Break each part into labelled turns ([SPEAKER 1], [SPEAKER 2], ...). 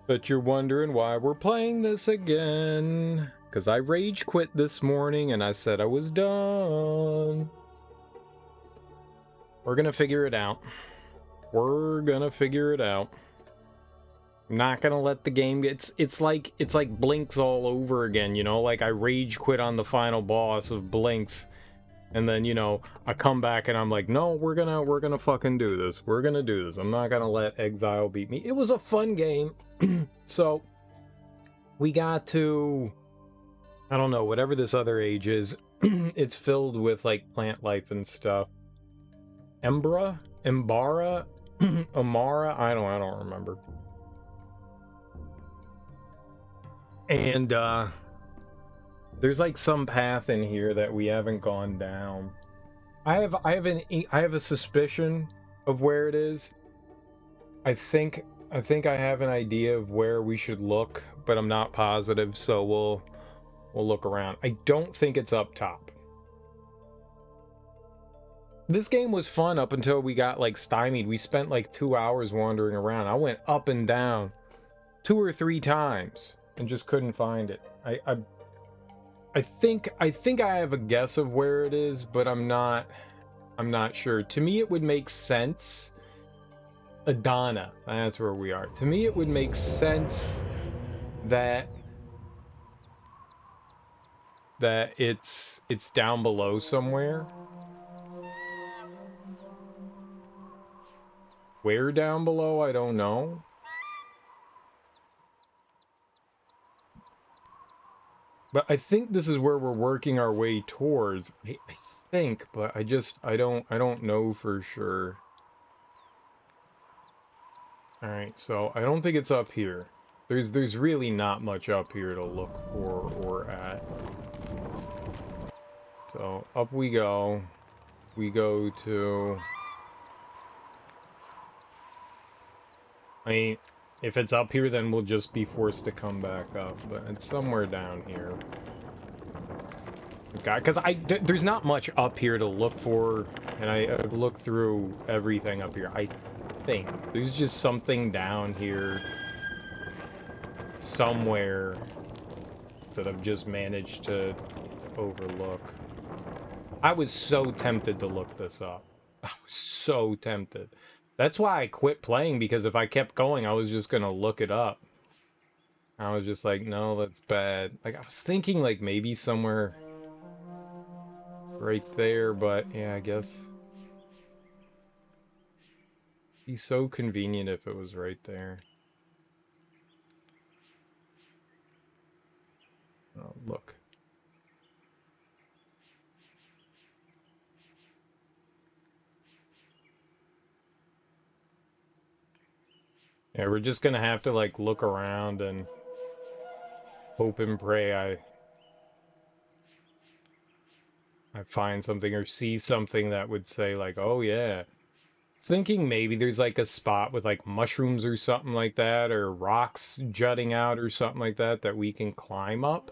[SPEAKER 1] But you're wondering why we're playing this again. Because I rage quit this morning and I said I was done. We're gonna figure it out. We're gonna figure it out. I'm not gonna let the game get... It's like Blinks all over again, you know? Like I rage quit on the final boss of Blinks. And then, you know, I come back and I'm like, no, we're gonna fucking do this. We're gonna do this. I'm not gonna let Exile beat me. It was a fun game. So, we got to, I don't know, whatever this other age is, it's filled with, like, plant life and stuff. Embra? Embara? Amara? I don't remember. And, there's, like, some path in here that we haven't gone down. I have a suspicion of where it is. I think I have an idea of where we should look, but I'm not positive, so we'll look around. I don't think it's up top. This game was fun up until we got like stymied. We spent like 2 hours wandering around. I went up and down 2 or 3 times and just couldn't find it. I think I have a guess of where it is, but I'm not sure. To me it would make sense. Edanna, that's where we are. To me it would make sense that it's down below somewhere. Where down below, I don't know. But I think this is where we're working our way towards. I think, but I don't know for sure. Alright, so I don't think it's up here. There's really not much up here to look for or at. So up we go. We go to... I mean, if it's up here, then we'll just be forced to come back up. But it's somewhere down here. Because there's not much up here to look for. And I've looked through everything up here. I think there's just something down here somewhere that I've just managed to overlook. I was so tempted to look this up. I was so tempted. That's why I quit playing, because if I kept going, I was just gonna look it up. I was just like, no, that's bad. Like, I was thinking, like, maybe somewhere right there, but yeah, I guess. It'd be so convenient if it was right there. Oh, look. Yeah, we're just gonna have to, like, look around and hope and pray I find something or see something that would say, like, oh yeah. I was thinking maybe there's like a spot with like mushrooms or something like that, or rocks jutting out or something like that we can climb up.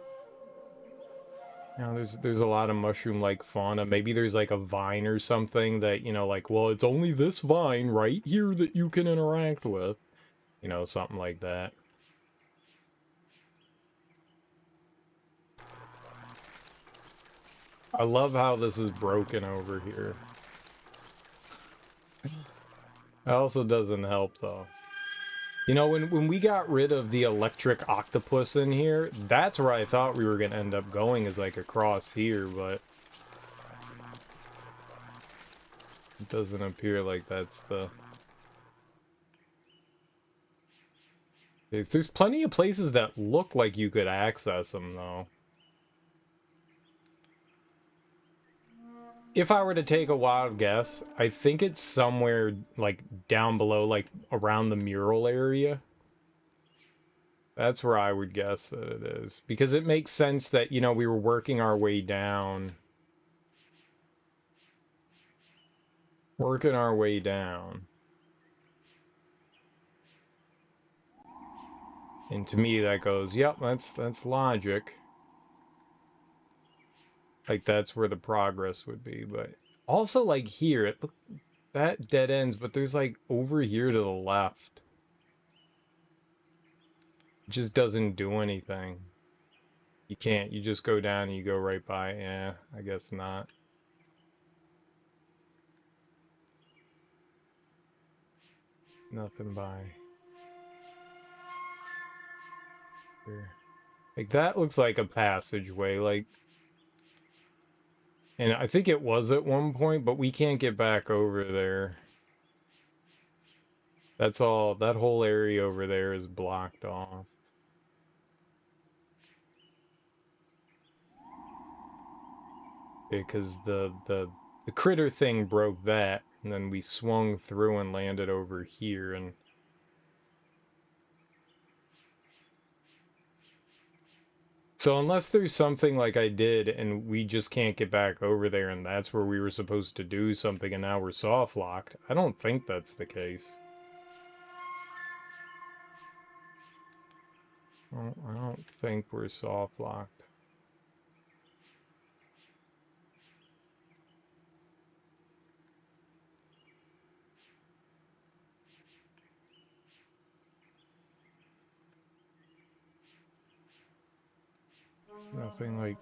[SPEAKER 1] You know, there's a lot of mushroom-like fauna. Maybe there's like a vine or something that, you know, like, well, it's only this vine right here that you can interact with. You know, something like that. I love how this is broken over here. It also doesn't help, though. You know, when we got rid of the electric octopus in here, that's where I thought we were going to end up going, is like across here, but it doesn't appear like that's the... There's plenty of places that look like you could access them, though. If I were to take a wild guess, I think it's somewhere, like, down below, like, around the mural area. That's where I would guess that it is. Because it makes sense that, you know, we were working our way down. Working our way down. And to me, that goes, yep, that's logic. Like, that's where the progress would be, but... Also, like, here, that dead ends, but there's, like, over here to the left. It just doesn't do anything. You can't, you just go down and you go right by. Yeah, I guess not. Nothing by here. Like, that looks like a passageway, like... And I think it was at one point, but we can't get back over there. That's all, that whole area over there is blocked off. Because the critter thing broke that, and then we swung through and landed over here, and... So unless there's something like I did, and we just can't get back over there, and that's where we were supposed to do something, and now we're soft locked, I don't think that's the case. Well, I don't think we're soft locked. Nothing like...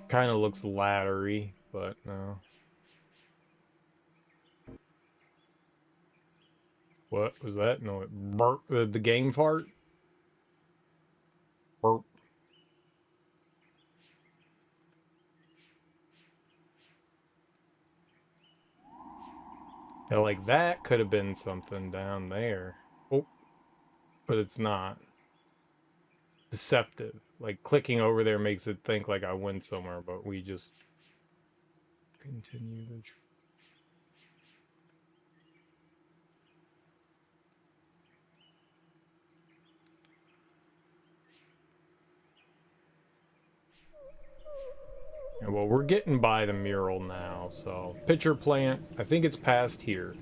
[SPEAKER 1] Kind of looks laddery, but no. What was that? No, it burp. The game fart? Burp. Yeah, like that could have been something down there. Oh, but it's not. Deceptive. Like clicking over there makes it think like I went somewhere, but we just continue the... Yeah, well, we're getting by the mural now, so... Pitcher plant, I think it's past here.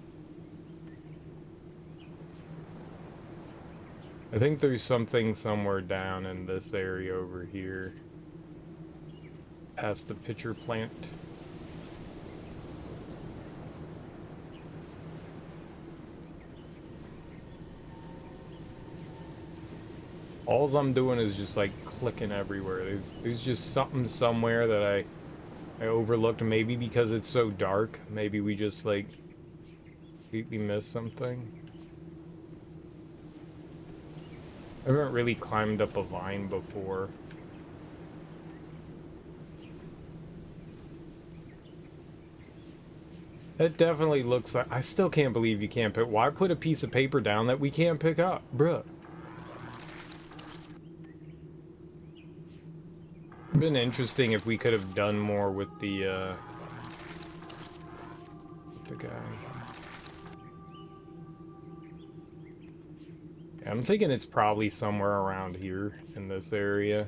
[SPEAKER 1] I think there's something somewhere down in this area over here. Past the pitcher plant. Alls I'm doing is just like clicking everywhere. There's just something somewhere that I overlooked, maybe because it's so dark. Maybe we just like completely missed something. I haven't really climbed up a vine before. It definitely looks like... I still can't believe you can't pick... Why put a piece of paper down that we can't pick up? Bruh. It'd been interesting if we could have done more with the guy. Yeah, I'm thinking it's probably somewhere around here in this area.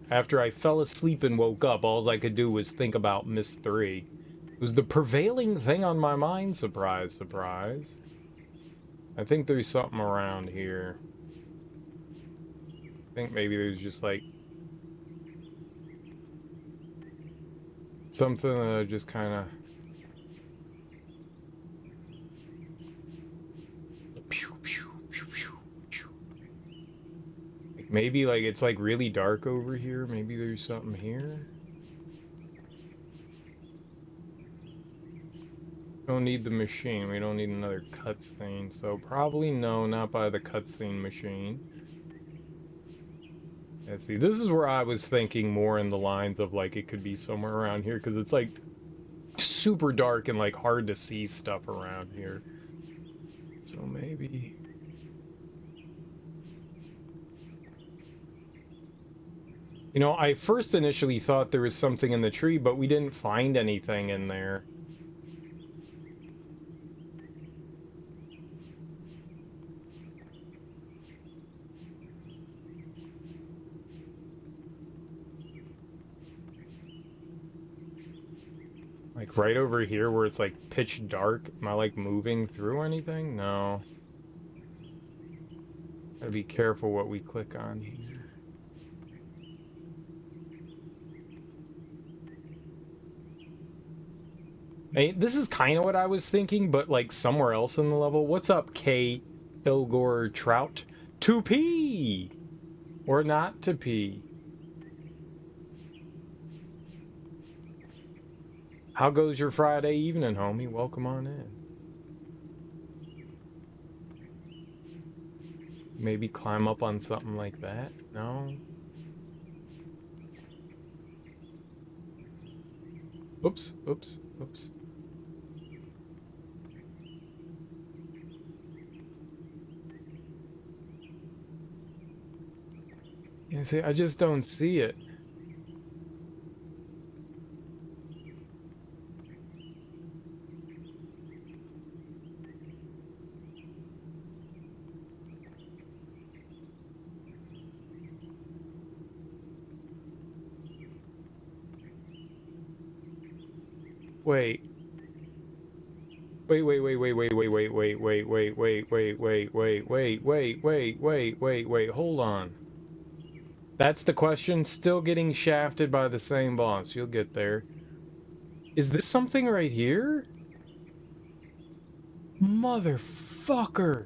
[SPEAKER 1] After I fell asleep and woke up, all I could do was think about Myst 3. It was the prevailing thing on my mind, surprise, surprise. I think there's something around here. I think maybe there's just like... something that just kind of... Maybe, like, it's, like, really dark over here. Maybe there's something here. Don't need the machine. We don't need another cutscene. So, probably no, not by the cutscene machine. Let's see. This is where I was thinking more in the lines of, like, it could be somewhere around here. Because it's, like, super dark and, like, hard to see stuff around here. So, maybe... You know, I first initially thought there was something in the tree, but we didn't find anything in there. Like, right over here where it's, like, pitch dark. Am I, like, moving through anything? No. Gotta be careful what we click on here. This is kind of what I was thinking, but like somewhere else in the level. What's up, K. Ilgor Trout? To pee! Or not to pee. How goes your Friday evening, homie? Welcome on in. Maybe climb up on something like that? No? Oops, oops, oops. Yeah, see, I just don't see it. Wait. Wait, hold on. That's the question. Still getting shafted by the same boss. You'll get there. Is this something right here? Motherfucker!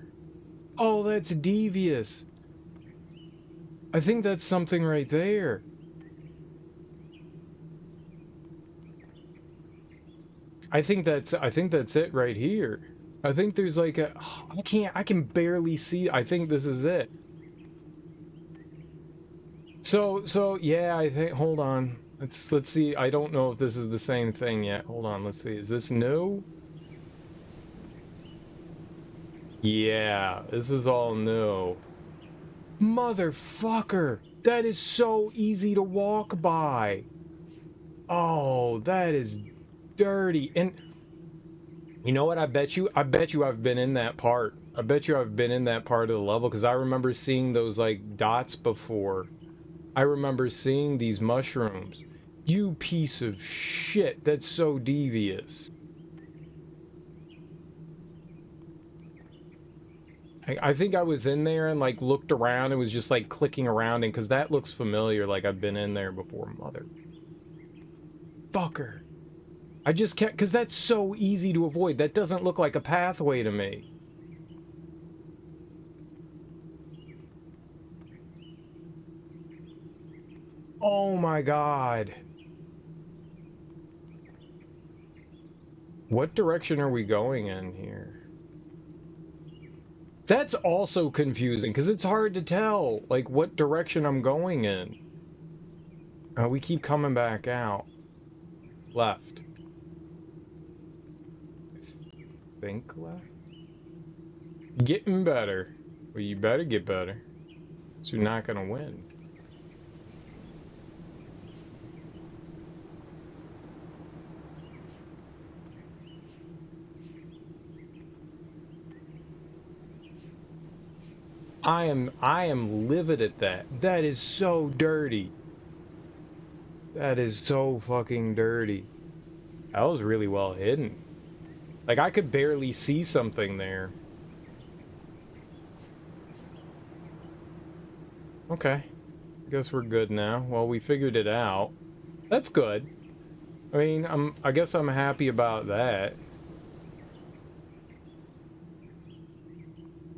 [SPEAKER 1] Oh, that's devious. I think that's something right there. I think that's it right here. I think there's like a I can barely see. I think this is it. So yeah, I think hold on. Let's see. I don't know if this is the same thing yet. Hold on, let's see. Is this new? Yeah, this is all new. Motherfucker! That is so easy to walk by. Oh, that is dirty. And you know what? I bet you I've been in that part. I bet you I've been in that part of the level because I remember seeing those like dots before. I remember seeing these mushrooms. You piece of shit. That's so devious. I think I was in there and like looked around and was just like clicking around and because that looks familiar, like I've been in there before. Motherfucker. I just can't, because that's so easy to avoid. That doesn't look like a pathway to me. Oh my god. What direction are we going in here? That's also confusing, because it's hard to tell, like, what direction I'm going in. We keep coming back out. Left. I think left? Getting better. Well, you better get better. So you're not gonna win. I am livid at that. That is so dirty. That is so fucking dirty. That was really well hidden. Like, I could barely see something there. Okay. I guess we're good now. Well, we figured it out. That's good. I mean, I guess I'm happy about that.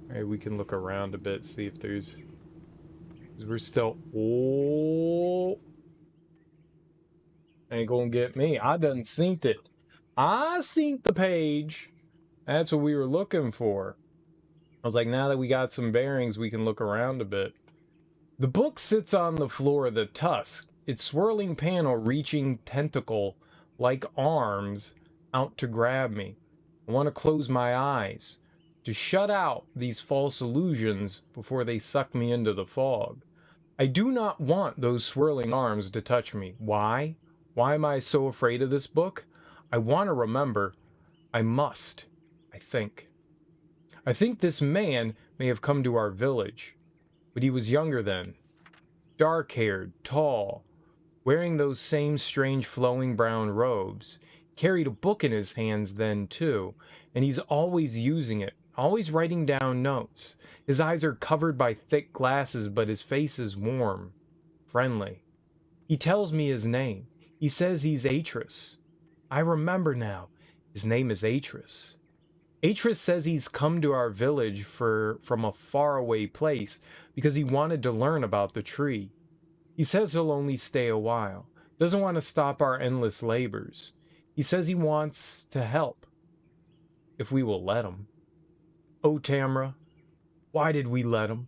[SPEAKER 1] Alright, we can look around a bit, see if there's... Because we're still... Oh! Ain't gonna get me. I done synced it. I synced the page. That's what we were looking for. I was like, now that we got some bearings, we can look around a bit. The book sits on the floor of the tusk, its swirling panel reaching tentacle like arms out to grab me. I want to close my eyes, to shut out these false illusions before they suck me into the fog. I do not want those swirling arms to touch me. Why? Why am I so afraid of this book? I want to remember. I must. I think. I think this man may have come to our village, but he was younger then. Dark-haired, tall, wearing those same strange flowing brown robes. Carried a book in his hands then, too, and he's always using it, always writing down notes. His eyes are covered by thick glasses, but his face is warm, friendly. He tells me his name. He says he's Atris. I remember now. His name is Atris. Atris says he's come to our village from a faraway place because he wanted to learn about the tree. He says he'll only stay a while, doesn't want to stop our endless labors. He says he wants to help, if we will let him. Oh, Tamra, why did we let him?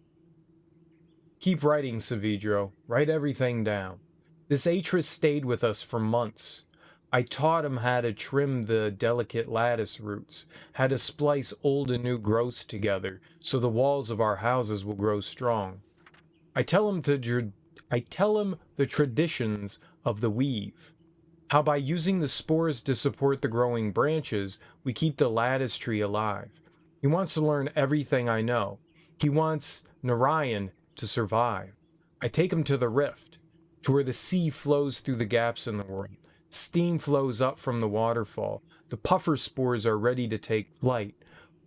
[SPEAKER 1] Keep writing, Savidro. Write everything down. This Atris stayed with us for months. I taught him how to trim the delicate lattice roots, how to splice old and new growths together so the walls of our houses will grow strong. I tell him the traditions of the weave, how by using the spores to support the growing branches, we keep the lattice tree alive. He wants to learn everything I know. He wants Narayan to survive. I take him to the rift, to where the sea flows through the gaps in the world. Steam flows up from the waterfall. The puffer spores are ready to take flight.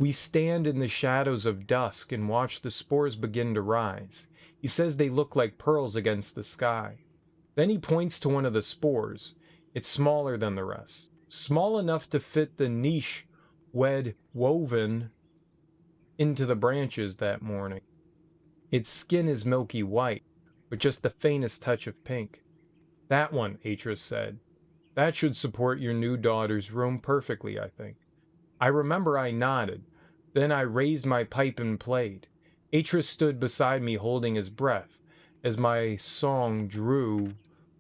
[SPEAKER 1] We stand in the shadows of dusk and watch the spores begin to rise. He says they look like pearls against the sky. Then he points to one of the spores. It's smaller than the rest, small enough to fit the niche woven into the branches that morning. Its skin is milky white, with just the faintest touch of pink. That one, Atris said. That should support your new daughter's room perfectly, I think. I remember I nodded. Then I raised my pipe and played. Atris stood beside me holding his breath as my song drew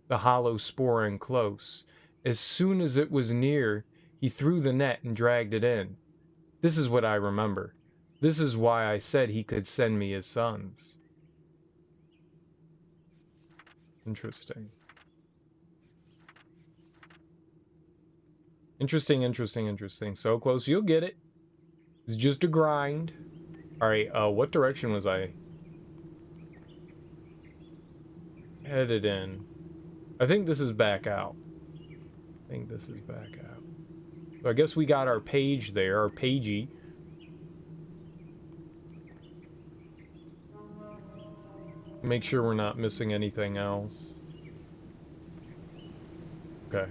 [SPEAKER 1] the hollow spore in close. As soon as it was near, he threw the net and dragged it in. This is what I remember. This is why I said he could send me his sons. Interesting. Interesting. So close, you'll get it. It's just a grind. Alright, what direction was I headed in? I think this is back out. So I guess we got our page there, our pagey. Make sure we're not missing anything else. Okay.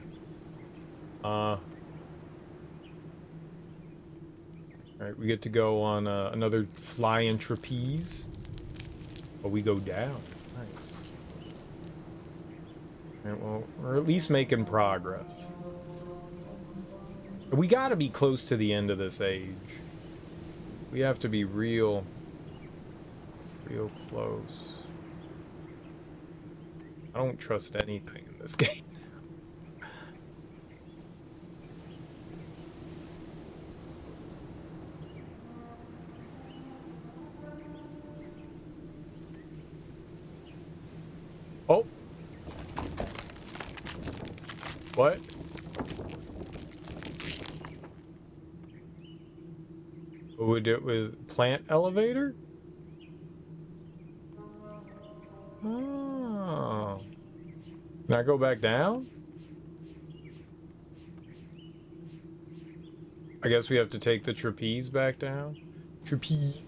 [SPEAKER 1] Alright, we get to go on another flying trapeze. But we go down. Nice. Alright, well, we're at least making progress. We gotta be close to the end of this age. We have to be real close. I don't trust anything in this game. Oh. What? What would it with plant elevator? Oh. Can I go back down? I guess we have to take the trapeze back down. Trapeze.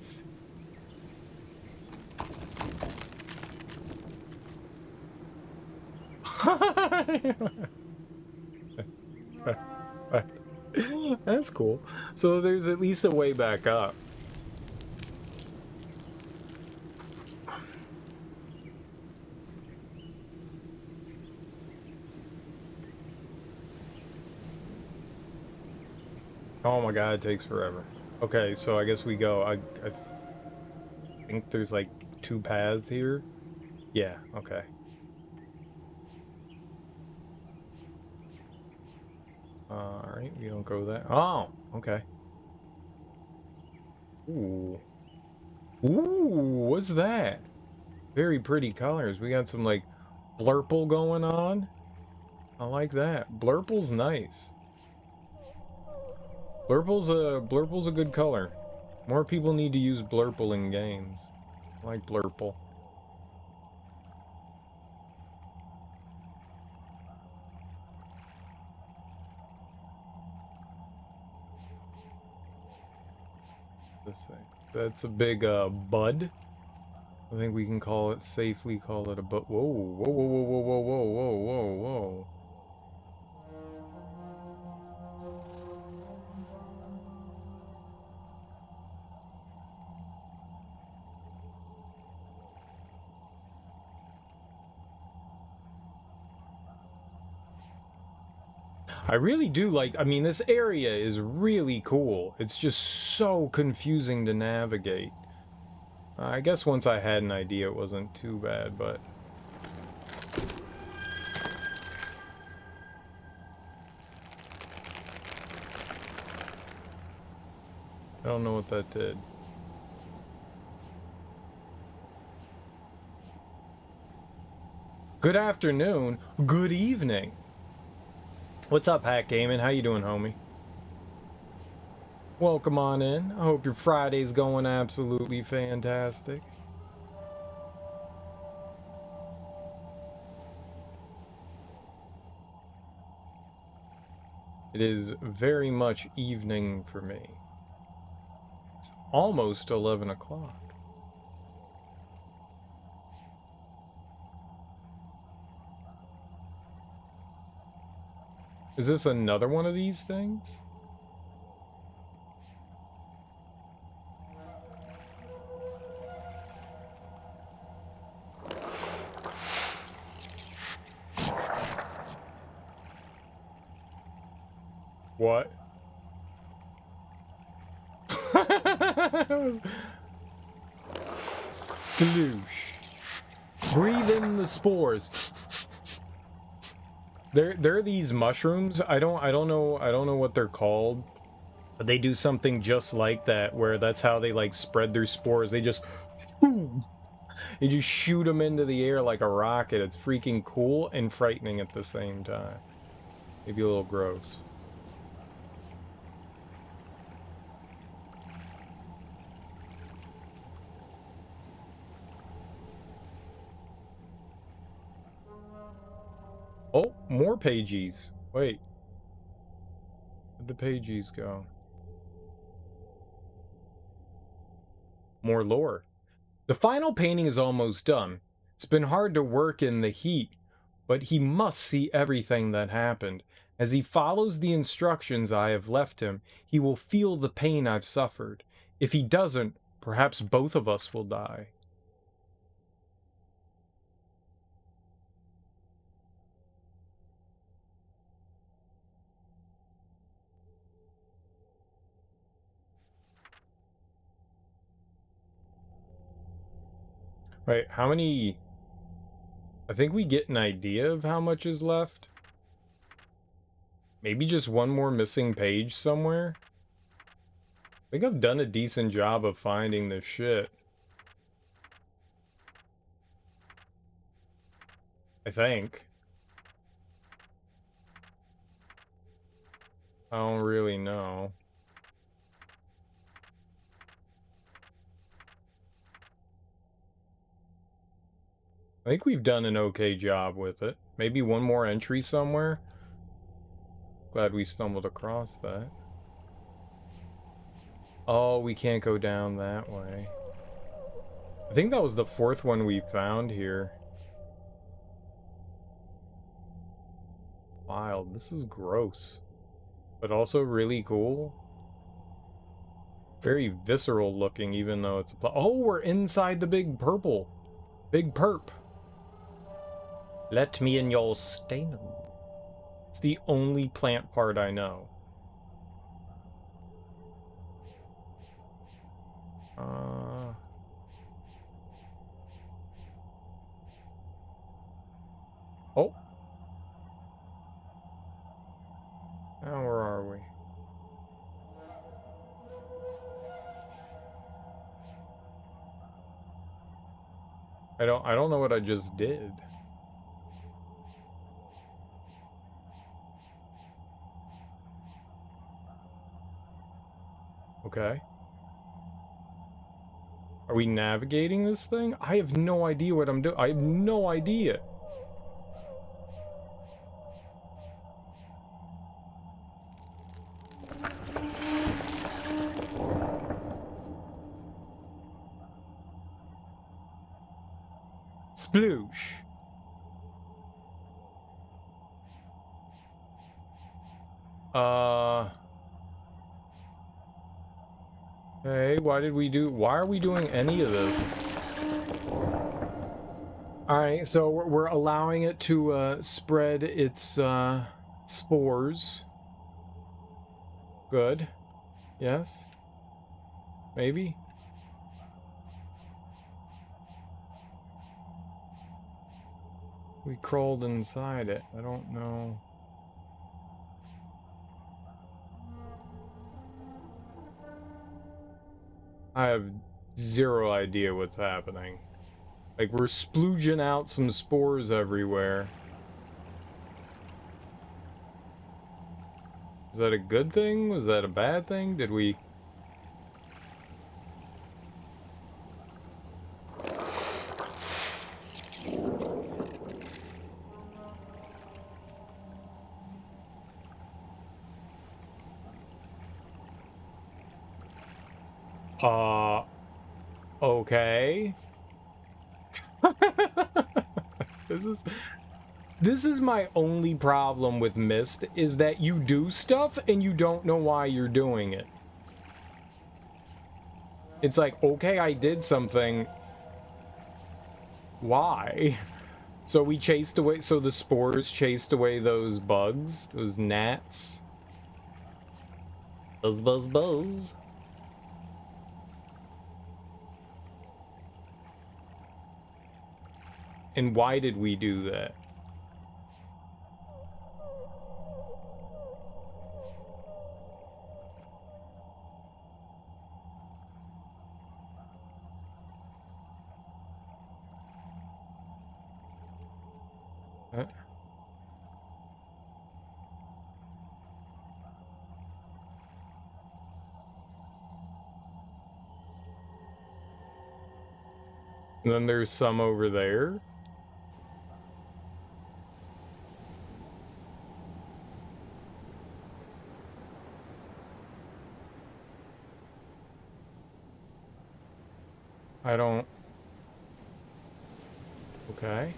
[SPEAKER 1] That's cool. So there's at least a way back up. Oh my god, it takes forever. Okay, so I guess we go. I think there's like 2 paths here. Yeah, okay. Alright, we don't go that. Oh, okay. Ooh. Ooh, what's that? Very pretty colors. We got some like blurple going on. I like that. Blurple's nice. Blurple's a good color. More people need to use blurple in games. I like blurple. This thing. That's a big bud. I think we can safely call it a bud. Whoa, whoa, whoa, whoa, whoa, whoa, whoa, whoa, whoa, whoa. I really do like, I mean, this area is really cool. It's just so confusing to navigate. I guess once I had an idea, it wasn't too bad, but... I don't know what that did. Good afternoon. Good evening. What's up, Hack Gaming? How you doing, homie? Welcome on in. I hope your Friday's going absolutely fantastic. It is very much evening for me. It's almost 11 o'clock. Is this another one of these things? What? Sploosh. Breathe in the spores. There are these mushrooms. I don't know what they're called. But they do something just like that, where that's how they like spread their spores. They just shoot them into the air like a rocket. It's freaking cool and frightening at the same time. Maybe a little gross. Oh, more pages. Wait. Where'd the pages go? More lore. The final painting is almost done. It's been hard to work in the heat, but he must see everything that happened. As he follows the instructions I have left him, he will feel the pain I've suffered. If he doesn't, perhaps both of us will die. Right, how many... I think we get an idea of how much is left. Maybe just one more missing page somewhere? I think I've done a decent job of finding this shit. I think. I don't really know. I think we've done an okay job with it. Maybe one more entry somewhere. Glad we stumbled across that. Oh, we can't go down that way. I think that was the fourth one we found here. Wild. This is gross. But also really cool. Very visceral looking, even though it's... Oh, we're inside the big purple. Big perp. Let me in your stamen. It's the only plant part I know. Oh. Now where are we? I don't know what I just did. Okay. Are we navigating this thing? I have no idea what I'm doing. I have no idea. Sploosh. Hey, why are we doing any of this? Alright, so we're allowing it to spread its Spores. Good. Yes. Maybe. We crawled inside it. I don't know. I have zero idea what's happening. Like, we're splooging out some spores everywhere. Is that a good thing? Was that a bad thing? Did we... Okay. This is my only problem with Myst, is that you do stuff and you don't know why you're doing it. It's like, okay, I did something. Why? So we chased away, so the spores chased away those bugs, those gnats. Buzz, buzz, buzz. And why did we do that? And then there's some over there. I don't... Okay.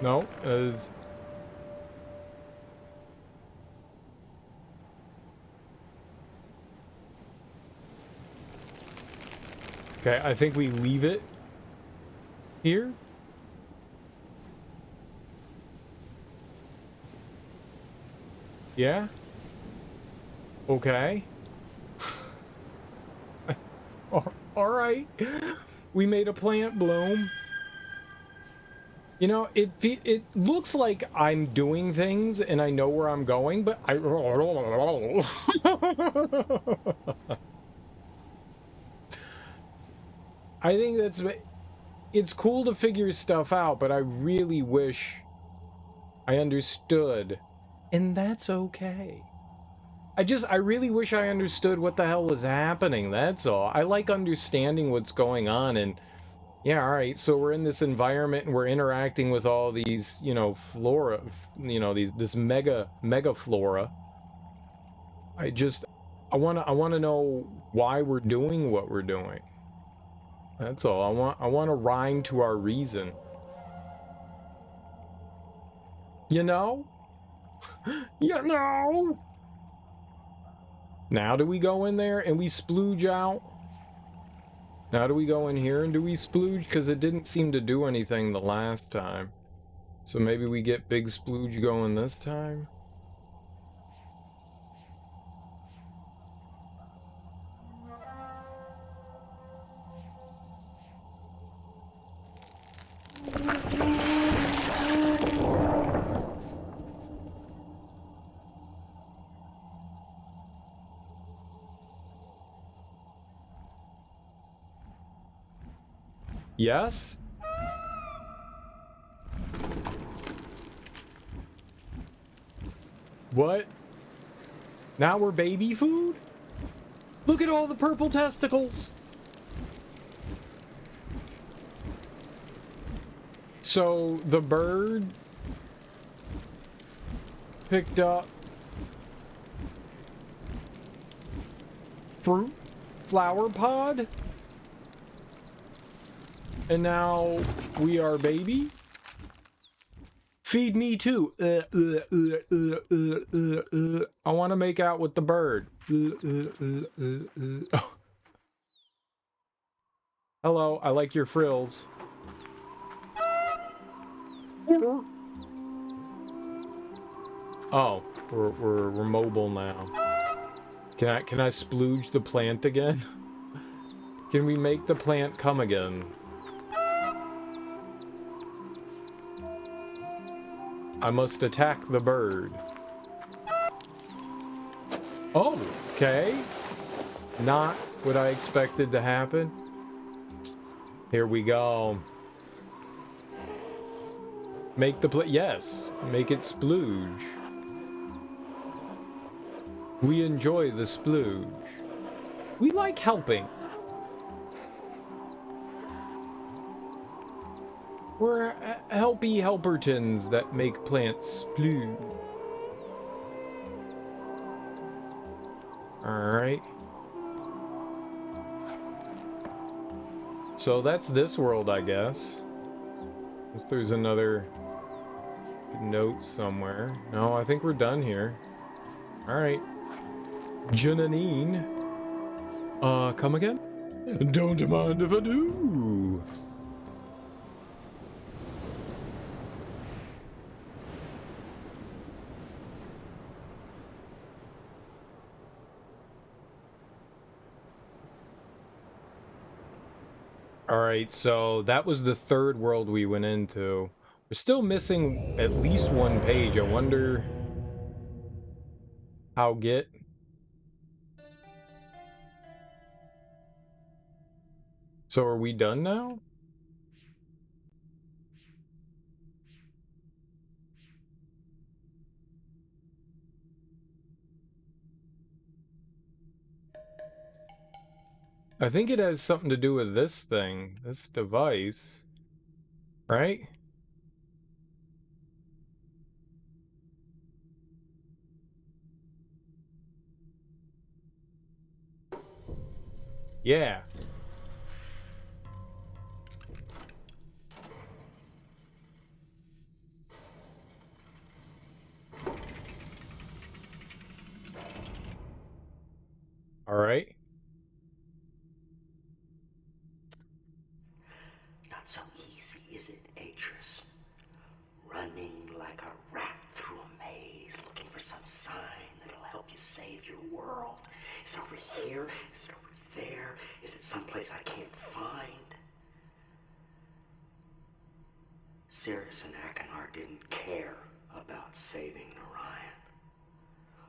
[SPEAKER 1] No, as... Okay, I think we leave it here. Yeah? Okay. Alright. We made a plant bloom. You know, it looks like I'm doing things and I know where I'm going, but I think it's cool to figure stuff out, but I really wish I understood, and that's okay. I really wish I understood what the hell was happening, that's all. I like understanding what's going on, and yeah, alright, so we're in this environment and we're interacting with all these, you know, flora, you know, this mega flora. I wanna know why we're doing what we're doing. That's all. I want a rhyme to our reason. You know? You know? Now do we go in there and we splooge out? Now do we go in here and do we splooge? Because it didn't seem to do anything the last time. So maybe we get big splooge going this time? Yes? What? Now we're baby food? Look at all the purple testicles! So, the bird picked up flower pod? And now we are baby? Feed me too. I want to make out with the bird. Oh. Hello, I like your frills. Oh, we're mobile now. Can I splooge the plant again? Can we make the plant come again? I must attack the bird. Oh, okay. Not what I expected to happen. Here we go. Make the yes, make it splooge. We enjoy the splooge. We like helping. We're helpy helpertons that make plants splooge. Alright. So that's this world, I guess. Unless there's another note somewhere. No, I think we're done here. Alright. Jananine. Come again? Don't mind if I do. Alright, so that was the third world we went into. We're still missing at least one page. I wonder how get. So are we done now? I think it has something to do with this thing, this device, right? Yeah. All right.
[SPEAKER 2] Not so easy, is it, Atris? Running like a rat through a maze, looking for some sign that'll help you save your world. Is it over here? Is it over there? Is it someplace I can't find? Cirrus and Achenar didn't care about saving Narayan.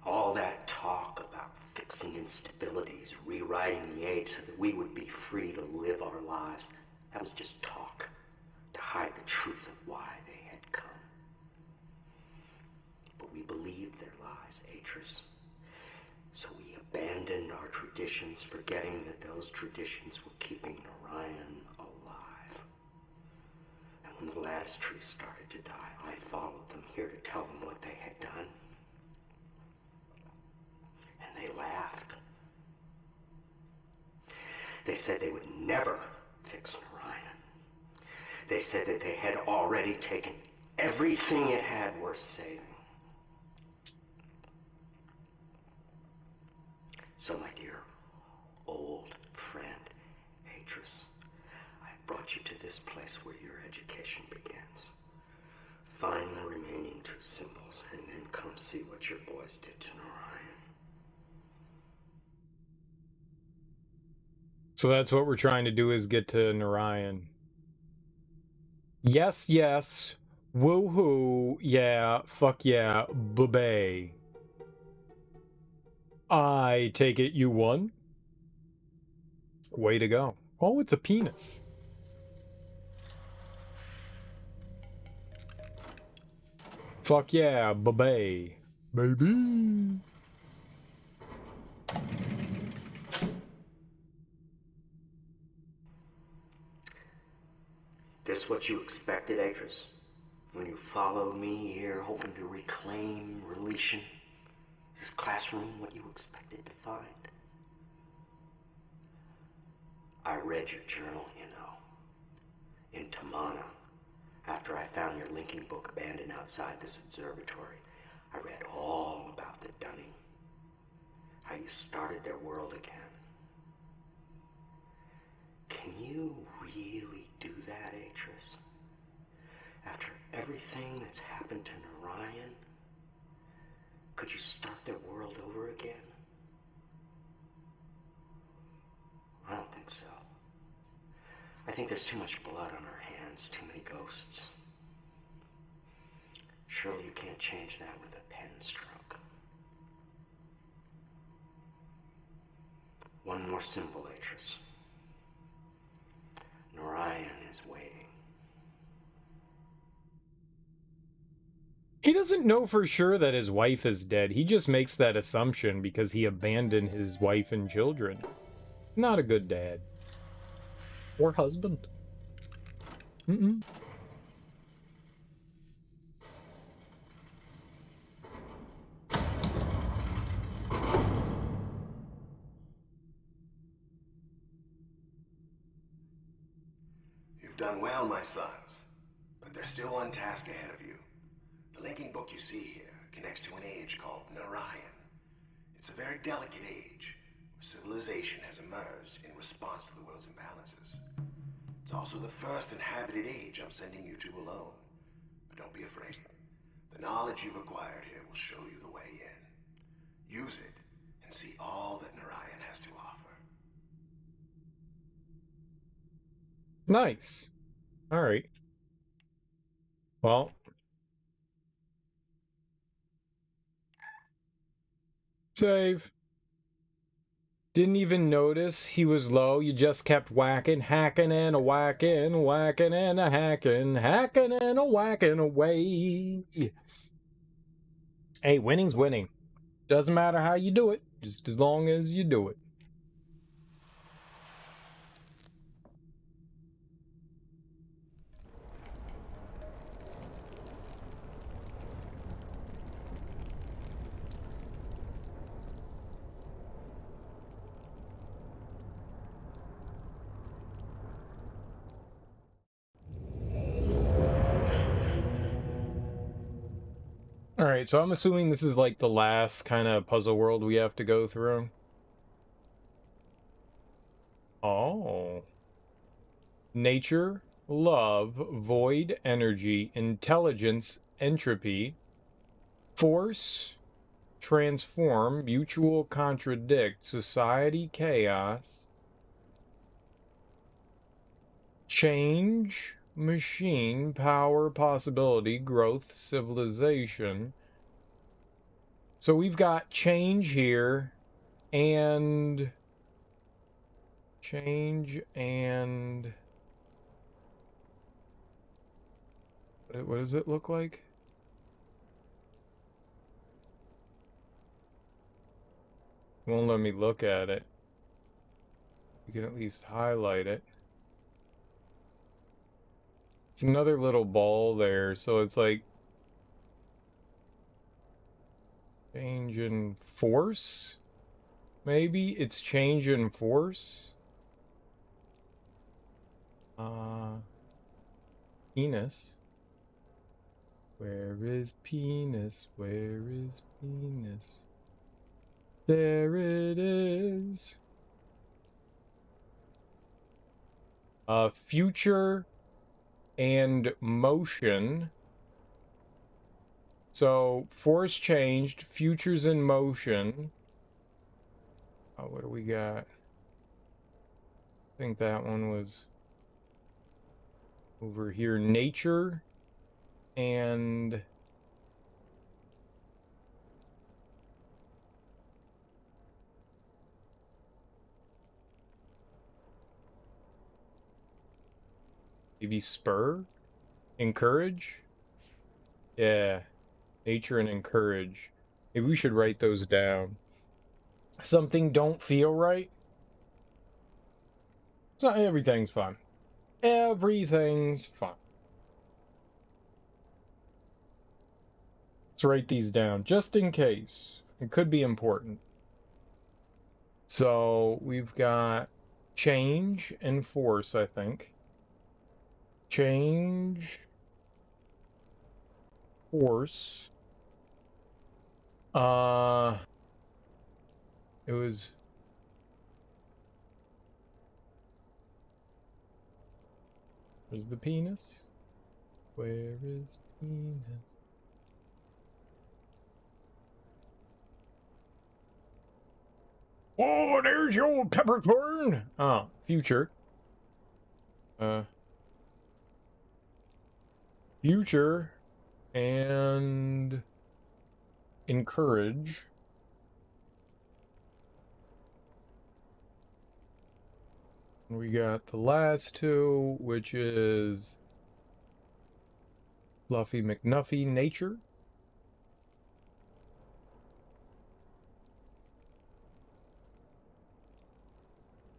[SPEAKER 2] All that talk about fixing instabilities, rewriting the age so that we would be free to live our lives, that was just talk to hide the truth of why they had come. But we believed their lies, Atris. So we abandoned our traditions, forgetting that those traditions were keeping Narayan alive. And when the lattice trees started to die, I followed them here to tell them what they had done. And they laughed. They said they would never fix Narayan. They said that they had already taken everything it had worth saving. So, my dear old friend, Atris, I brought you to this place where your education begins. Find the remaining two symbols, and then come see what your boys did to Narayan.
[SPEAKER 1] So that's what we're trying to do, is get to Narayan. Yes, yes. Woohoo. Yeah. Fuck yeah. Boo-bay. I take it you won? Way to go. Oh, it's a penis. Fuck yeah, boo-bay. Baby.
[SPEAKER 2] This what you expected, Atris? When you followed me here, hoping to reclaim Relation? Is classroom what you expected to find? I read your journal, you know. In Tamana, After I found your linking book abandoned outside this observatory, I read all about the Dunning. How you started their world again. Can you really do that, Atris? After everything that's happened to Narayan, could you start their world over again? I don't think so. I think there's too much blood on our hands, too many ghosts. Surely you can't change that with a pen stroke. One more symbol, Atris. Narayan is waiting.
[SPEAKER 1] He doesn't know for sure that his wife is dead. He just makes that assumption because he abandoned his wife and children. Not a good dad. Or husband. Mm-mm.
[SPEAKER 3] You've done well, my sons, but there's still one task ahead of you. The linking book you see here connects to an age called Narayan. It's a very delicate age, where civilization has emerged in response to the world's imbalances. It's also the first inhabited age I'm sending you to alone. But don't be afraid. The knowledge you've acquired here will show you the way in. Use it, and see all that Narayan has to offer.
[SPEAKER 1] Nice. All right. Well. Save. Didn't even notice he was low. You just kept whacking, hacking and a whacking, whacking and a hacking, hacking and a whacking away. Hey, winning's winning. Doesn't matter how you do it, just as long as you do it. Alright, so I'm assuming this is like the last kind of puzzle world we have to go through. Oh. Nature, love, void, energy, intelligence, entropy, force, transform, mutual contradict, society, chaos, change, machine, power, possibility, growth, civilization. So we've got change here, and change, and what does it look like? Won't let me look at it. You can at least highlight it. It's another little ball there, so it's like change in force? Maybe it's change in force? Penis. Where is penis? Where is penis? There it is. Future and motion. So force changed, futures in motion. What do we got? I think that one was over here. Nature and maybe spur? Encourage? Yeah. Nature and encourage. Maybe we should write those down. Something don't feel right? So everything's fine. Everything's fine. Let's write these down just in case. It could be important. So we've got change and force, I think. Change Force. It was... Where's the penis? Where is penis? Oh, there's your peppercorn! Oh, future. Future and encourage. We got the last two, which is Fluffy McNuffy nature.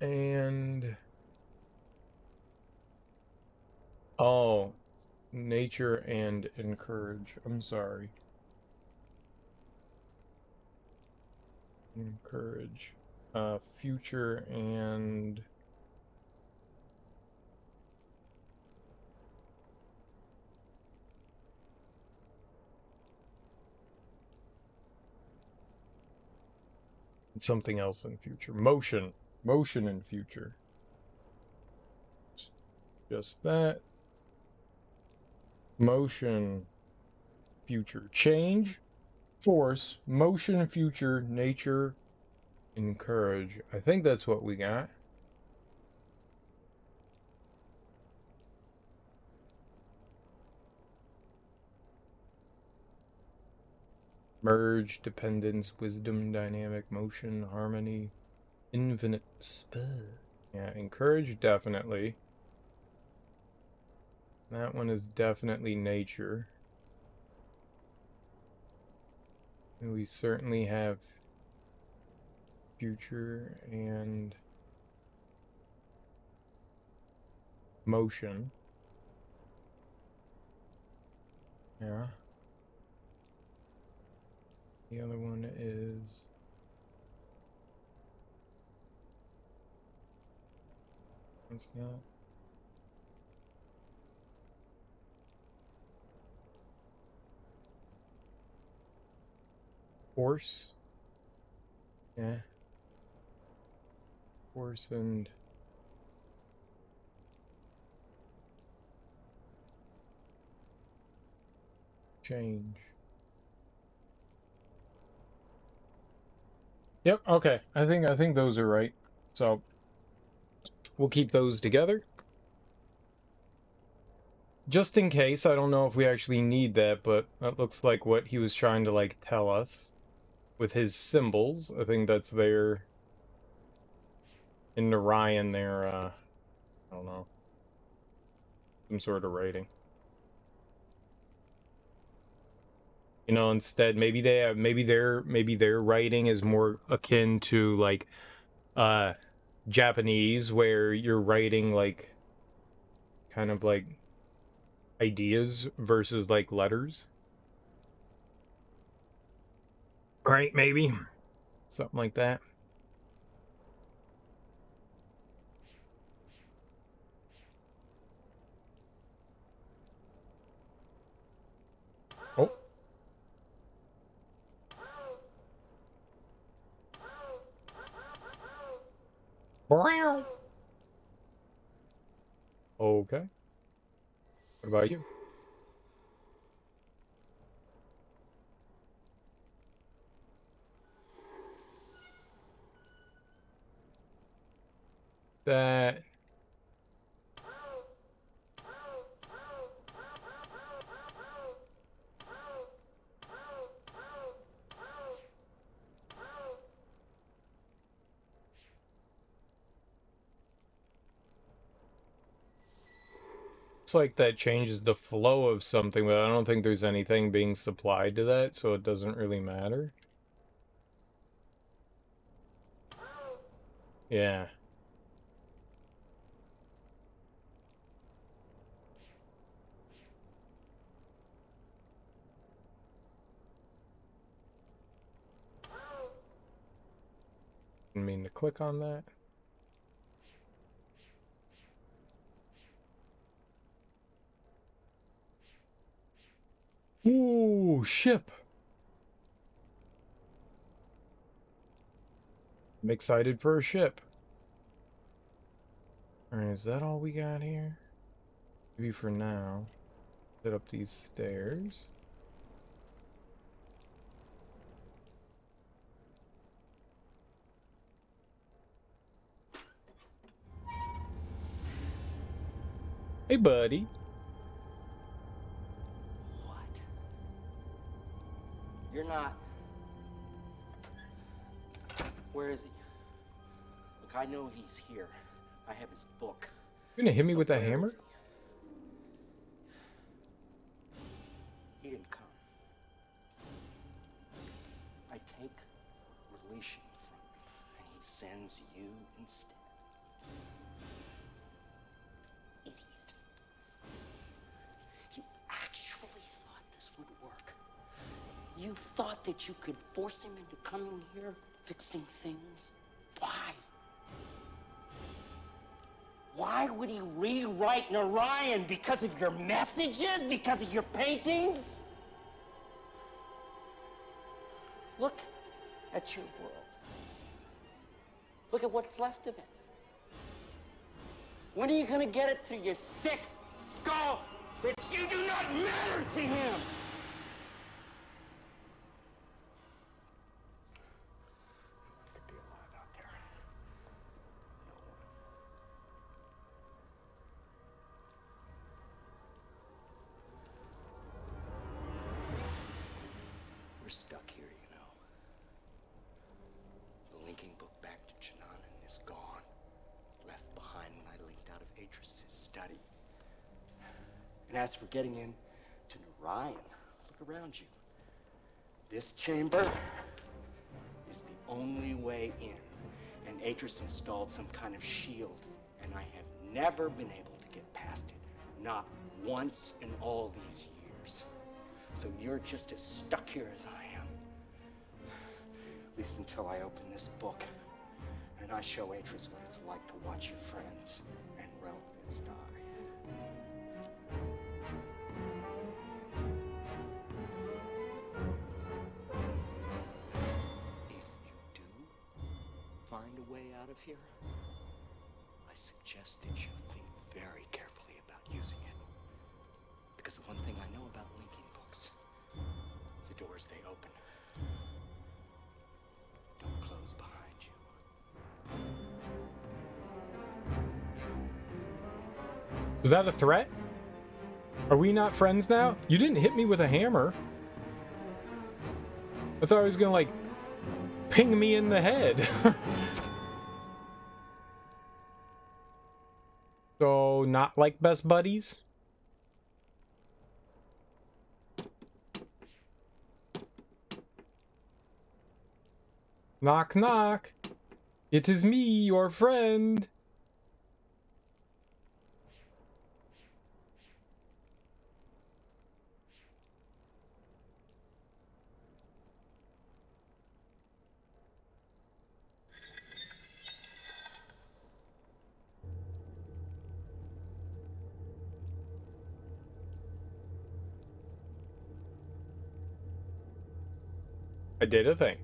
[SPEAKER 1] And oh, nature and encourage. I'm sorry. Encourage. Future and something else in future. Motion. Motion in future. Just that. Motion. Future. Change. Force. Motion. Future. Nature. Encourage. I think that's what we got. Merge, dependence, wisdom, dynamic, motion, harmony, infinite spell. Yeah, encourage, definitely. That one is definitely nature. And we certainly have future and motion. Yeah. The other one is what's that? Force. Yeah. Force and change. Yep, okay. I think those are right. So we'll keep those together. Just in case, I don't know if we actually need that, but that looks like what he was trying to like tell us with his symbols. I think that's there in Narayan there, I don't know. Some sort of writing. You know, instead maybe they have maybe their writing is more akin to like Japanese, where you're writing like kind of like ideas versus like letters. Right, maybe. Something like that. Oh. Okay. What about you? That it's like that changes the flow of something, but I don't think there's anything being supplied to that, so it doesn't really matter. Yeah. Didn't mean to click on that. Ooh. ship. I'm excited for a ship. Alright, is that all we got here? Maybe for now. Set up these stairs. Hey, buddy.
[SPEAKER 2] What? You're not... Where is he? Look, I know he's here. I have his book.
[SPEAKER 1] You're gonna hit me
[SPEAKER 2] So
[SPEAKER 1] with that
[SPEAKER 2] where
[SPEAKER 1] hammer?
[SPEAKER 2] is he? He didn't come. I take relation from him, and he sends you instead. Idiot. You actually thought this would work. You thought that you could force him into coming here, fixing things? Why? Why would he rewrite Narayan? Because of your messages? Because of your paintings? Look at your world. Look at what's left of it. When are you gonna get it through your thick skull that you do not matter to him? Could be alive out there. No one. We're stuck here, you know. The linking book back to Edanna is gone. Left behind when I linked out of Atris's study. And as for getting in to Narayan, look around you. This chamber is the only way in. And Atris installed some kind of shield, and I have never been able to get past it. Not once in all these years. So you're just as stuck here as I am. At least until I open this book and I show Atris what it's like to watch your friends and relatives die. If you do find a way out of here, I suggest that you think very carefully about using it. Because the one thing I know about linking books, the doors they open don't close behind you.
[SPEAKER 1] Was that a threat? Are we not friends now? You didn't hit me with a hammer. I thought I was gonna, like, ping me in the head. So, not like best buddies? Knock, knock. It is me, your friend. I did a thing.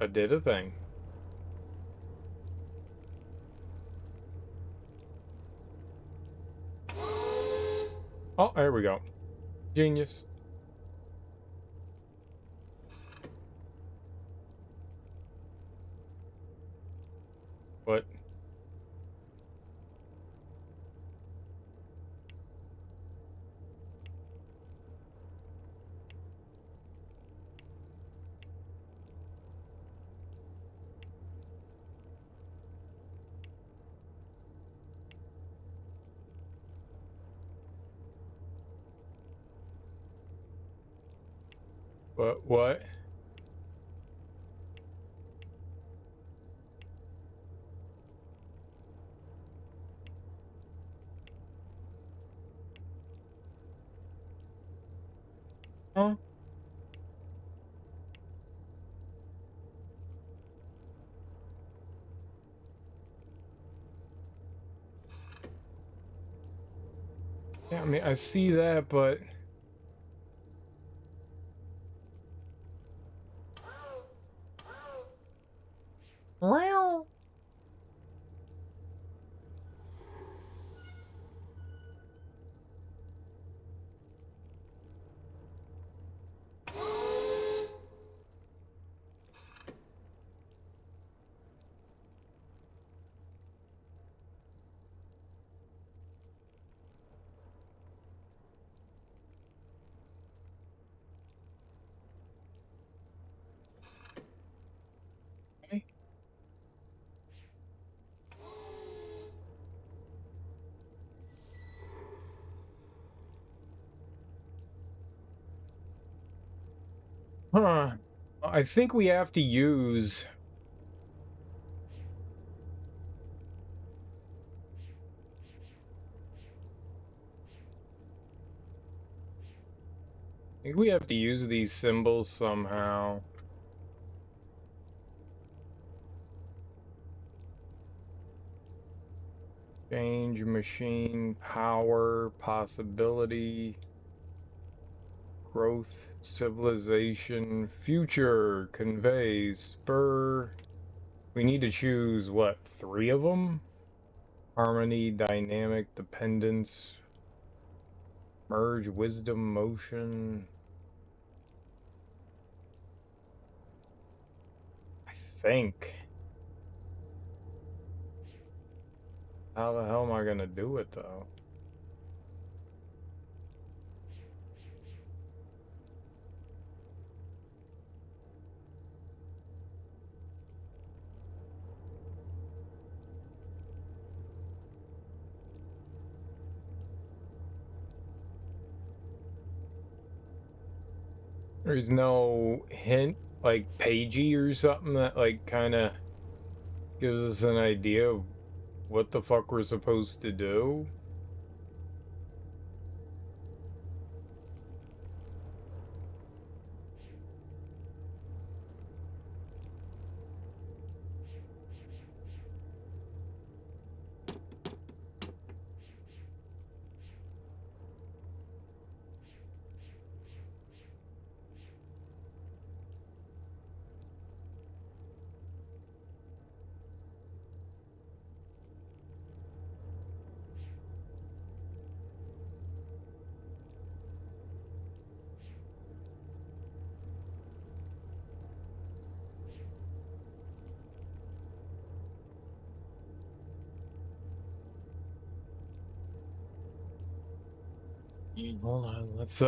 [SPEAKER 1] I did a thing. Oh, there we go. Genius. What? What? Huh? Yeah, I mean, I see that, but... Wow. Huh. I think we have to use... I think we have to use these symbols somehow. Change, machine, power, possibility, growth, civilization, future, conveys, spur. We need to choose, what, 3 of them? Harmony, dynamic, dependence, merge, wisdom, motion. I think. How the hell am I gonna do it, though? There's no hint, like, pagey or something that, like, kind of gives us an idea of what the fuck we're supposed to do? Hold on, let's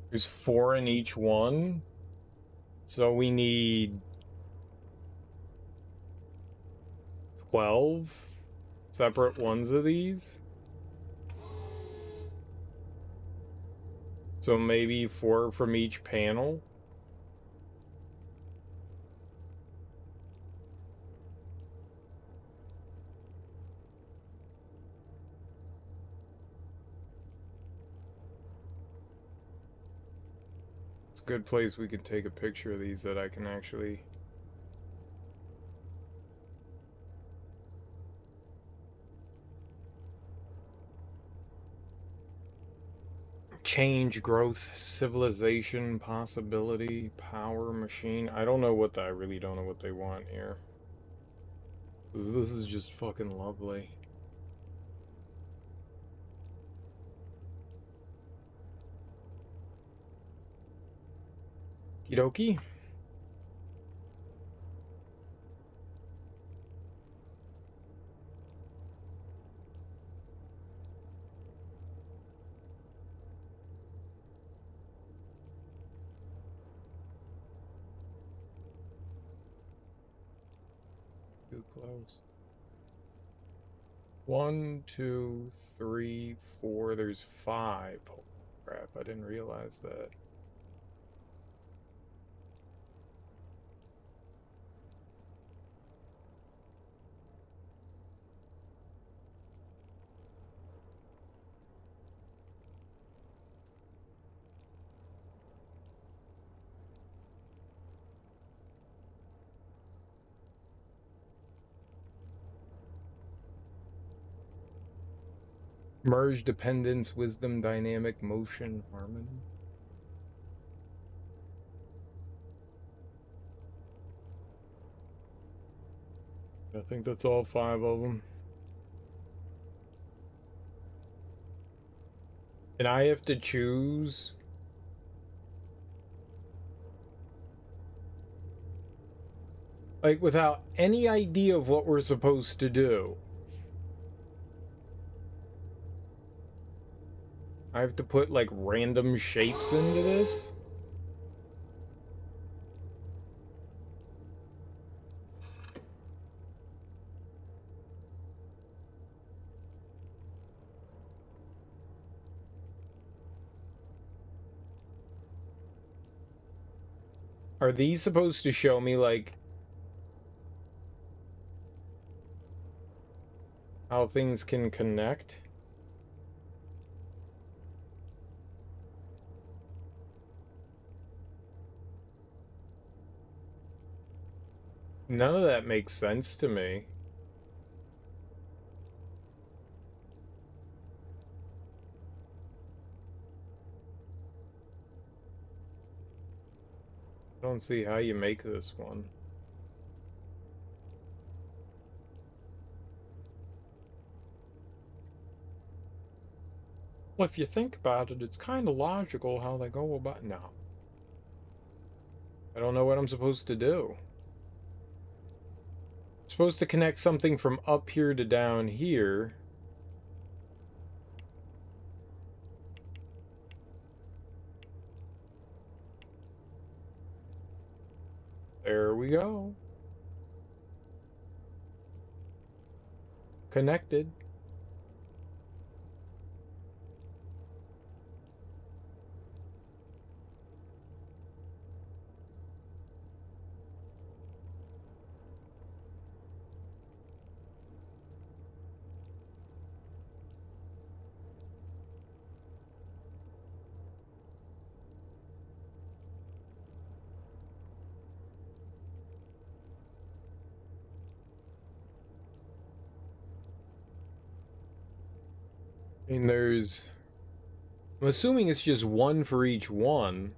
[SPEAKER 1] there's 4 in each one. So we need 12 separate ones of these. So maybe 4 from each panel. It's a good place we could take a picture of these that I can actually... Change, growth, civilization, possibility, power, machine. I don't know what I really don't know what they want here. This is just fucking lovely. Okie dokie. Too close. 1, 2, 3, 4. There's 5. Holy crap, I didn't realize that. Merge dependence, wisdom, dynamic, motion, harmony. I think that's all 5 of them. And I have to choose. Like, without any idea of what we're supposed to do. I have to put, like, random shapes into this? Are these supposed to show me, like, how things can connect? None of that makes sense to me. I don't see how you make this one. Well, if you think about it, it's kind of logical how they go about... No. I don't know what I'm supposed to do. I'm supposed to connect something from up here to down here. There we go. Connected. I mean, there's... I'm assuming it's just one for each one.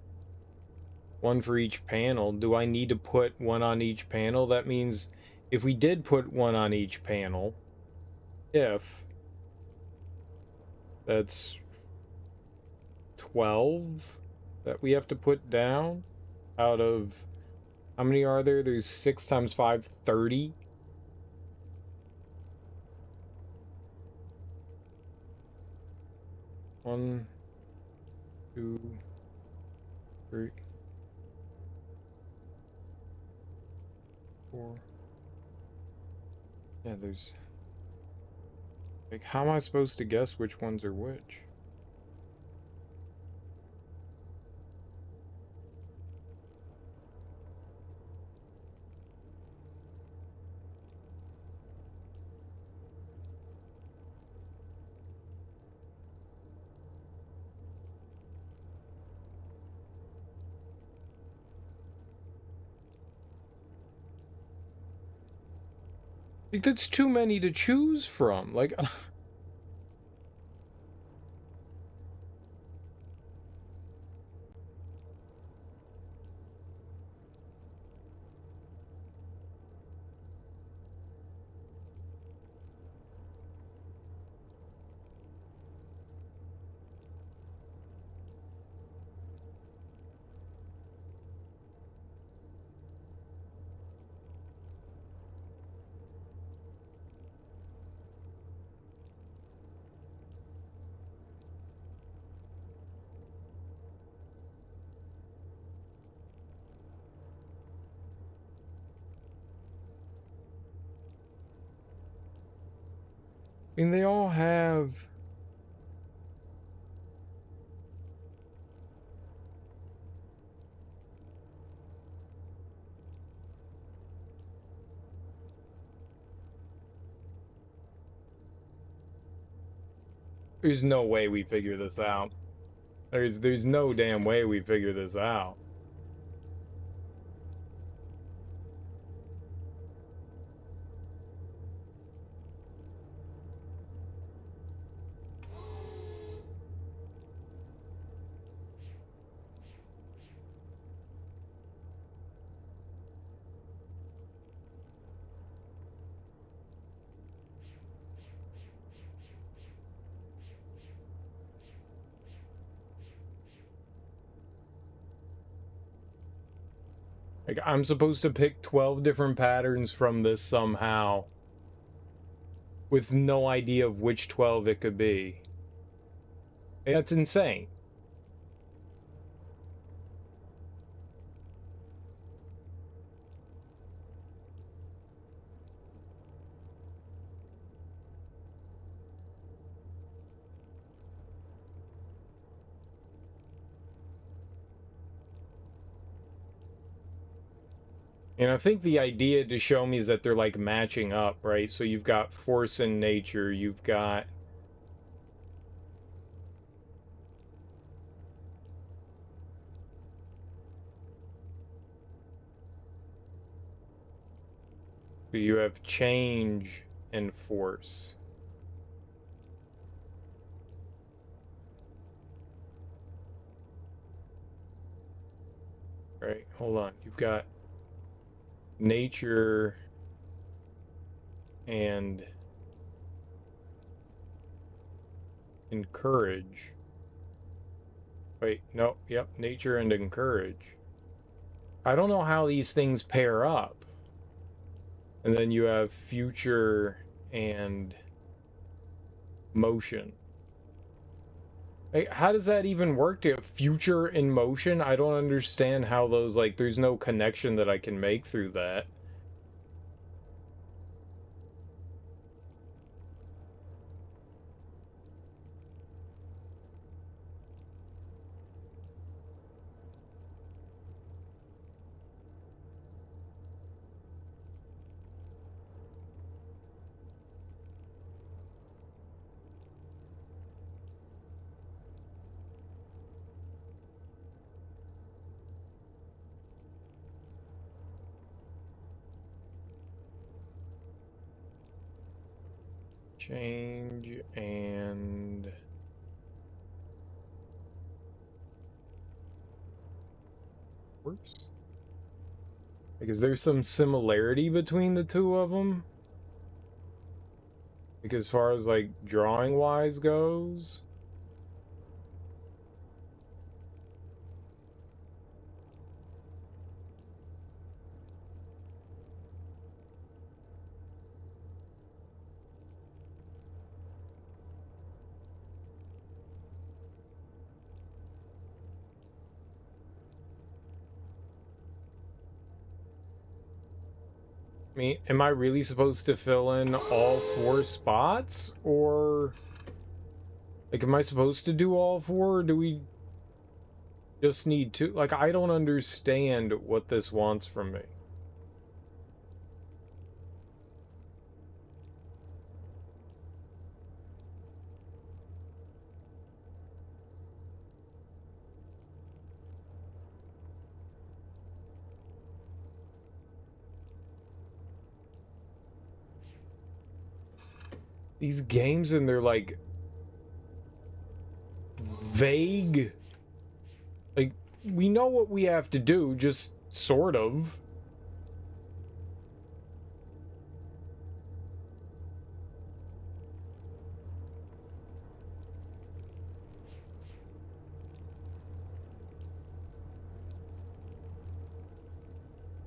[SPEAKER 1] One for each panel. Do I need to put one on each panel? That means if we did put one on each panel, that's 12 that we have to put down out of... How many are there? There's 6 times 5, 30. One, two, three, four. Yeah, there's... Like, how am I supposed to guess which ones are which? Like, that's too many to choose from. Like... I mean, they all have... There's no way we figure this out. There's no damn way we figure this out. Like, I'm supposed to pick 12 different patterns from this somehow, with no idea of which 12 it could be. That's insane. And I think the idea to show me is that they're like matching up, right? So you've got force and nature, you've got you have change and force. Right, hold on. You've got nature and encourage. Wait, no, yep, nature and encourage. I don't know how these things pair up. And then you have future and motion. Like, how does that even work to future in motion? I don't understand how those, like, there's no connection that I can make through that. Change and works. Like, is there some similarity between the two of them? Like, as far as, like, drawing-wise goes? I mean, am I really supposed to fill in all 4 spots? Or, like, am I supposed to do all 4? Or do we just need 2? Like, I don't understand what this wants from me. These games and they're, like, vague. Like, we know what we have to do, just sort of.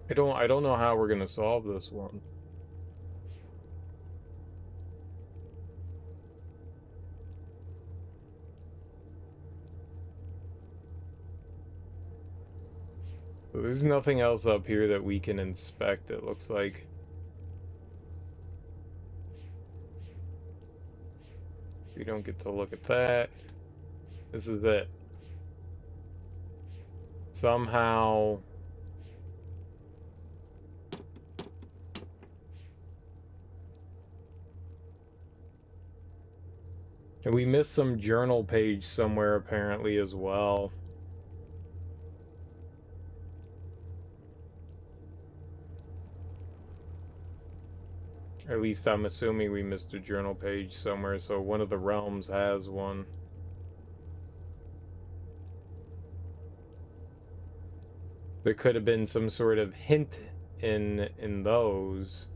[SPEAKER 1] I don't know how we're gonna solve this one. There's nothing else up here that we can inspect, it looks like. We don't get to look at that. This is it. Somehow... And we missed some journal page somewhere, apparently, as well. Or at least I'm assuming we missed a journal page somewhere, so one of the realms has one. There could have been some sort of hint in those.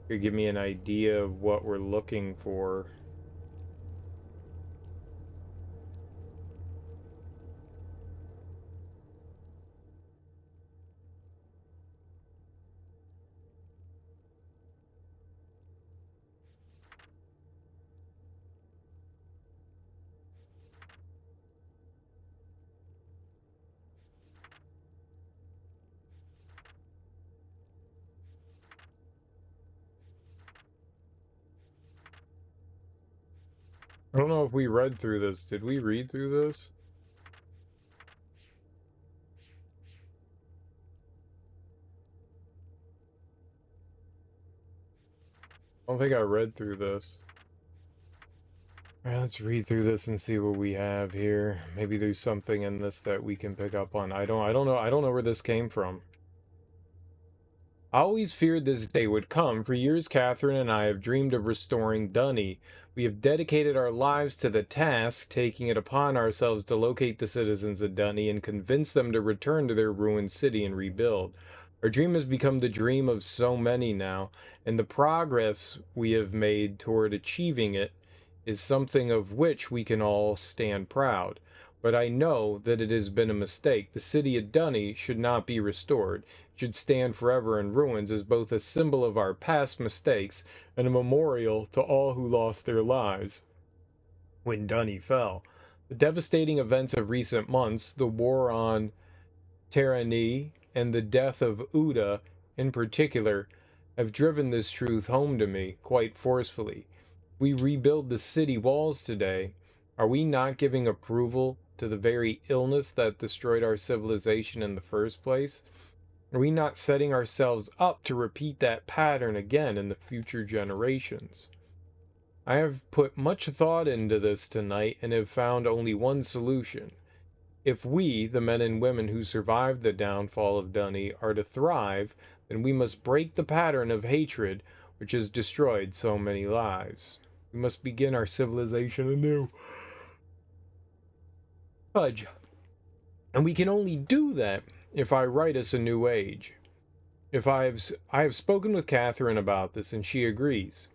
[SPEAKER 1] Could give me an idea of what we're looking for. I don't know if we read through this. Did we read through this? I don't think I read through this. Alright, let's read through this and see what we have here. Maybe there's something in this that we can pick up on. I don't know where this came from. I always feared this day would come. For years, Catherine and I have dreamed of restoring Dunny. We have dedicated our lives to the task, taking it upon ourselves to locate the citizens of Dunny and convince them to return to their ruined city and rebuild. Our dream has become the dream of so many now, and the progress we have made toward achieving it is something of which we can all stand proud. But I know that it has been a mistake. The city of Dunny should not be restored. It should stand forever in ruins as both a symbol of our past mistakes and a memorial to all who lost their lives when Dunny fell. The devastating events of recent months, the war on Tyranny and the death of Uda in particular, have driven this truth home to me quite forcefully. We rebuild the city walls today. Are we not giving approval to the very illness that destroyed our civilization in the first place? Are we not setting ourselves up to repeat that pattern again in the future generations? I have put much thought into this tonight and have found only one solution. If we, the men and women who survived the downfall of Dunny, are to thrive, then we must break the pattern of hatred which has destroyed so many lives. We must begin our civilization anew. Fudge. And we can only do that if I write us a new age. I have spoken with Catherine about this, and she agrees.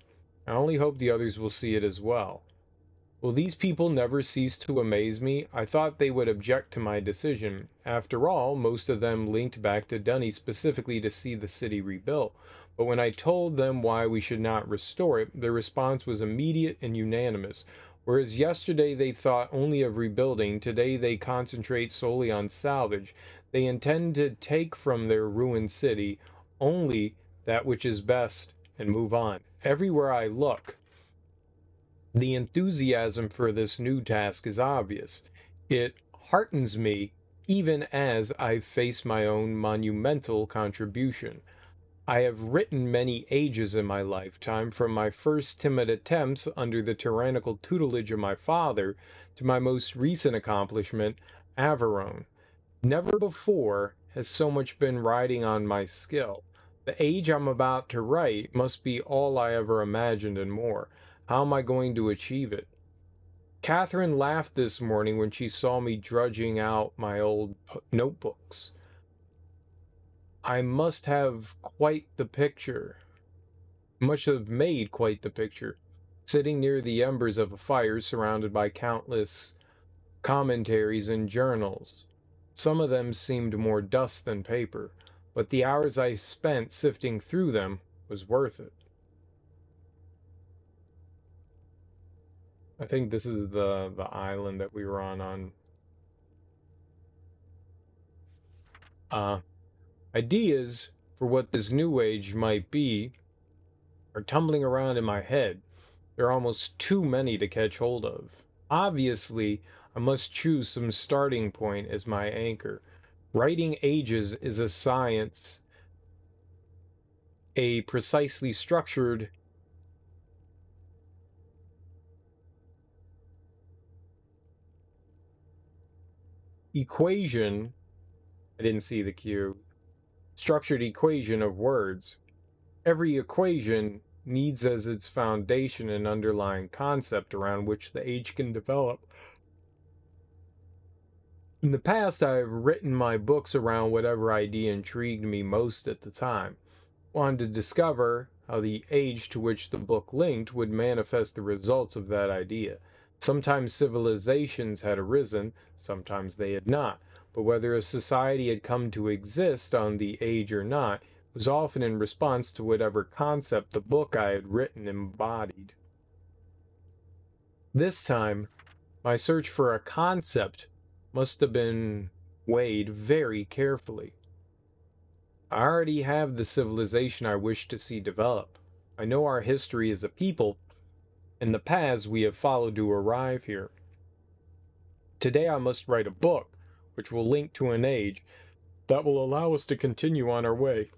[SPEAKER 1] I only hope the others will see it as well. Will these people never cease to amaze me? I thought they would object to my decision. After all, most of them linked back to Dunny specifically to see the city rebuilt. But when I told them why we should not restore it, their response was immediate and unanimous. Whereas yesterday they thought only of rebuilding, today they concentrate solely on salvage. They intend to take from their ruined city only that which is best and move on. Everywhere I look, the enthusiasm for this new task is obvious. It heartens me even as I face my own monumental contribution. I have written many ages in my lifetime, from my first timid attempts under the tyrannical tutelage of my father to my most recent accomplishment, Averone. Never before has so much been riding on my skill. The age I'm about to write must be all I ever imagined and more. How am I going to achieve it? Catherine laughed this morning when she saw me drudging out my old notebooks. I must have quite the picture. Must have made quite the picture. Sitting near the embers of a fire surrounded by countless commentaries and journals. Some of them seemed more dust than paper, but the hours I spent sifting through them was worth it. I think this is the island that we were on. Ideas for what this new age might be are tumbling around in my head. There are almost too many to catch hold of. Obviously, I must choose some starting point as my anchor. Writing ages is a science, a precisely structured equation. I didn't see the cue. Structured equation of words. Every equation needs as its foundation an underlying concept around which the age can develop. In the past, I have written my books around whatever idea intrigued me most at the time. Wanted to discover how the age to which the book linked would manifest the results of that idea. Sometimes civilizations had arisen, sometimes they had not, but whether a society had come to exist on the age or not was often in response to whatever concept the book I had written embodied. This time, my search for a concept must have been weighed very carefully. I already have the civilization I wish to see develop. I know our history as a people and the paths we have followed to arrive here. Today I must write a book, which will link to an age that will allow us to continue on our way,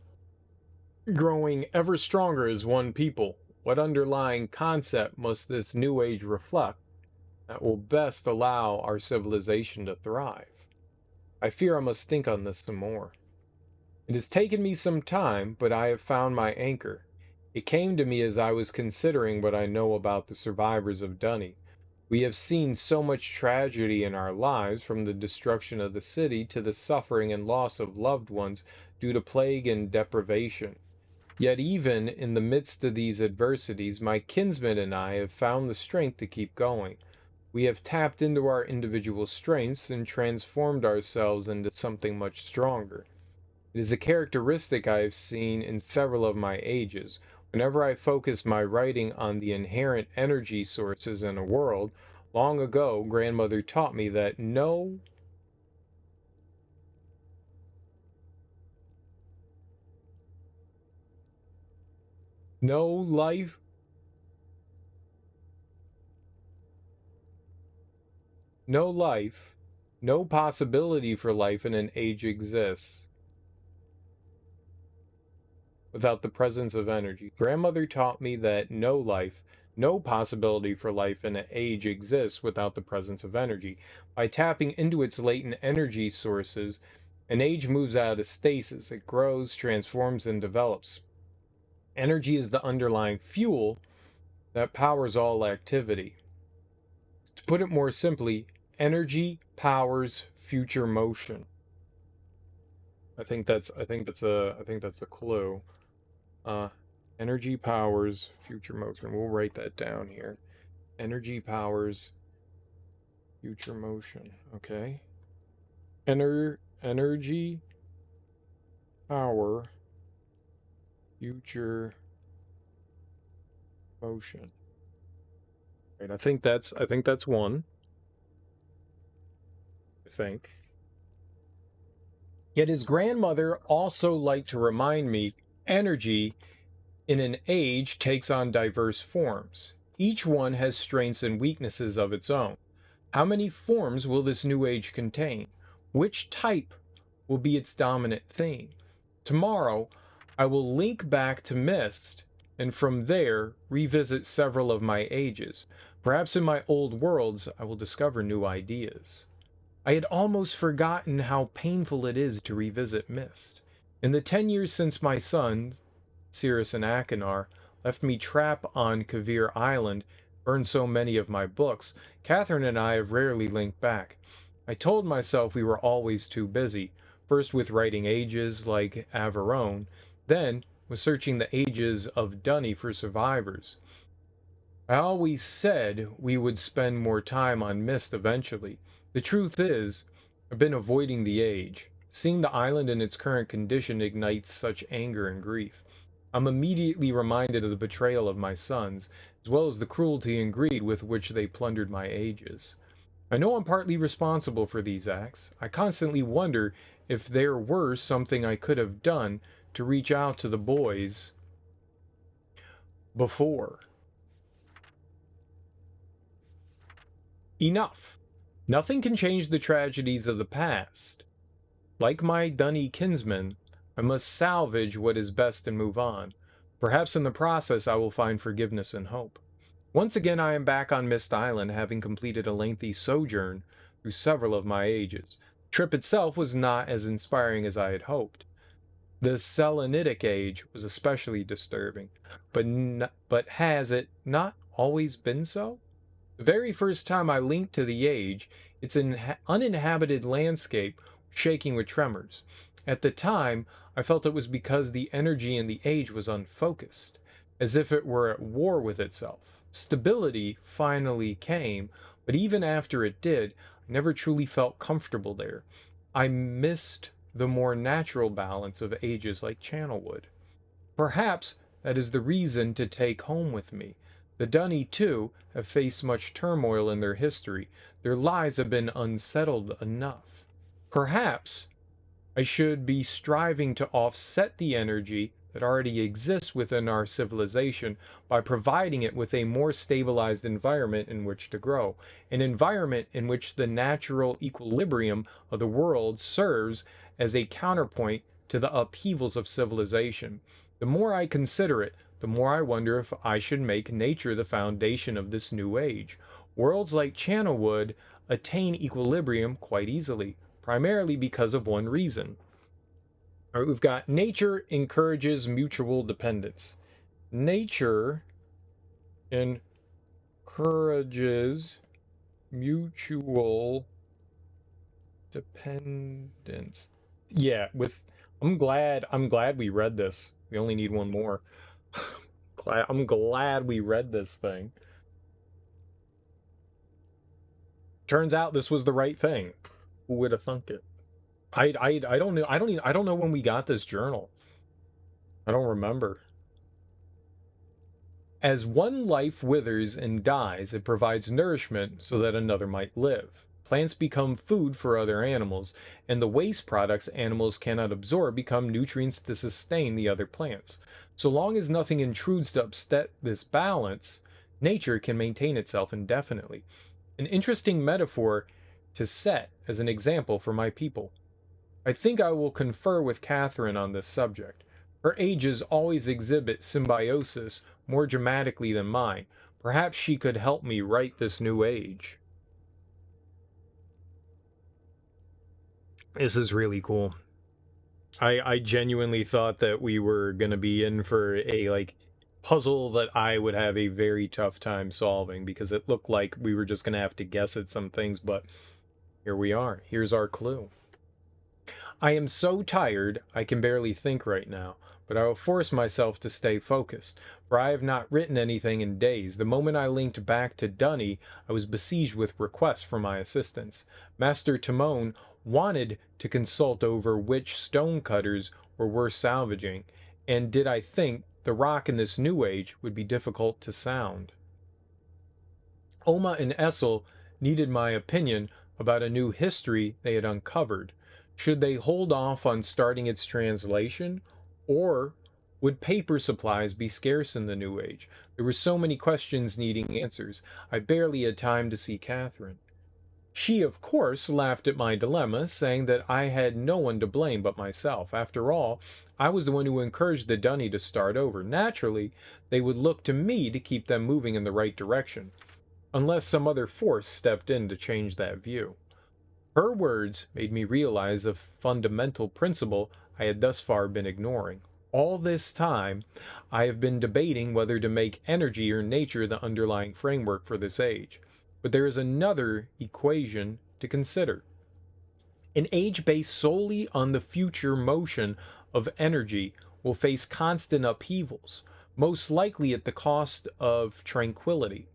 [SPEAKER 1] growing ever stronger as one people. What underlying concept must this new age reflect that will best allow our civilization to thrive? I fear I must think on this some more. It has taken me some time, but I have found my anchor. It came to me as I was considering what I know about the survivors of Dunny. We have seen so much tragedy in our lives, from the destruction of the city to the suffering and loss of loved ones due to plague and deprivation. Yet even in the midst of these adversities, my kinsman and I have found the strength to keep going. We have tapped into our individual strengths and transformed ourselves into something much stronger. It is a characteristic I have seen in several of my ages. Whenever I focus my writing on the inherent energy sources in a world, long ago grandmother taught me that no life, no possibility for life in an age exists without the presence of energy. Grandmother taught me that no possibility for life in an age exists without the presence of energy. By tapping into its latent energy sources, an age moves out of stasis. It grows, transforms, and develops. Energy is the underlying fuel that powers all activity. To put it more simply, energy powers future motion. I think that's a clue. Energy powers future motion. We'll write that down here. Energy powers future motion. Okay. Energy power future motion. Right, I think that's one. I think. Yet his grandmother also liked to remind me energy in an age takes on diverse forms. Each one has strengths and weaknesses of its own. How many forms will this new age contain? Which type will be its dominant theme? Tomorrow, I will link back to Myst, and from there, revisit several of my ages. Perhaps in my old worlds, I will discover new ideas. I had almost forgotten how painful it is to revisit Myst. In the 10 years since my sons, Cirrus and Akinar, left me trapped on Kavir Island, burned so many of my books, Catherine and I have rarely linked back. I told myself we were always too busy, first with writing ages like Averone, then with searching the ages of Dunny for survivors. I always said we would spend more time on Myst eventually. The truth is, I've been avoiding the age. Seeing the island in its current condition ignites such anger and grief. I'm immediately reminded of the betrayal of my sons, as well as the cruelty and greed with which they plundered my ages. I know I'm partly responsible for these acts. I constantly wonder if there were something I could have done to reach out to the boys before. Enough. Nothing can change the tragedies of the past. Like my Dunny kinsman, I must salvage what is best and move on. Perhaps in the process I will find forgiveness and hope. Once again I am back on Myst Island, having completed a lengthy sojourn through several of my ages. The trip itself was not as inspiring as I had hoped. The Selenitic age was especially disturbing, but has it not always been so? The very first time I linked to the age, its uninhabited landscape was shaking with tremors. At the time, I felt it was because the energy in the age was unfocused, as if it were at war with itself. Stability finally came, but even after it did, I never truly felt comfortable there. I missed the more natural balance of ages like Channelwood. Perhaps that is the reason to take home with me. The Dunny, too, have faced much turmoil in their history. Their lives have been unsettled enough. Perhaps I should be striving to offset the energy that already exists within our civilization by providing it with a more stabilized environment in which to grow, an environment in which the natural equilibrium of the world serves as a counterpoint to the upheavals of civilization. The more I consider it, the more I wonder if I should make nature the foundation of this new age. Worlds like Channelwood attain equilibrium quite easily, primarily because of one reason. All right, we've got nature encourages mutual dependence. Nature encourages mutual dependence. Yeah, I'm glad we read this. We only need one more. I'm glad we read this thing. Turns out this was the right thing. Who would have thunk it? I don't know. I don't know when we got this journal. I don't remember. As one life withers and dies, it provides nourishment so that another might live. Plants become food for other animals, and the waste products animals cannot absorb become nutrients to sustain the other plants. So long as nothing intrudes to upset this balance, nature can maintain itself indefinitely. An interesting metaphor to set as an example for my people. I think I will confer with Catherine on this subject. Her ages always exhibit symbiosis more dramatically than mine. Perhaps she could help me write this new age. This is really cool. I genuinely thought that we were going to be in for a puzzle that I would have a very tough time solving, because it looked like we were just going to have to guess at some things, but here we are. Here's our clue. I am so tired I can barely think right now, but I will force myself to stay focused, for I have not written anything in days. The moment I linked back to Dunny, I was besieged with requests for my assistance. Master Timon wanted to consult over which stone cutters were worth salvaging, and did I think the rock in this new age would be difficult to sound. Oma and Essel needed my opinion about a new history they had uncovered. Should they hold off on starting its translation, or would paper supplies be scarce in the new age? There were so many questions needing answers. I barely had time to see Catherine. She, of course, laughed at my dilemma, saying that I had no one to blame but myself. After all, I was the one who encouraged the Dunny to start over. Naturally, they would look to me to keep them moving in the right direction, unless some other force stepped in to change that view. Her words made me realize a fundamental principle I had thus far been ignoring. All this time, I have been debating whether to make energy or nature the underlying framework for this age. But there is another equation to consider. An age based solely on the future motion of energy will face constant upheavals, most likely at the cost of tranquility.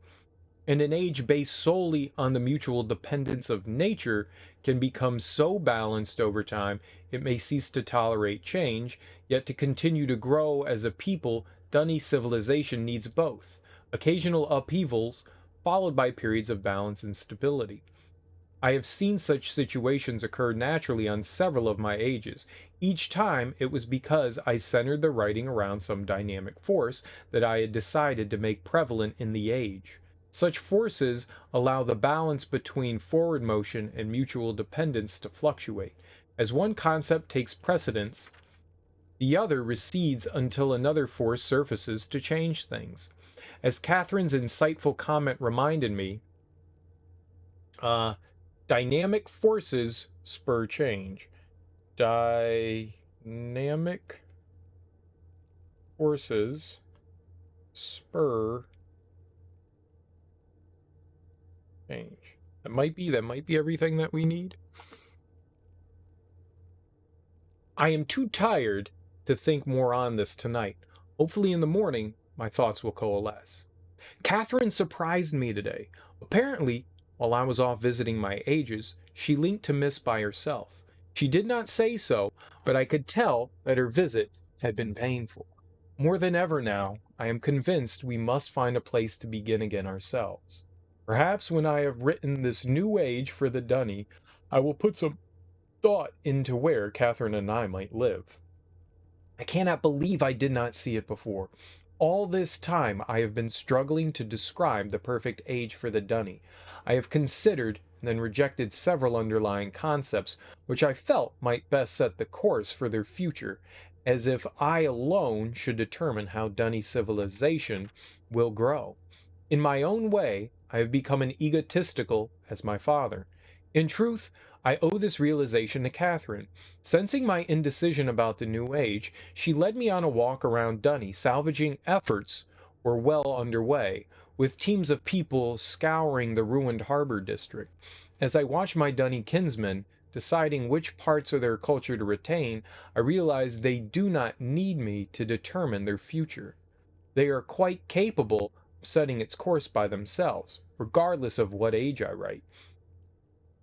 [SPEAKER 1] And an age based solely on the mutual dependence of nature can become so balanced over time it may cease to tolerate change, yet to continue to grow as a people, Dunny civilization needs both. Occasional upheavals followed by periods of balance and stability. I have seen such situations occur naturally on several of my ages. Each time it was because I centered the writing around some dynamic force that I had decided to make prevalent in the age. Such forces allow the balance between forward motion and mutual dependence to fluctuate. As one concept takes precedence, the other recedes until another force surfaces to change things. As Catherine's insightful comment reminded me, dynamic forces spur change. Dynamic forces spur change. That might be everything that we need. I am too tired to think more on this tonight. Hopefully in the morning, my thoughts will coalesce. Catherine surprised me today. Apparently, while I was off visiting my ages, she linked to Myst by herself. She did not say so, but I could tell that her visit had been painful. More than ever now, I am convinced we must find a place to begin again ourselves. Perhaps when I have written this new age for the Dunny, I will put some thought into where Catherine and I might live. I cannot believe I did not see it before. All this time I have been struggling to describe the perfect age for the dunny. I have considered and then rejected several underlying concepts which I felt might best set the course for their future, as if I alone should determine how dunny civilization will grow. In my own way, I have become as egotistical as my father. In truth, I owe this realization to Catherine. Sensing my indecision about the new age, she led me on a walk around Dunny. Salvaging efforts were well underway, with teams of people scouring the ruined harbor district. As I watched my Dunny kinsmen deciding which parts of their culture to retain, I realized they do not need me to determine their future. They are quite capable of setting its course by themselves, regardless of what age I write.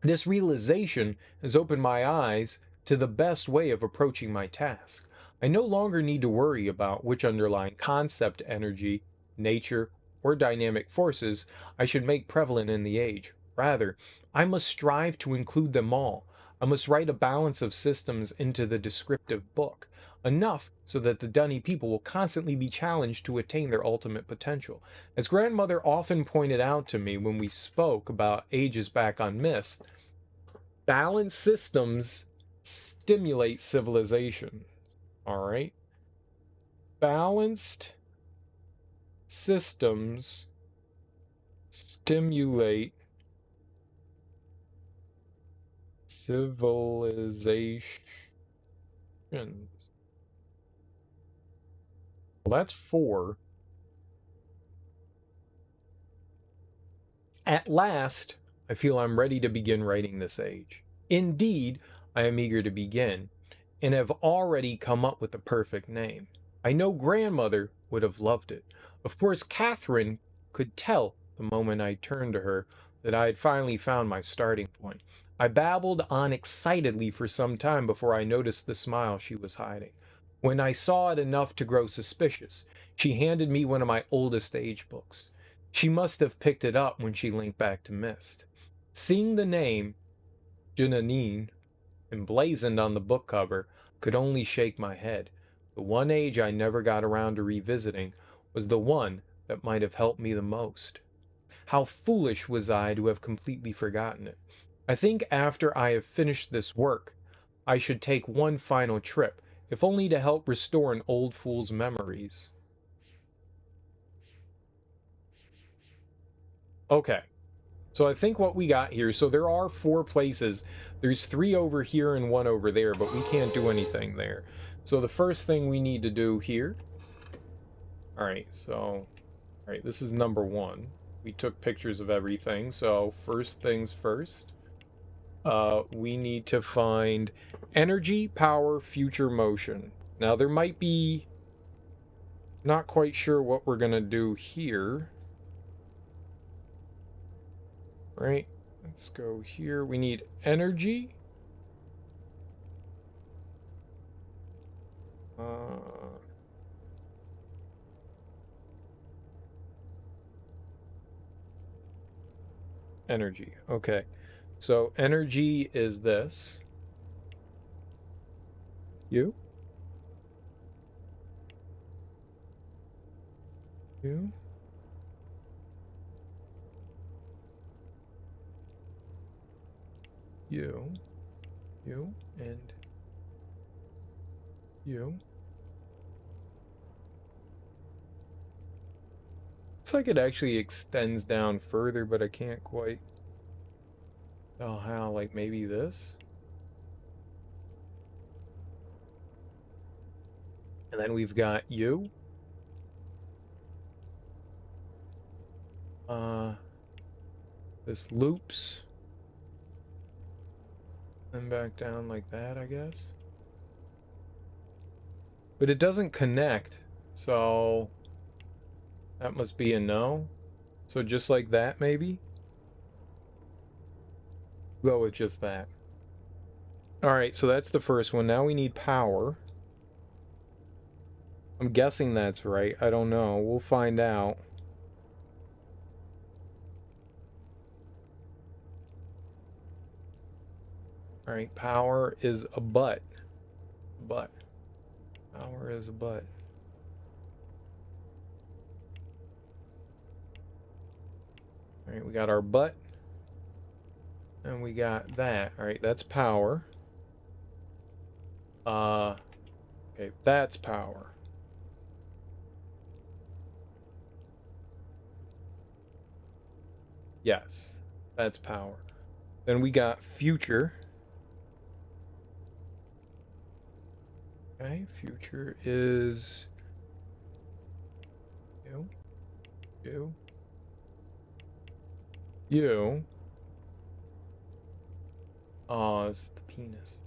[SPEAKER 1] This realization has opened my eyes to the best way of approaching my task. I no longer need to worry about which underlying concept, energy, nature, or dynamic forces I should make prevalent in the age. Rather, I must strive to include them all. I must write a balance of systems into the descriptive book, enough so that the Dunny people will constantly be challenged to attain their ultimate potential. As grandmother often pointed out to me when we spoke about ages back on Myst, balanced systems stimulate civilization. All right. Balanced systems stimulate civilization. Well, that's 4. At last, I feel I'm ready to begin writing this age. Indeed, I am eager to begin, and have already come up with the perfect name. I know grandmother would have loved it. Of course, Catherine could tell the moment I turned to her that I had finally found my starting point. I babbled on excitedly for some time before I noticed the smile she was hiding. When I saw it enough to grow suspicious, she handed me one of my oldest age books. She must have picked it up when she linked back to Myst. Seeing the name Jananine emblazoned on the book cover, could only shake my head. The one age I never got around to revisiting was the one that might have helped me the most. How foolish was I to have completely forgotten it. I think after I have finished this work, I should take one final trip, if only to help restore an old fool's memories. Okay. So I think what we got here, so there are 4 places. There's 3 over here and 1 over there, but we can't do anything there. So the first thing we need to do here. Alright, so... Alright, this is number 1. We took pictures of everything, so first things first. We need to find energy, power, future motion. Now there might be... Not quite sure what we're gonna do here. Right, let's go here. We need energy. Energy. Okay. So energy is this. You. You. You, and you. Looks like it actually extends down further, but I can't quite tell how. Like maybe this? And then we've got you. This loops. And back down like that, I guess. But it doesn't connect, so that must be a no. So just like that, maybe? Go with just that. Alright, so that's the first one. Now we need power. I'm guessing that's right. I don't know. We'll find out. Alright, power is a butt. Butt. Power is a butt. Alright, we got our butt. And we got that. Alright, that's power. Okay, that's power. Yes, that's power. Then we got future. Okay, future is you. Oh, it's the penis.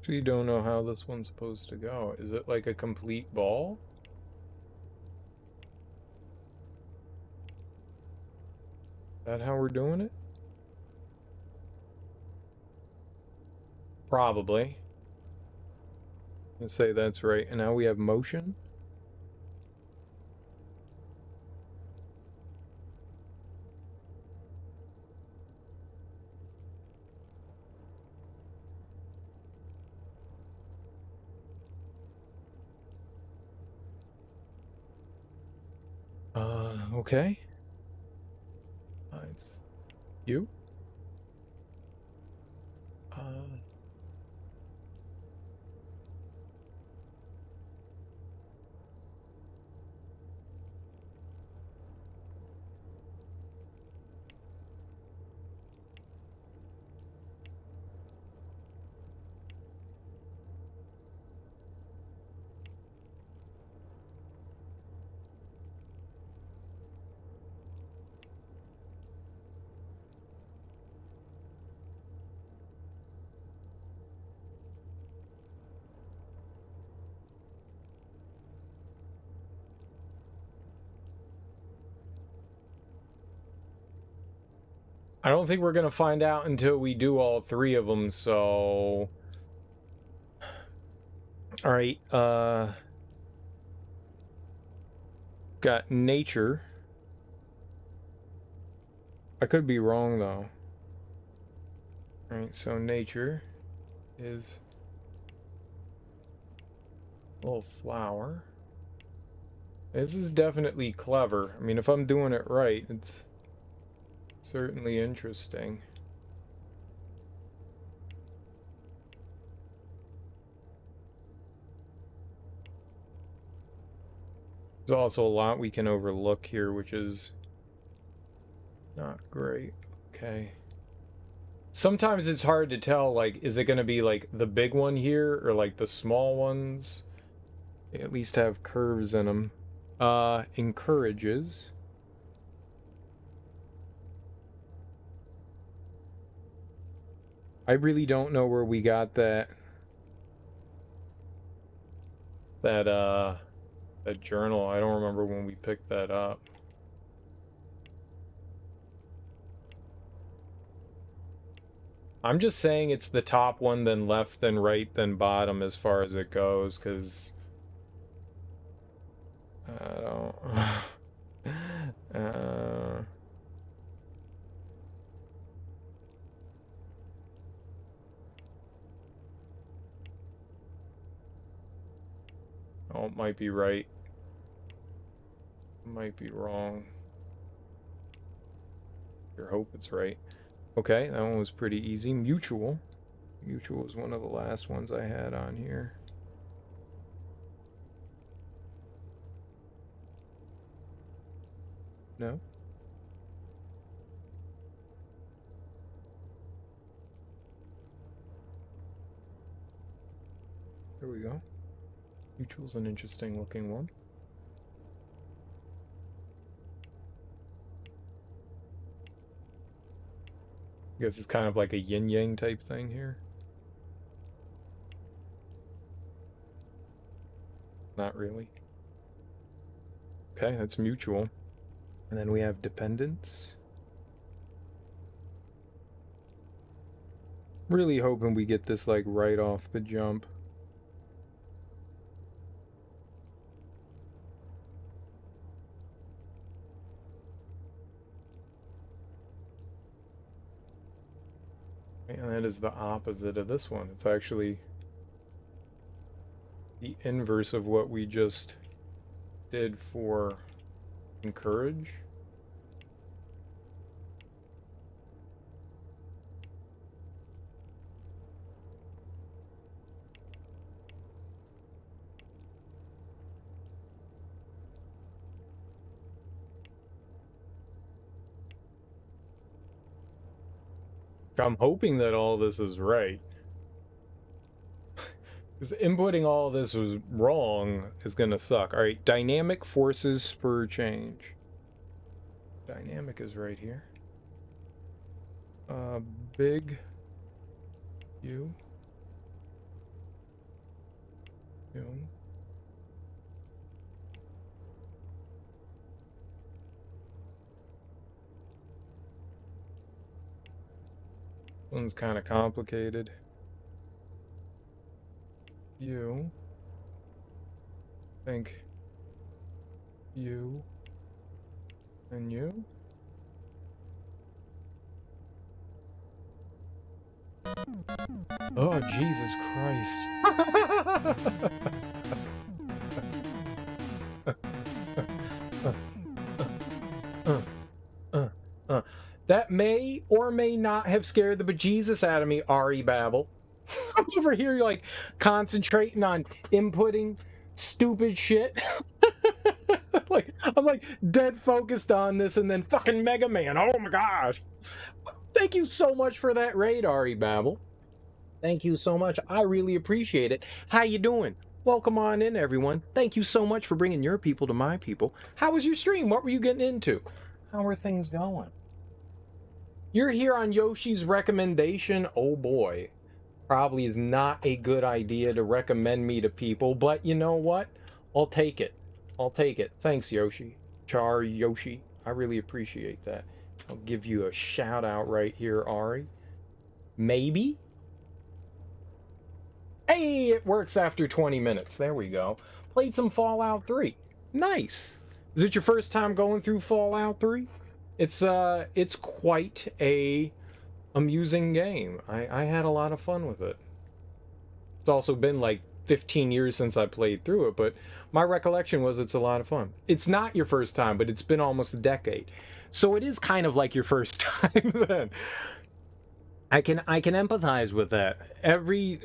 [SPEAKER 1] So you don't know how this one's supposed to go. Is it like a complete ball? Is that how we're doing it? Probably. Let's say that's right. And now we have motion. Okay. It's you. I don't think we're gonna find out until we do all three of them, so... Alright, got nature. I could be wrong, though. Alright, so nature is a little flower. This is definitely clever. I mean, if I'm doing it right, it's certainly interesting. There's also a lot we can overlook here, which is not great. Okay. Sometimes it's hard to tell, like, is it going to be, like, the big one here, or, like, the small ones? They at least have curves in them. Encourages. I really don't know where we got that journal. I don't remember when we picked that up. I'm just saying it's the top one, then left, then right, then bottom as far as it goes, because I don't... Oh, it might be right. Might be wrong. I hope it's right. Okay, that one was pretty easy. Mutual. Mutual was one of the last ones I had on here. No? There we go. Mutual's an interesting looking one. I guess it's kind of like a yin-yang type thing here. Not really. Okay, that's mutual. And then we have dependence. Really hoping we get this, like, right off the jump. And that is the opposite of this one. It's actually the inverse of what we just did for encourage. I'm hoping that all this is right. Because inputting all this was wrong is gonna suck. Alright, dynamic forces spur change. Dynamic is right here. Big U. U. One's kind of complicated. You. Think. You. And you. Oh, Jesus Christ. That may or may not have scared the bejesus out of me, Ari Babel. I'm over here, like, concentrating on inputting stupid shit. Like, I'm like dead focused on this, and then fucking Mega Man. Oh my gosh. Thank you so much for that raid, Ari Babel. Thank you so much. I really appreciate it. How you doing? Welcome on in, everyone. Thank you so much for bringing your people to my people. How was your stream? What were you getting into? How are things going? You're here on Yoshi's recommendation. Oh boy. Probably is not a good idea to recommend me to people, but you know what? I'll take it. I'll take it. Thanks, Yoshi. Char Yoshi. I really appreciate that. I'll give you a shout out right here, Ari. Maybe? Hey, it works after 20 minutes. There we go. Played some Fallout 3. Nice. Is it your first time going through Fallout 3? It's quite a amusing game. I had a lot of fun with it. It's also been like 15 years since I played through it, but my recollection was it's a lot of fun. It's not your first time, but it's been almost a decade. So it is kind of like your first time then. I can empathize with that.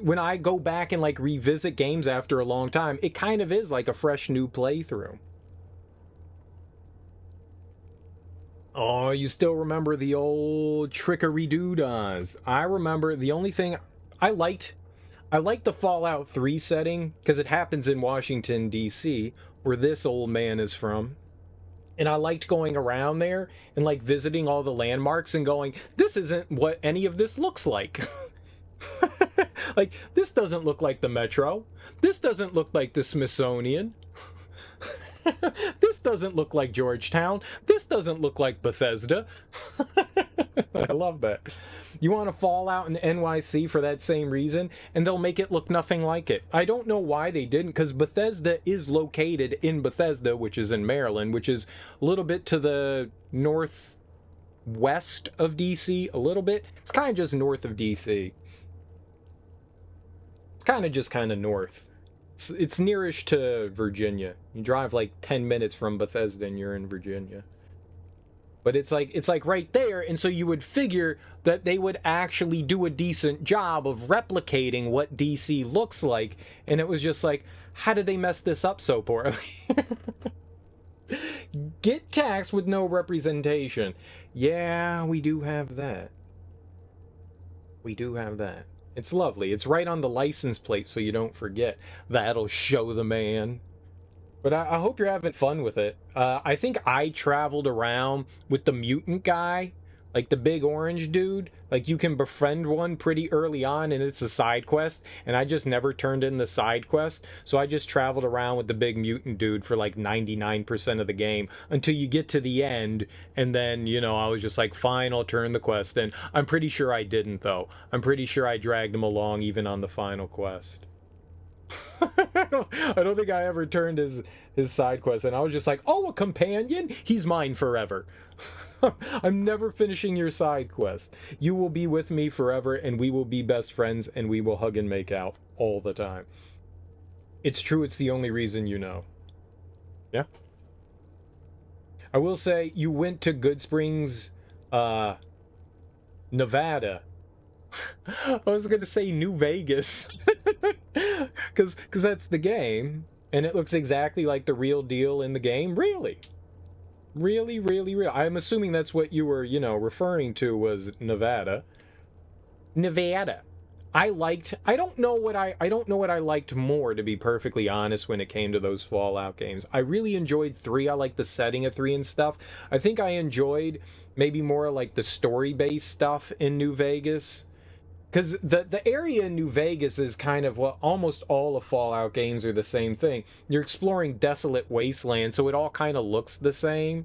[SPEAKER 1] When I go back and like revisit games after a long time, it kind of is like a fresh new playthrough. Oh, you still remember the old trickery doodads. I remember the only thing I liked the Fallout 3 setting because it happens in Washington, D.C., where this old man is from. And I liked going around there and like visiting all the landmarks and going, this isn't what any of this looks like. Like, this doesn't look like the Metro. This doesn't look like the Smithsonian. This doesn't look like Georgetown. This doesn't look like Bethesda. I love that. You want to Fallout in NYC for that same reason, and they'll make it look nothing like it. I don't know why they didn't, because Bethesda is located in Bethesda, which is in Maryland, which is a little bit to the northwest of DC, a little bit. It's kind of just north of DC. It's kind of north. It's nearish to Virginia. You drive like 10 minutes from Bethesda and you're in Virginia. But it's like right there, and so you would figure that they would actually do a decent job of replicating what DC looks like, and it was just like, how did they mess this up so poorly? Get taxed with no representation. Yeah, we do have that. We do have that. It's lovely. It's right on the license plate so you don't forget. That'll show the man. But I hope you're having fun with it. I think I traveled around with the mutant guy, like the big orange dude. Like, you can befriend one pretty early on, and it's a side quest. And I just never turned in the side quest. So I just traveled around with the big mutant dude for like 99% of the game until you get to the end. And then, you know, I was just like, fine, I'll turn the quest in. I'm pretty sure I didn't, though. I'm pretty sure I dragged him along even on the final quest. I don't think I ever turned his side quest, and I was just like, oh, a companion? He's mine forever. I'm never finishing your side quest. You will be with me forever, and we will be best friends, and we will hug and make out all the time. It's true, it's the only reason you know. Yeah. I will say, you went to Good Springs, Nevada. I was gonna say New Vegas. Because that's the game, and it looks exactly like the real deal in the game. Really? Really, really real. I'm assuming that's what you were, you know, referring to was Nevada. Nevada. I don't know what I liked more, to be perfectly honest, when it came to those Fallout games. I really enjoyed 3. I like the setting of 3 and stuff. I think I enjoyed maybe more like the story-based stuff in New Vegas. Because the area in New Vegas is kind of, well, almost all of Fallout games are the same thing. You're exploring desolate wasteland, so it all kind of looks the same.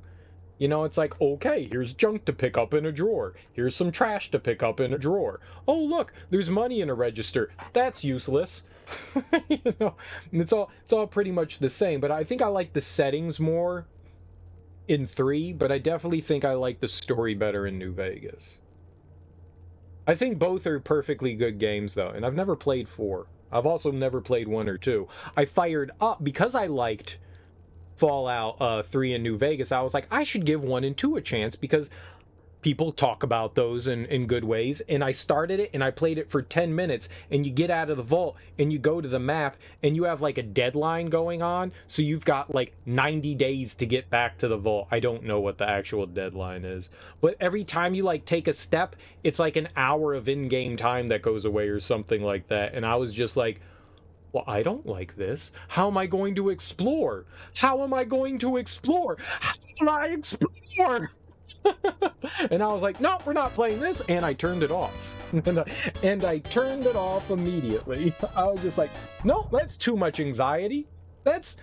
[SPEAKER 1] You know, it's like, okay, here's junk to pick up in a drawer. Here's some trash to pick up in a drawer. Oh, look, there's money in a register. That's useless. You know, and it's all pretty much the same. But I think I like the settings more in 3, but I definitely think I like the story better in New Vegas. I think both are perfectly good games, though, and I've never played 4. I've also never played 1 or 2. I fired up because I liked Fallout 3 in New Vegas. I was like, I should give 1 and 2 a chance because people talk about those in good ways. And I started it and I played it for 10 minutes, and you get out of the vault and you go to the map and you have like a deadline going on. So you've got like 90 days to get back to the vault. I don't know what the actual deadline is, but every time you like take a step, it's like an hour of in-game time that goes away or something like that. And I was just like, well, I don't like this. How am I going to explore? How am I going to explore? How can I explore? And I was like, no, we're not playing this. And I turned it off. And I turned it off immediately. I was just like, no, that's too much anxiety. That's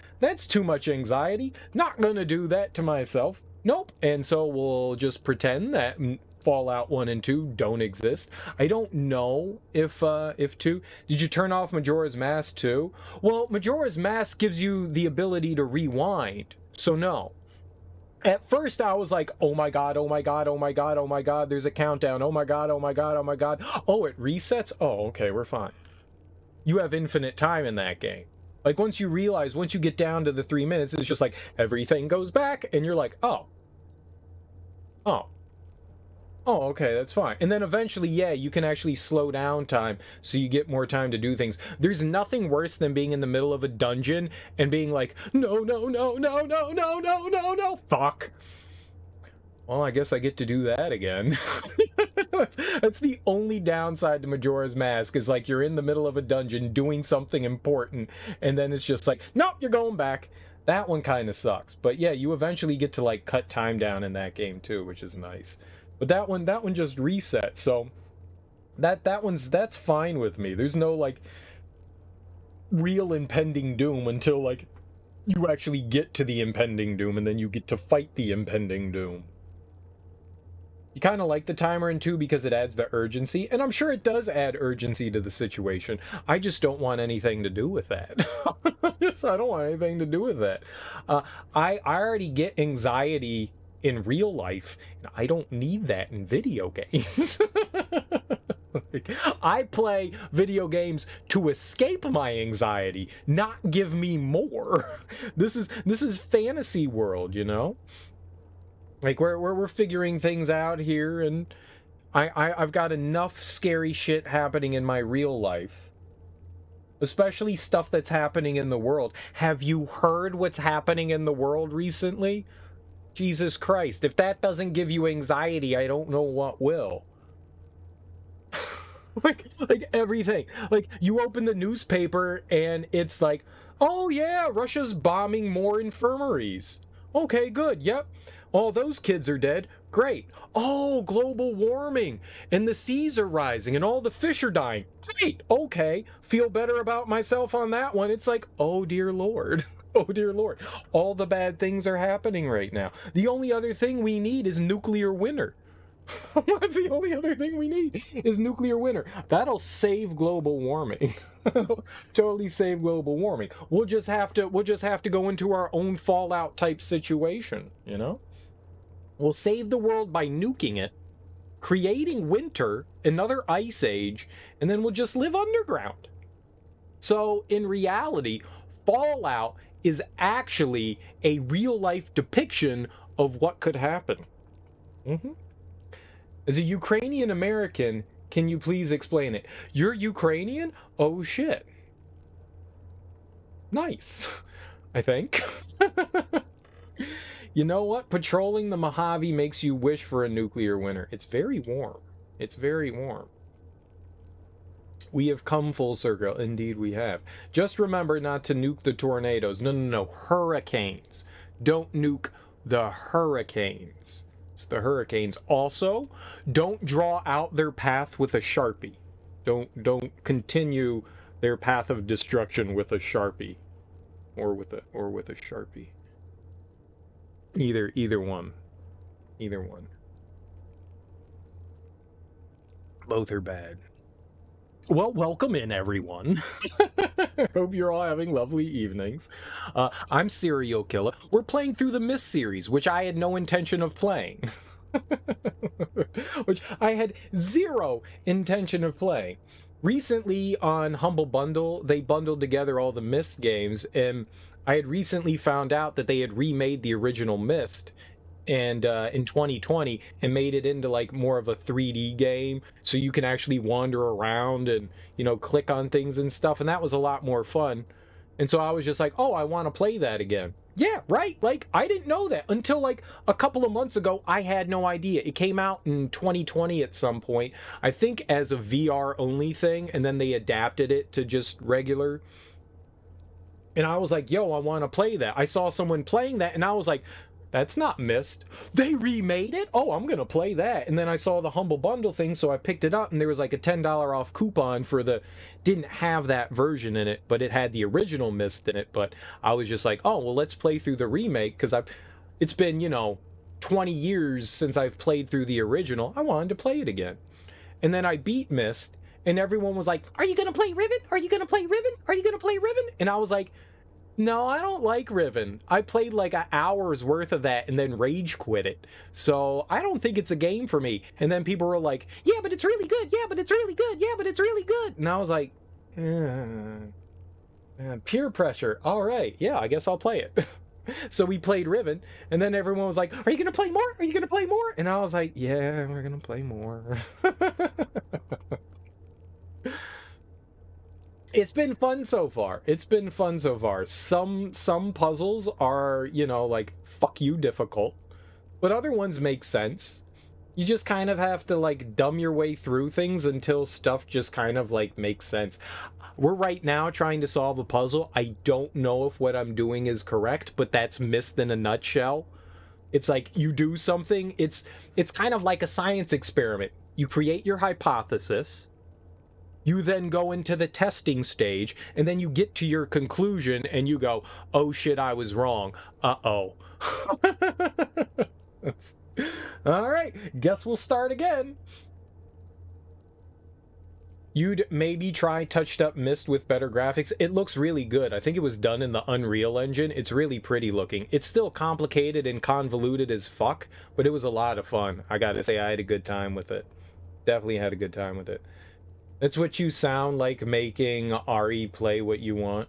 [SPEAKER 1] too much anxiety. Not gonna do that to myself. Nope. And so we'll just pretend that Fallout 1 and 2 don't exist. I don't know if 2... Did you turn off Majora's Mask too? Well, Majora's Mask gives you the ability to rewind. So no. At first I was like, oh my god, oh my god, oh my god, oh my god, there's a countdown. Oh my god, oh my god, oh my god. Oh, it resets? Oh, okay, we're fine. You have infinite time in that game. Like, once you get down to the 3 minutes, it's just like, everything goes back, and you're like, oh, okay, that's fine. And then eventually, yeah, you can actually slow down time so you get more time to do things. There's nothing worse than being in the middle of a dungeon and being like, no, no, no, no, no, no, no, no, no, fuck. Well, I guess I get to do that again. That's the only downside to Majora's Mask, is like you're in the middle of a dungeon doing something important, and then it's just like, nope, you're going back. That one kind of sucks. But yeah, you eventually get to like cut time down in that game too, which is nice. But that one just resets, so that's fine with me. There's no like real impending doom until like you actually get to the impending doom, and then you get to fight the impending doom. You kind of like the timer in 2 because it adds the urgency, and I'm sure it does add urgency to the situation. I just don't want anything to do with that. I don't want anything to do with that. I already get anxiety in real life. I don't need that in video games. Like, I play video games to escape my anxiety, not give me more. This is fantasy world, you know? Like, we're figuring things out here, and I've got enough scary shit happening in my real life. Especially stuff that's happening in the world. Have you heard what's happening in the world recently? Jesus Christ, if that doesn't give you anxiety, I don't know what will. like everything. Like, you open the newspaper and it's like, oh yeah, Russia's bombing more infirmaries. Okay, good, yep. All those kids are dead. Great. Oh, global warming, and the seas are rising, and all the fish are dying. Great. Okay, feel better about myself on that one. It's like, oh dear Lord. Oh dear Lord, all the bad things are happening right now. The only other thing we need is nuclear winter. That's the only other thing we need is nuclear winter. That'll save global warming. Totally save global warming. We'll just have to go into our own Fallout type situation, you know? We'll save the world by nuking it, creating winter, another ice age, and then we'll just live underground. So in reality, Fallout is actually a real life depiction of what could happen. As a Ukrainian American, can you please explain it? You're Ukrainian? Oh shit. Nice, I think. You know what? Patrolling the Mojave makes you wish for a nuclear winter. It's very warm. It's very warm. We have come full circle. Indeed we have. Just remember not to nuke the tornadoes. No. Hurricanes. Don't nuke the hurricanes. It's the hurricanes. Also, don't draw out their path with a Sharpie. Don't continue their path of destruction with a Sharpie. Or with a Sharpie. Either one. Either one. Both are bad. Well, welcome in, everyone. Hope you're all having lovely evenings. I'm Serial Killer. We're playing through the Myst series, which I had no intention of playing. Which I had zero intention of playing. Recently on Humble Bundle, they bundled together all the Myst games, and I had recently found out that they had remade the original Myst and in 2020 and made it into like more of a 3D game, so you can actually wander around and, you know, click on things and stuff, and that was a lot more fun. And so I was just like, oh, I want to play that again. Yeah, right. Like, I didn't know that until like a couple of months ago. I had no idea. It came out in 2020 at some point, I think as a VR only thing, and then they adapted it to just regular. And I was like, yo, I want to play that. I saw someone playing that and I was like, that's not Myst. They remade it? Oh, I'm going to play that. And then I saw the Humble Bundle thing, so I picked it up, and there was like a $10 off coupon for the... Didn't have that version in it, but it had the original Myst in it. But I was just like, oh, well, let's play through the remake, because it's been, you know, 20 years since I've played through the original. I wanted to play it again. And then I beat Myst, and everyone was like, are you going to play Riven? Are you going to play Riven? Are you going to play Riven? And I was like... No, I don't like Riven. I played like an hour's worth of that and then rage quit it. So I don't think it's a game for me. And then people were like, yeah, but it's really good. Yeah, but it's really good. Yeah, but it's really good. And I was like, peer pressure. All right. Yeah, I guess I'll play it. So we played Riven, and then everyone was like, are you going to play more? Are you going to play more? And I was like, yeah, we're going to play more. It's been fun so far. It's been fun so far. Some puzzles are, you know, like, fuck you difficult. But other ones make sense. You just kind of have to, like, dumb your way through things until stuff just kind of, like, makes sense. We're right now trying to solve a puzzle. I don't know if what I'm doing is correct, but that's Myst in a nutshell. It's like, you do something. It's kind of like a science experiment. You create your hypothesis. You then go into the testing stage, and then you get to your conclusion, and you go, oh shit, I was wrong. Uh-oh. All right, guess we'll start again. You'd maybe try touched up Myst with better graphics. It looks really good. I think it was done in the Unreal Engine. It's really pretty looking. It's still complicated and convoluted as fuck, but it was a lot of fun. I gotta say, I had a good time with it. Definitely had a good time with it. That's what you sound like making Ari play what you want.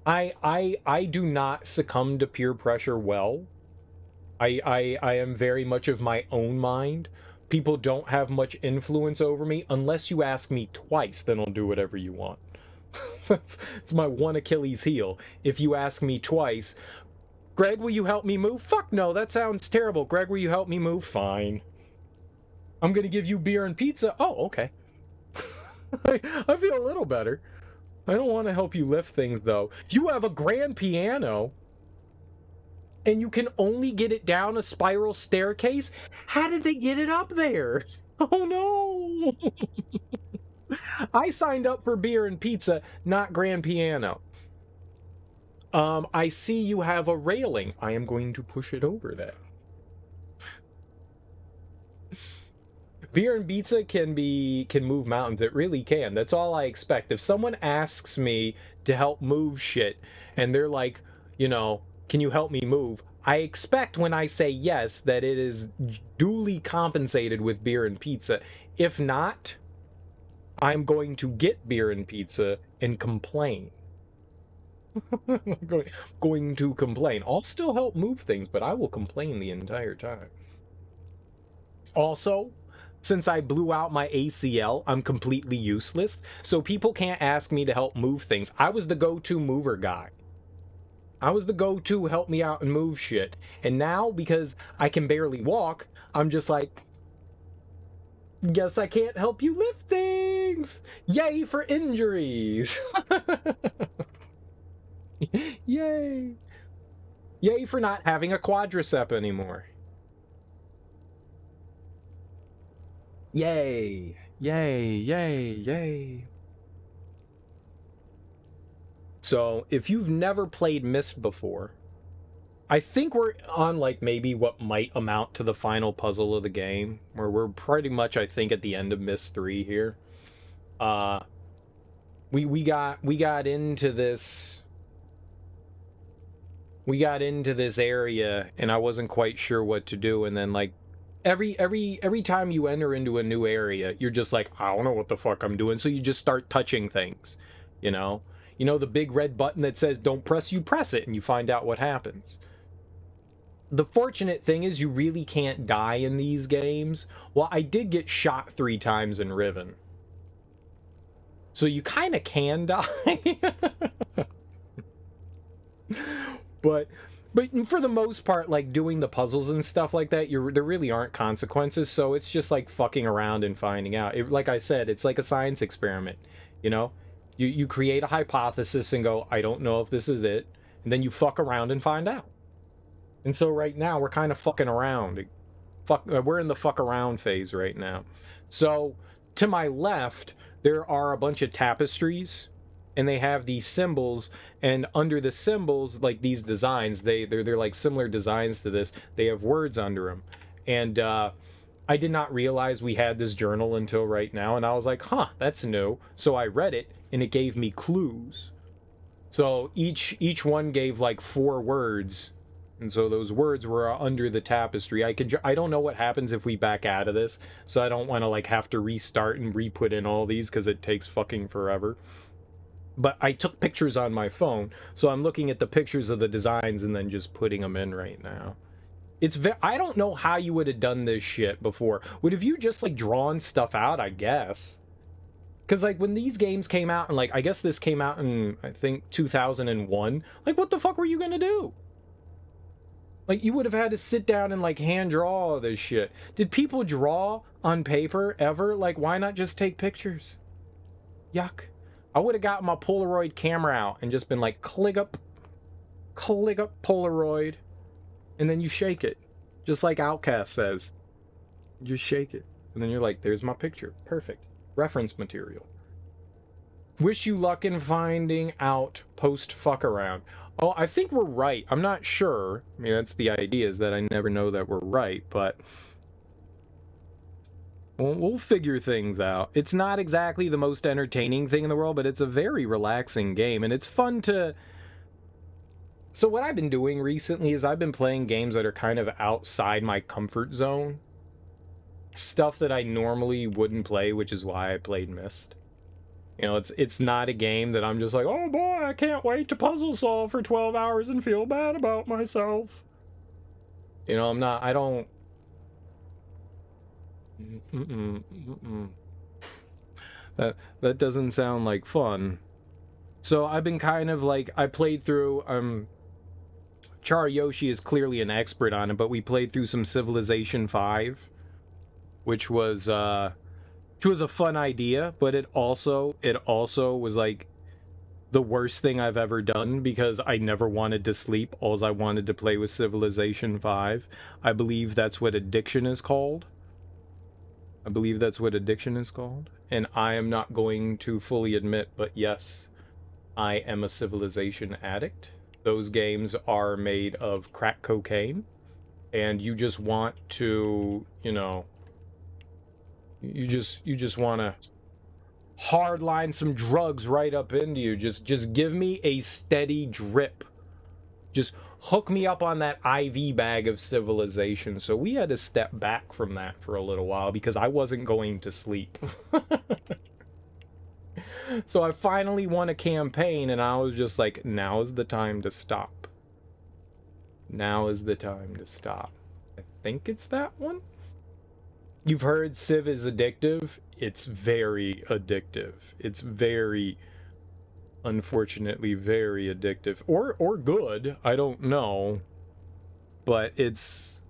[SPEAKER 1] I do not succumb to peer pressure well. I am very much of my own mind. People don't have much influence over me unless you ask me twice, then I'll do whatever you want. It's my one Achilles heel. If you ask me twice, Greg, will you help me move? Fuck no, that sounds terrible. Greg, will you help me move? Fine. I'm gonna give you beer and pizza. Oh, okay. I feel a little better. I don't want to help you lift things, though. You have a grand piano, and you can only get it down a spiral staircase? How did they get it up there? Oh, no. I signed up for beer and pizza, not grand piano. I see you have a railing. I am going to push it over that. Beer and pizza can move mountains. It really can. That's all I expect. If someone asks me to help move shit and they're like, you know, can you help me move? I expect when I say yes that it is duly compensated with beer and pizza. If not, I'm going to get beer and pizza and complain. going to complain. I'll still help move things, but I will complain the entire time. Also, since I blew out my ACL, I'm completely useless, so people can't ask me to help move things. I was the go-to mover guy. I was the go-to help me out and move shit. And now, because I can barely walk, I'm just like, guess I can't help you lift things. Yay for injuries. Yay. Yay for not having a quadricep anymore. Yay. Yay, yay, yay. So, if you've never played Myst before, I think we're on, like, maybe what might amount to the final puzzle of the game, where we're pretty much, I think, at the end of Myst 3 here. We got into this... We got into this area, and I wasn't quite sure what to do, and then, like, every time you enter into a new area, you're just like, I don't know what the fuck I'm doing, so you just start touching things, you know? You know, the big red button that says don't press, you press it, and you find out what happens. The fortunate thing is you really can't die in these games. Well, I did get shot 3 times in Riven. So you kind of can die. But for the most part, like, doing the puzzles and stuff like that, there really aren't consequences, so it's just like fucking around and finding out. Like I said, it's like a science experiment, you know? You create a hypothesis and go, I don't know if this is it, and then you fuck around and find out. And so right now, we're kind of fucking around. We're in the fuck around phase right now. So, to my left, there are a bunch of tapestries, and they have these symbols, and under the symbols, like these designs, they're like similar designs to this, they have words under them. And I did not realize we had this journal until right now, and I was like, huh, that's new. So I read it, and it gave me clues. So each one gave like 4 words, and so those words were under the tapestry. I don't know what happens if we back out of this, so I don't want to like have to restart and re-put in all these because it takes fucking forever. But I took pictures on my phone, so I'm looking at the pictures of the designs and then just putting them in right now. I don't know how you would have done this shit before. Would have you just like drawn stuff out, I guess? Because like when these games came out, and like I guess this came out in I think 2001, like what the fuck were you gonna do? Like you would have had to sit down and like hand draw all this shit. Did people draw on paper ever? Like why not just take pictures? Yuck. I would have gotten my Polaroid camera out and just been like, click up Polaroid, and then you shake it. Just like Outcast says. You just shake it. And then you're like, there's my picture. Perfect. Reference material. Wish you luck in finding out post fuck around. Oh, I think we're right. I'm not sure. I mean, that's the idea, is that I never know that we're right, but we'll figure things out. It's not exactly the most entertaining thing in the world, but it's a very relaxing game, and it's fun to... So what I've been doing recently is I've been playing games that are kind of outside my comfort zone. Stuff that I normally wouldn't play, which is why I played Myst. You know, it's not a game that I'm just like, oh boy, I can't wait to puzzle solve for 12 hours and feel bad about myself. You know, I don't... That doesn't sound like fun. So I've been kind of like, I played through, Char Yoshi is clearly an expert on it, but we played through some Civilization 5, which was a fun idea, but it also was like the worst thing I've ever done because I never wanted to sleep. All I wanted to play was Civilization 5. I believe that's what addiction is called. And I am not going to fully admit, but yes, I am a Civilization addict. Those games are made of crack cocaine, and you just want to, you know, You just want to hardline some drugs right up into you. Just give me a steady drip. Just hook me up on that IV bag of civilization. So we had to step back from that for a little while because I wasn't going to sleep. So I finally won a campaign and I was just like, now is the time to stop. Now is the time to stop. I think it's that one. You've heard Civ is addictive. It's very addictive. It's very, unfortunately, very addictive. Or good. I don't know. But it's...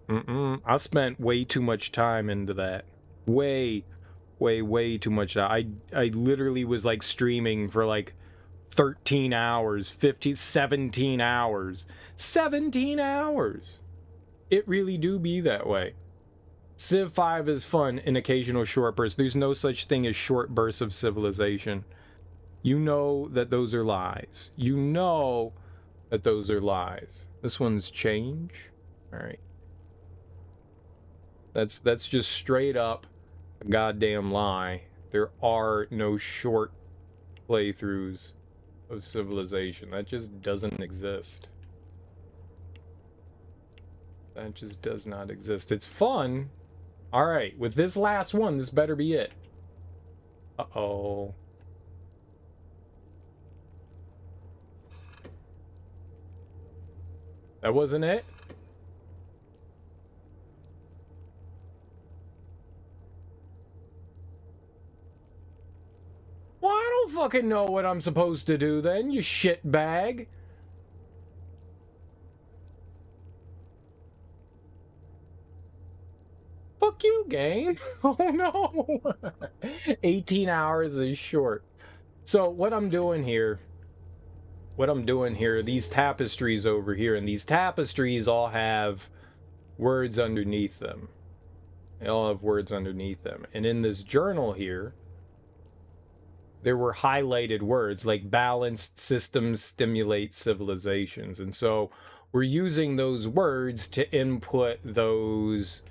[SPEAKER 1] I spent way too much time into that. Way too much. I literally was like streaming for like 13 hours, 15, 17 hours. 17 hours! It really do be that way. Civ 5 is fun in occasional short bursts. There's no such thing as short bursts of civilization. You know that those are lies. You know that those are lies. This one's change. Alright. That's just straight up a goddamn lie. There are no short playthroughs of civilization. That just doesn't exist. That just does not exist. It's fun. Alright, with this last one, this better be it. Uh-oh. That wasn't it? Well, I don't fucking know what I'm supposed to do then, you shitbag. Fuck you, game. Oh no. 18 hours is short. So what I'm doing here, these tapestries over here, and these tapestries all have words underneath them. They all have words underneath them. And in this journal here, there were highlighted words like balanced systems stimulate civilizations. And so we're using those words to input those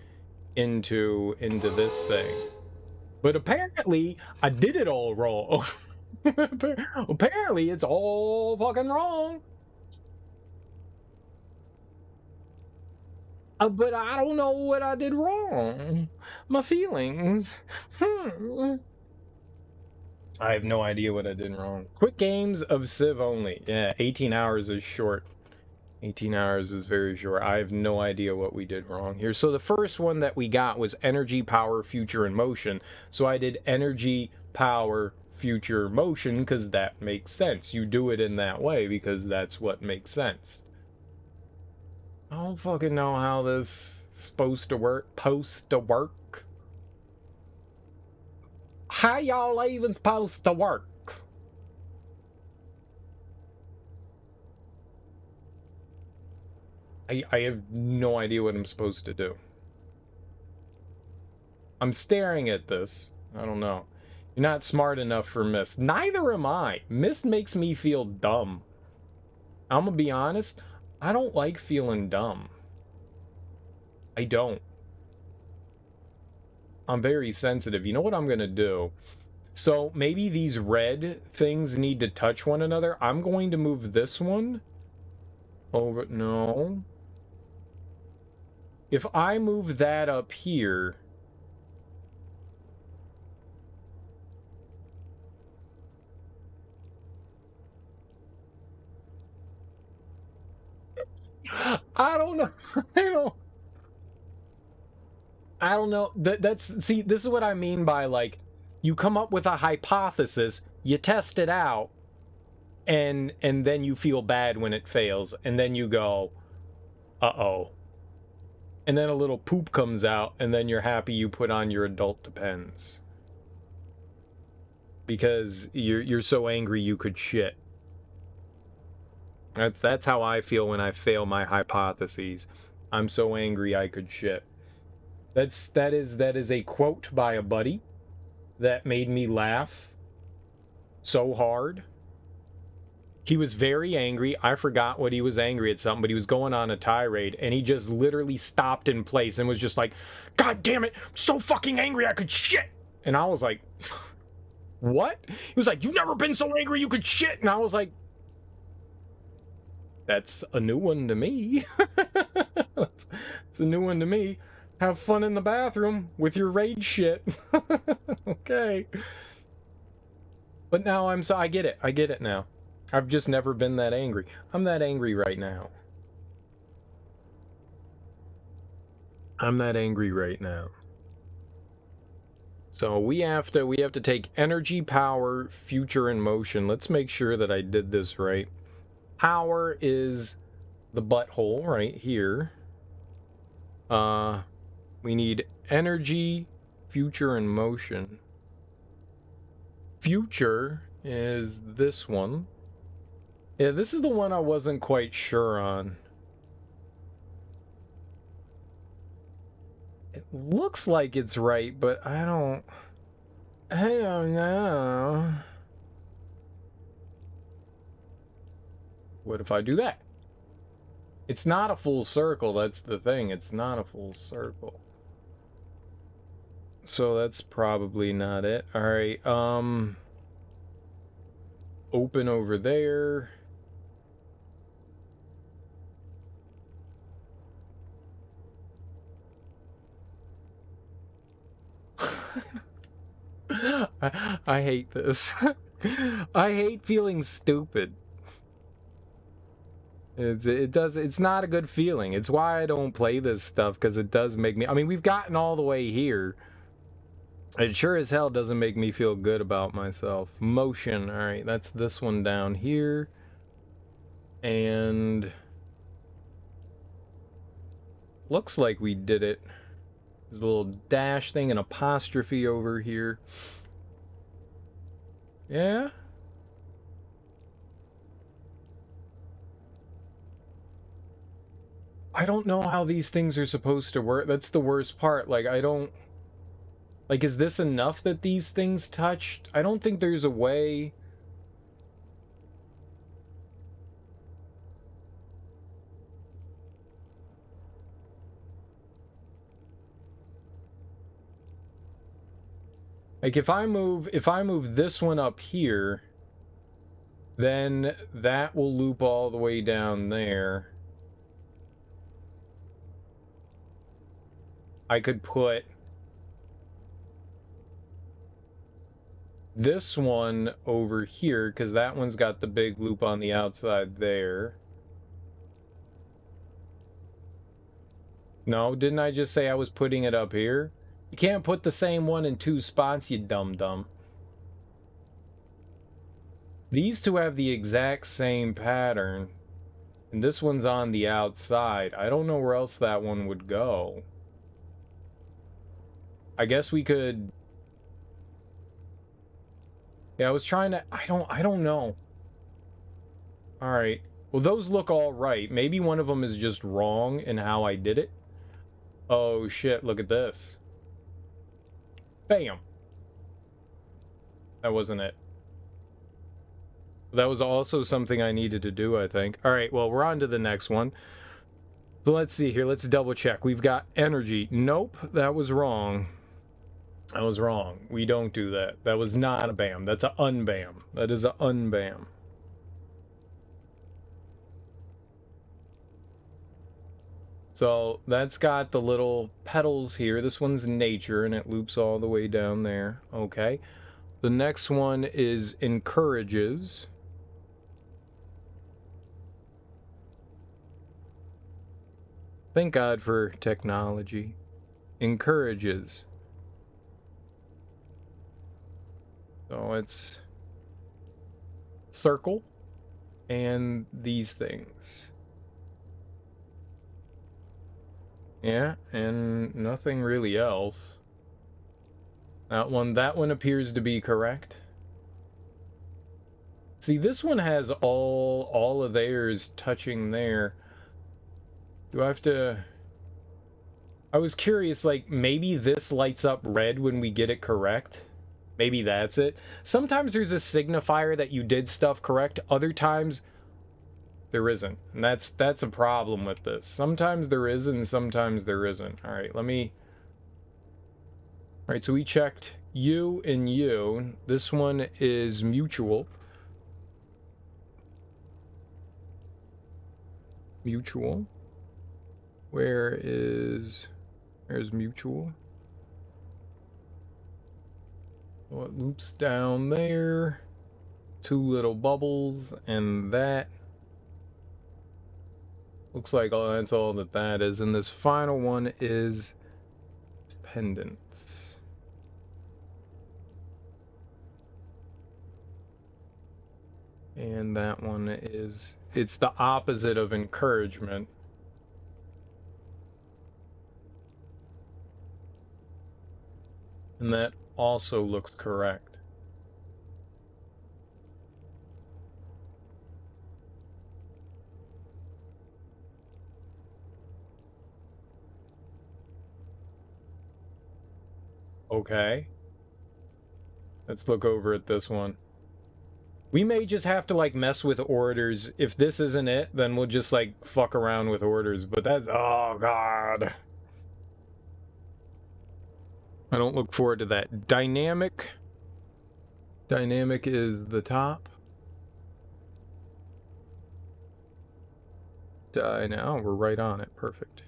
[SPEAKER 1] into this thing. But apparently I did it all wrong. Apparently it's all fucking wrong. But I don't know what I did wrong. My feelings. I have no idea what I did wrong. Quick games of Civ only. Yeah, 18 hours is short. 18 hours is very short. I have no idea what we did wrong here. So the first one that we got was energy, power, future, and motion. So I did energy, power, future, motion, because that makes sense. You do it in that way because that's what makes sense. I don't fucking know how this is supposed to work. How y'all even supposed to work? I have no idea what I'm supposed to do. I'm staring at this. I don't know. You're not smart enough for Myst. Neither am I. Myst makes me feel dumb. I'm gonna be honest. I don't like feeling dumb. I don't. I'm very sensitive. You know what I'm gonna do? So maybe these red things need to touch one another. I'm going to move this one over. No. If I move that up here... I don't know. I don't know. See, this is what I mean by, like, you come up with a hypothesis, you test it out, and then you feel bad when it fails, and then you go, uh-oh. And then a little poop comes out, and then you're happy you put on your adult Depends. Because you're so angry you could shit. That's how I feel when I fail my hypotheses. I'm so angry I could shit. That is a quote by a buddy that made me laugh so hard. He was very angry. I forgot what he was angry at something, but he was going on a tirade, and he just literally stopped in place and was just like, God damn it, I'm so fucking angry I could shit. And I was like, what? He was like, you've never been so angry you could shit. And I was like, that's a new one to me. It's a new one to me. Have fun in the bathroom with your rage shit. Okay. But now I get it. I get it now. I've just never been that angry. I'm that angry right now. I'm that angry right now. So we have to take energy, power, future, and motion. Let's make sure that I did this right. Power is the butthole right here. We need energy, future, and motion. Future is this one. Yeah, this is the one I wasn't quite sure on. It looks like it's right, but I don't know. What if I do that? It's not a full circle, that's the thing. It's not a full circle. So that's probably not it. All right, open over there. I hate this. I hate feeling stupid. It's not a good feeling. It's why I don't play this stuff, because it does make me, I mean, we've gotten all the way here. It sure as hell doesn't make me feel good about myself. Motion, all right, that's this one down here. And looks like we did it. There's a little dash thing, an apostrophe over here. Yeah? I don't know how these things are supposed to work. That's the worst part. Like, I don't... Like, is this enough that these things touched? I don't think there's a way... Like, if I move this one up here, then that will loop all the way down there. I could put this one over here, because that one's got the big loop on the outside there. No, didn't I just say I was putting it up here? You can't put the same one in two spots, you dum-dum. These two have the exact same pattern, and this one's on the outside. I don't know where else that one would go. I guess we could... Yeah, I was trying to... I don't know. Alright. Well, those look all right. Maybe one of them is just wrong in how I did it. Oh, shit. Look at this. Bam. That wasn't it. That was also something I needed to do, I think. Alright, well, we're on to the next one. So let's see here. Let's double check. We've got energy. Nope, that was wrong. That was wrong. We don't do that. That was not a bam. That's a unbam. That is a unbam. So that's got the little petals here. This one's nature, and it loops all the way down there. Okay. The next one is encourages. Thank God for technology. Encourages. So it's circle and these things. Yeah, and nothing really else. That one appears to be correct. See, this one has all of theirs touching there. Do I have to... I was curious, like, maybe this lights up red when we get it correct? Maybe that's it. Sometimes there's a signifier that you did stuff correct. Other times there isn't. And that's a problem with this. Sometimes there is and sometimes there isn't. All right, let me... All right, so we checked you and you. This one is mutual. Mutual. Where's mutual? Well, it loops down there. 2 little bubbles, and that looks like that's all that is. And this final one is dependence. And that one is, it's the opposite of encouragement. And that also looks correct. Okay. Let's look over at this one. We may just have to, like, mess with orders. If this isn't it, then we'll just, like, fuck around with orders. But that's... Oh, God. I don't look forward to that. Dynamic. Dynamic is the top. Now we're right on it. Perfect.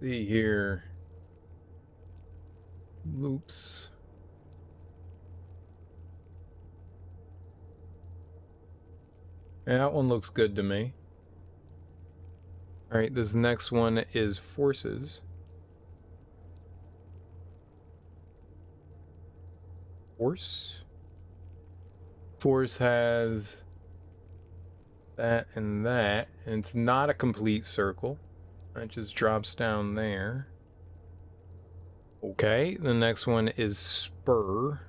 [SPEAKER 1] See here. Loops. Yeah, that one looks good to me. All right, this next one is forces. Force. Force has that and that, and it's not a complete circle. It just drops down there. Okay, the next one is spur.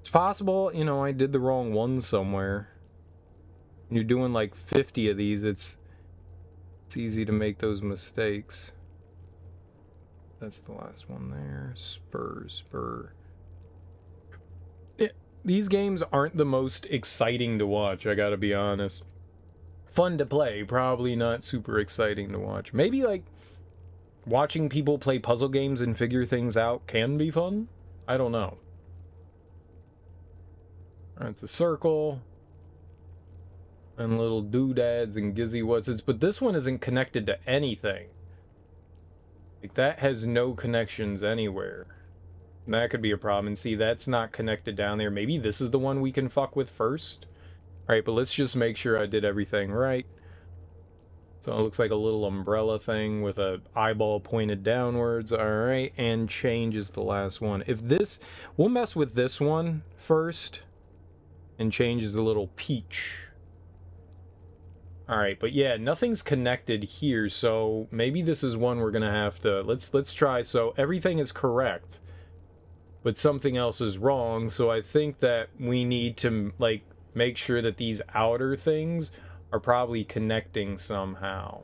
[SPEAKER 1] It's possible, you know, I did the wrong one somewhere. You're doing like 50 of these, it's easy to make those mistakes. That's the last one there. Spur. These games aren't the most exciting to watch, I gotta be honest. Fun to play, probably not super exciting to watch. Maybe like watching people play puzzle games and figure things out can be fun? I don't know. Alright, it's a circle. And little doodads and gizzy whatsits, but this one isn't connected to anything. Like, that has no connections anywhere. And that could be a problem. And see, that's not connected down there. Maybe this is the one we can fuck with first. Alright, but let's just make sure I did everything right. So it looks like a little umbrella thing with a eyeball pointed downwards. Alright, and change is the last one. If this... We'll mess with this one first. And change is the little peach. Alright, but yeah, nothing's connected here, so maybe this is one we're gonna have to... Let's try. So everything is correct, but something else is wrong, so I think that we need to, like, make sure that these outer things are probably connecting somehow.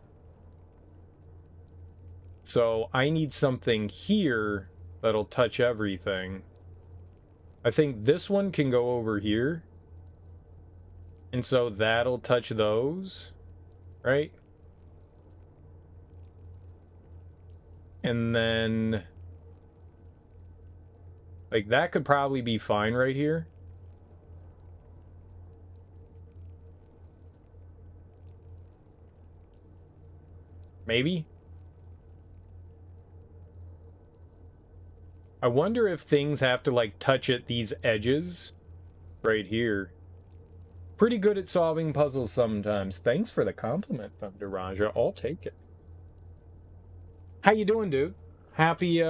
[SPEAKER 1] So I need something here that'll touch everything. I think this one can go over here. And so that'll touch those, right? And then, like, that could probably be fine right here. Maybe? I wonder if things have to, like, touch at these edges right here. Pretty good at solving puzzles sometimes. Thanks for the compliment, Thunder Raja. I'll take it. How you doing, dude? Happy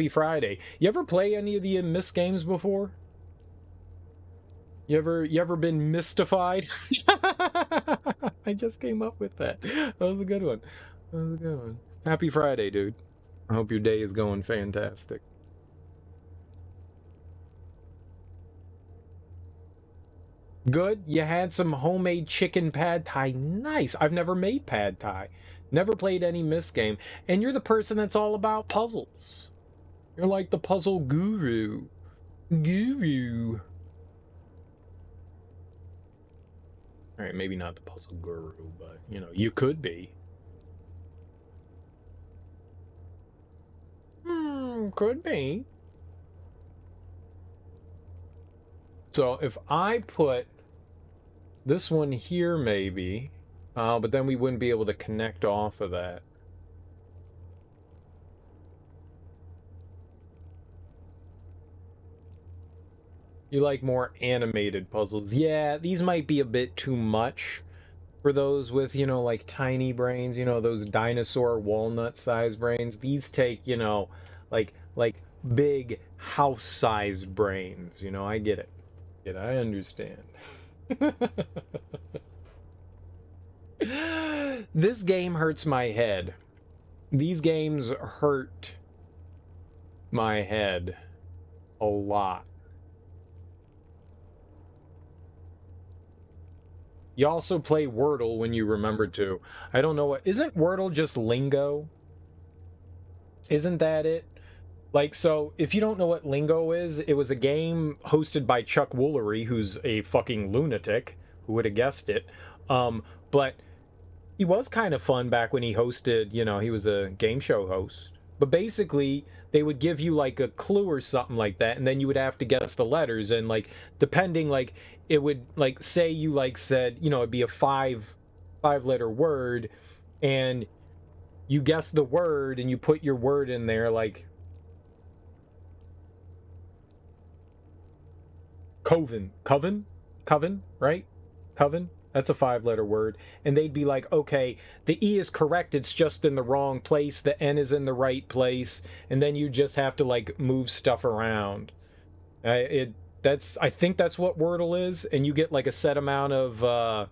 [SPEAKER 1] Friday. You ever play any of the Myst games before? You ever been mystified? I just came up with that. That was a good one. That was a good one. Happy Friday, dude. I hope your day is going fantastic. Good. You had some homemade chicken pad thai. Nice. I've never made pad thai. Never played any Myst game. And you're the person that's all about puzzles. You're like the puzzle guru. Guru. Alright, maybe not the puzzle guru, but, you know, you could be. Could be. So if I put this one here, maybe, but then we wouldn't be able to connect off of that. You like more animated puzzles. Yeah, these might be a bit too much for those with, you know, like tiny brains, you know, those dinosaur walnut-sized brains. These take, you know, like big house-sized brains. You know, I get it. I understand. This game hurts my head. These games hurt my head a lot. You also play Wordle when you remember to. I don't know what... Isn't Wordle just lingo? Isn't that it? Like, so, if you don't know what lingo is, it was a game hosted by Chuck Woolery, who's a fucking lunatic. Who would have guessed it? But he was kind of fun back when he hosted, you know, he was a game show host. But basically, they would give you, like, a clue or something like that, and then you would have to guess the letters, and, like, depending, like, it would, like, say you, like, said, you know, it'd be a five-letter word, and you guess the word, and you put your word in there, like... Coven, right? Coven? That's a 5-letter word. And they'd be like, okay, the E is correct, it's just in the wrong place, the N is in the right place, and then you just have to, like, move stuff around. I think that's what Wordle is, and you get, like, a set amount of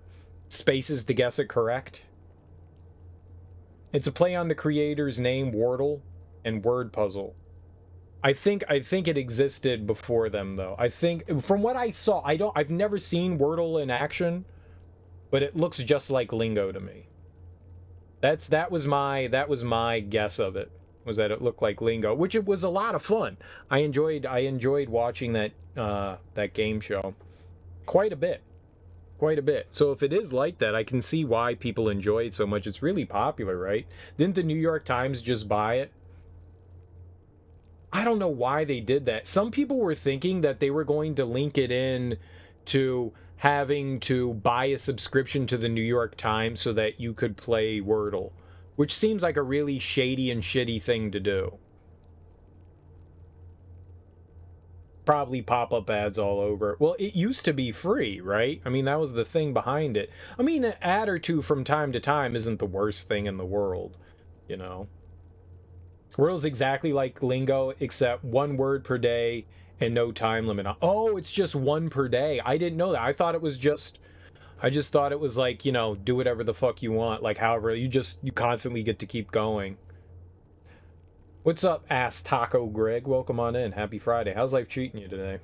[SPEAKER 1] spaces to guess it correct. It's a play on the creator's name, Wordle, and word puzzle. I think it existed before them, though. I think, from what I saw, I've never seen Wordle in action, but it looks just like lingo to me. That was my guess of it, was that it looked like lingo, which it was a lot of fun. I enjoyed watching that that game show quite a bit. So if it is like that, I can see why people enjoy it so much. It's really popular, right? Didn't the New York Times just buy it? I don't know why they did that. Some people were thinking that they were going to link it in to having to buy a subscription to the New York Times so that you could play Wordle, which seems like a really shady and shitty thing to do. Probably pop-up ads all over. Well, it used to be free, right? I mean, that was the thing behind it. I mean, an ad or two from time to time isn't the worst thing in the world, you know? Wordle's exactly like lingo, except 1 word per day and no time limit. Oh, it's just 1 per day. I didn't know that. I just thought it was like, you know, do whatever the fuck you want. Like, however, you constantly get to keep going. What's up, ass taco Greg? Welcome on in. Happy Friday. How's life treating you today?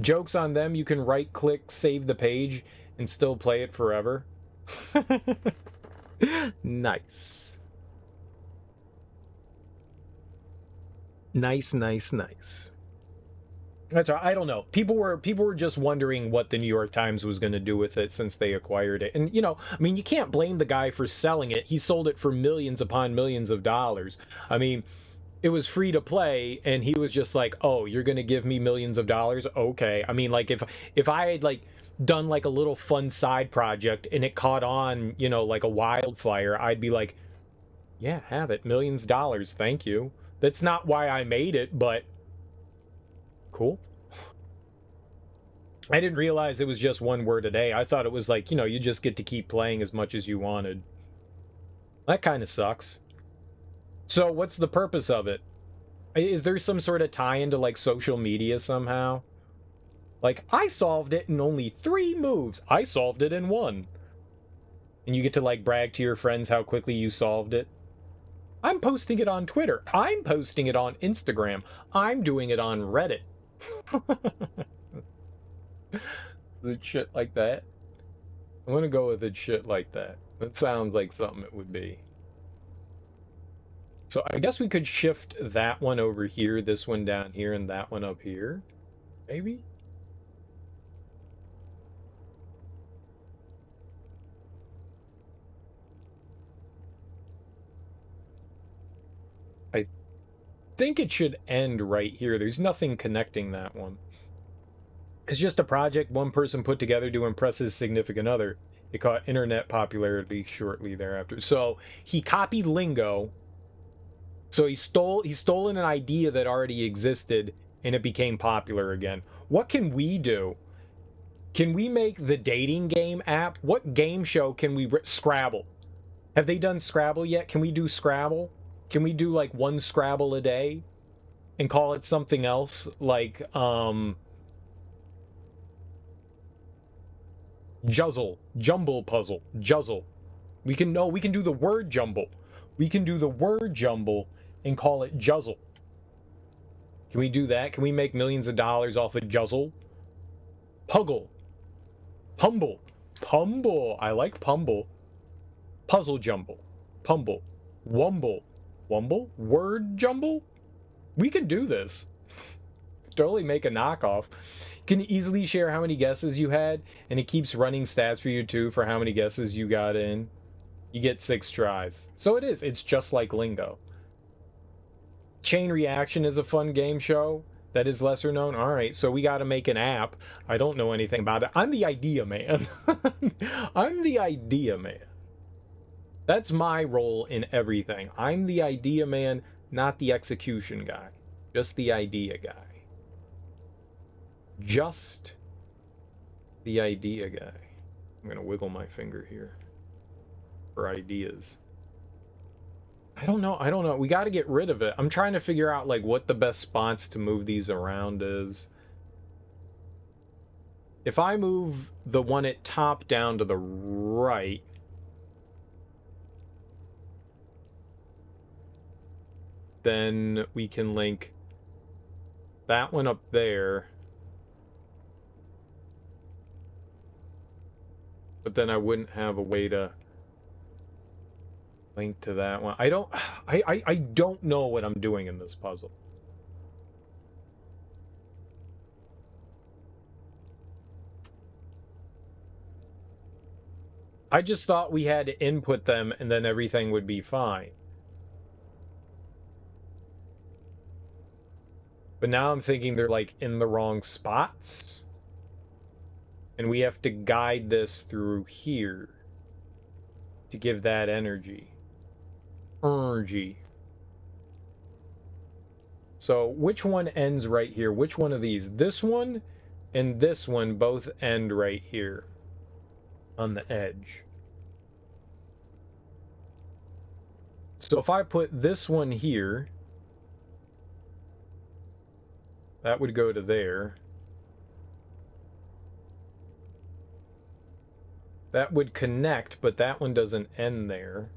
[SPEAKER 1] Joke's on them. You can right-click, save the page, and still play it forever. Nice. Nice. That's right. I don't know. People were just wondering what the New York Times was going to do with it since they acquired it. And, you know, I mean, you can't blame the guy for selling it. He sold it for millions upon millions of dollars. I mean, it was free to play, and he was just like, oh, you're going to give me millions of dollars? Okay. I mean, like, if I had, like, done, like, a little fun side project and it caught on, you know, like a wildfire, I'd be like, yeah, have it. Millions of dollars. Thank you. That's not why I made it, but cool. I didn't realize it was just 1 word a day. I thought it was like, you know, you just get to keep playing as much as you wanted. That kind of sucks. So what's the purpose of it? Is there some sort of tie into, like, social media somehow? Like, I solved it in only 3 moves. I solved it in 1. And you get to, like, brag to your friends how quickly you solved it. I'm posting it on Twitter. I'm posting it on Instagram. I'm doing it on Reddit. The shit like that. I'm gonna go with it shit like that. That sounds like something it would be. So I guess we could shift that one over here, this one down here, and that one up here. Maybe? I think it should end right here. There's nothing connecting that one. It's just a project one person put together to impress his significant other. It caught internet popularity shortly thereafter. So he copied lingo. So he's stolen an idea that already existed, and it became popular again. What can we do? Can we make the dating game app? What game show can we... Scrabble. Have they done Scrabble yet? Can we do Scrabble? Can we do, like, one Scrabble a day? And call it something else? Like, Juzzle. Jumble puzzle. Juzzle. We can do the word jumble. We can do the word jumble and call it Juzzle. Can we do that? Can we make millions of dollars off of Juzzle? Puggle. Pumble. Pumble. I like Pumble. Puzzle jumble. Pumble. Wumble. Wumble? Word jumble? We can do this. Totally make a knockoff. You can easily share how many guesses you had, and it keeps running stats for you too for how many guesses you got in. You get 6 tries. So it is. It's just like Lingo. Chain Reaction is a fun game show that is lesser known. All right, so we got to make an app. I don't know anything about it. I'm the idea man. I'm the idea man. That's my role in everything. I'm the idea man, not the execution guy. Just the idea guy. Just the idea guy. I'm going to wiggle my finger here for ideas. I don't know. We got to get rid of it. I'm trying to figure out like what the best spots to move these around is. If I move the one at top down to the right, then we can link that one up there. But then I wouldn't have a way to link to that one. I don't know what I'm doing in this puzzle. I just thought we had to input them and then everything would be fine. But now I'm thinking they're like in the wrong spots. And we have to guide this through here to give that energy. So which one ends right here? Which one of these? This one and this one both end right here on the edge. So if I put this one here, that would go to there. That would connect, but that one doesn't end there.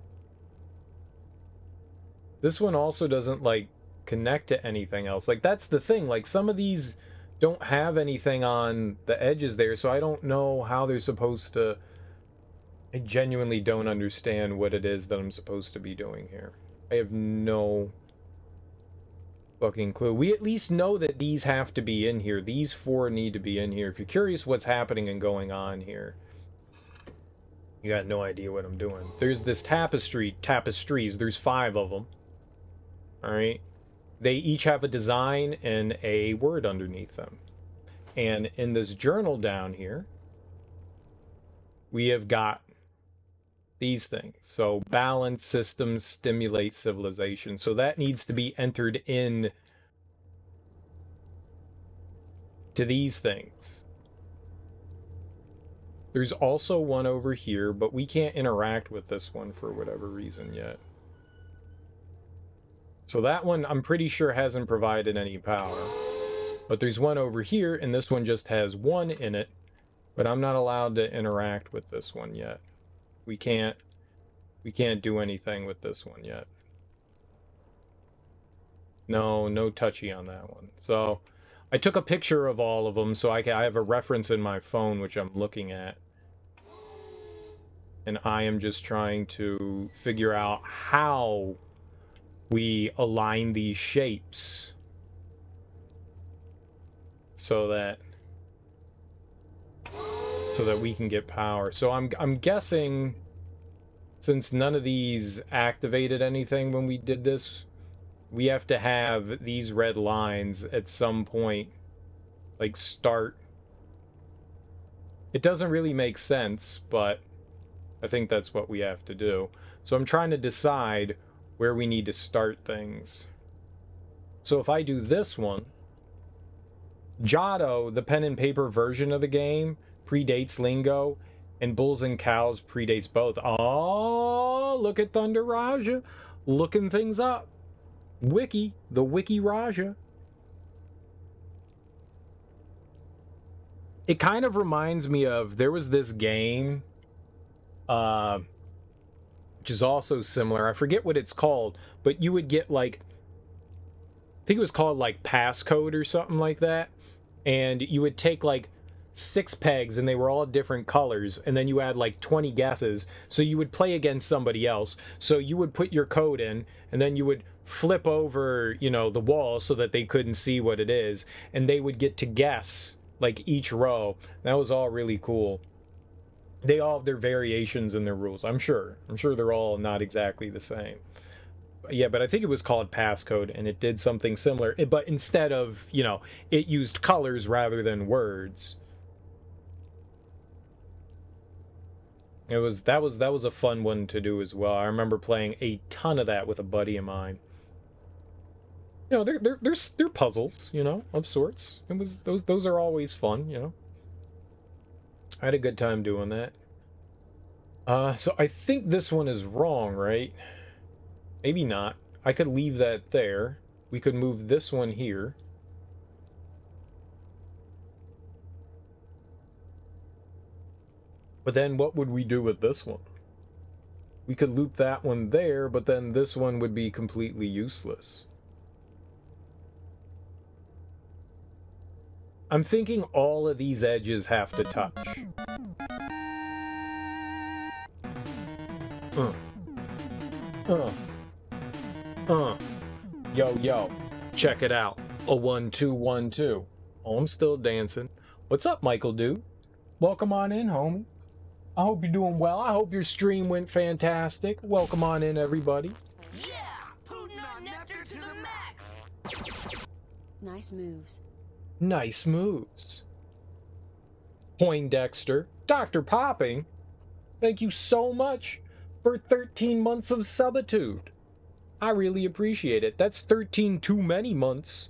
[SPEAKER 1] This one also doesn't, like, connect to anything else. Like, that's the thing. Like, some of these don't have anything on the edges there, so I don't know how they're supposed to... I genuinely don't understand what it is that I'm supposed to be doing here. I have no fucking clue. We at least know that these have to be in here. These 4 need to be in here. If you're curious what's happening and going on here, you got no idea what I'm doing. There's this tapestries. There's 5 of them. All right. They each have a design and a word underneath them. And in this journal down here, we have got these things. So balance systems, stimulate civilization. So that needs to be entered in to these things. There's also one over here, but we can't interact with this one for whatever reason yet. So that one, I'm pretty sure, hasn't provided any power. But there's one over here, and this one just has 1 in it. But I'm not allowed to interact with this one yet. We can't do anything with this one yet. No touchy on that one. So I took a picture of all of them, so I have a reference in my phone, which I'm looking at. And I am just trying to figure out how we align these shapes so that we can get power. So I'm guessing, since none of these activated anything when we did this, we have to have these red lines at some point, like, start. It doesn't really make sense, but I think that's what we have to do. So I'm trying to decide where we need to start things. So if I do this one, Giotto, the pen and paper version of the game, predates Lingo, and Bulls and Cows predates both. Oh, look at Thunder Raja, looking things up. Wiki, the Wiki Raja. It kind of reminds me of, there was this game, which is also similar. I forget what it's called, but you would get, like, I think it was called, like, Passcode or something like that. And you would take, like, 6 pegs, and they were all different colors, and then you had, like, 20 guesses. So you would play against somebody else. So you would put your code in, and then you would flip over, you know, the wall so that they couldn't see what it is, and they would get to guess, like, each row. That was all really cool. They all have their variations in their rules, I'm sure. I'm sure they're all not exactly the same. Yeah, but I think it was called Passcode, and it did something similar. But instead of, you know, it used colors rather than words. That was a fun one to do as well. I remember playing a ton of that with a buddy of mine. You know, they're puzzles, you know, of sorts. It was those are always fun, you know. I had a good time doing that. So I think this one is wrong, right? Maybe not. I could leave that there. We could move this one here. But then what would we do with this one? We could loop that one there, but then this one would be completely useless. I'm thinking all of these edges have to touch. Yo, check it out. A 1-2-1-2. Oh, I'm still dancing. What's up, Michael dude? Welcome on in, homie. I hope you're doing well. I hope your stream went fantastic. Welcome on in, everybody.
[SPEAKER 4] Yeah, putting on nectar to the max.
[SPEAKER 5] Nice moves.
[SPEAKER 1] Nice moves. Poindexter, Dr. Popping, thank you so much for 13 months of subitude. I really appreciate it. That's 13 too many months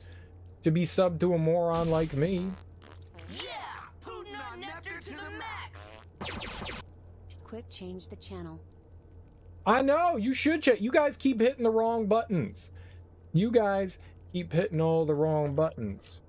[SPEAKER 1] to be subbed to a moron like me.
[SPEAKER 4] Yeah, putting on nectar to the max.
[SPEAKER 5] Quick, change the channel.
[SPEAKER 1] I know, you should check. You guys keep hitting the wrong buttons. You guys keep hitting all the wrong buttons.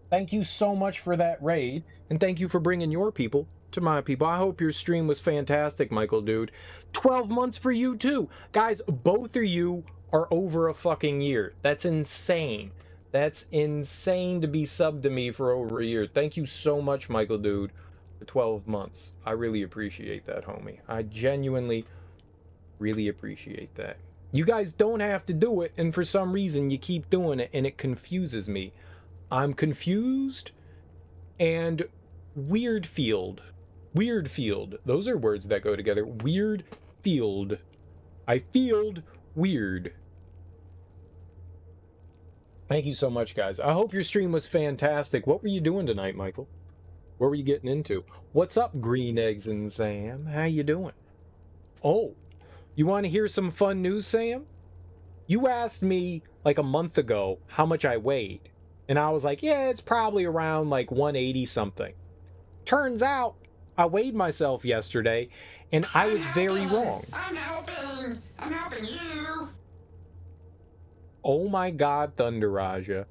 [SPEAKER 1] Thank you so much for that raid, and thank you for bringing your people to my people. I hope your stream was fantastic, Michael dude. 12 months for you too. Guys, both of you are over a fucking year. That's insane. That's insane to be subbed to me for over a year. Thank you so much, Michael dude, for 12 months. I really appreciate that, homie. I genuinely really appreciate that. You guys don't have to do it, and for some reason you keep doing it, and it confuses me. I'm confused and weird field. Weird field. Those are words that go together. Weird field. I field weird. Thank you so much, guys. I hope your stream was fantastic. What were you doing tonight, Michael? What were you getting into? What's up, Green Eggs and Sam? How you doing? Oh, you want to hear some fun news, Sam? You asked me like a month ago how much I weighed. And I was like, yeah, it's probably around like 180 something. Turns out, I weighed myself yesterday, and I was very wrong.
[SPEAKER 4] I'm helping you.
[SPEAKER 1] Oh my god, Thunder Raja.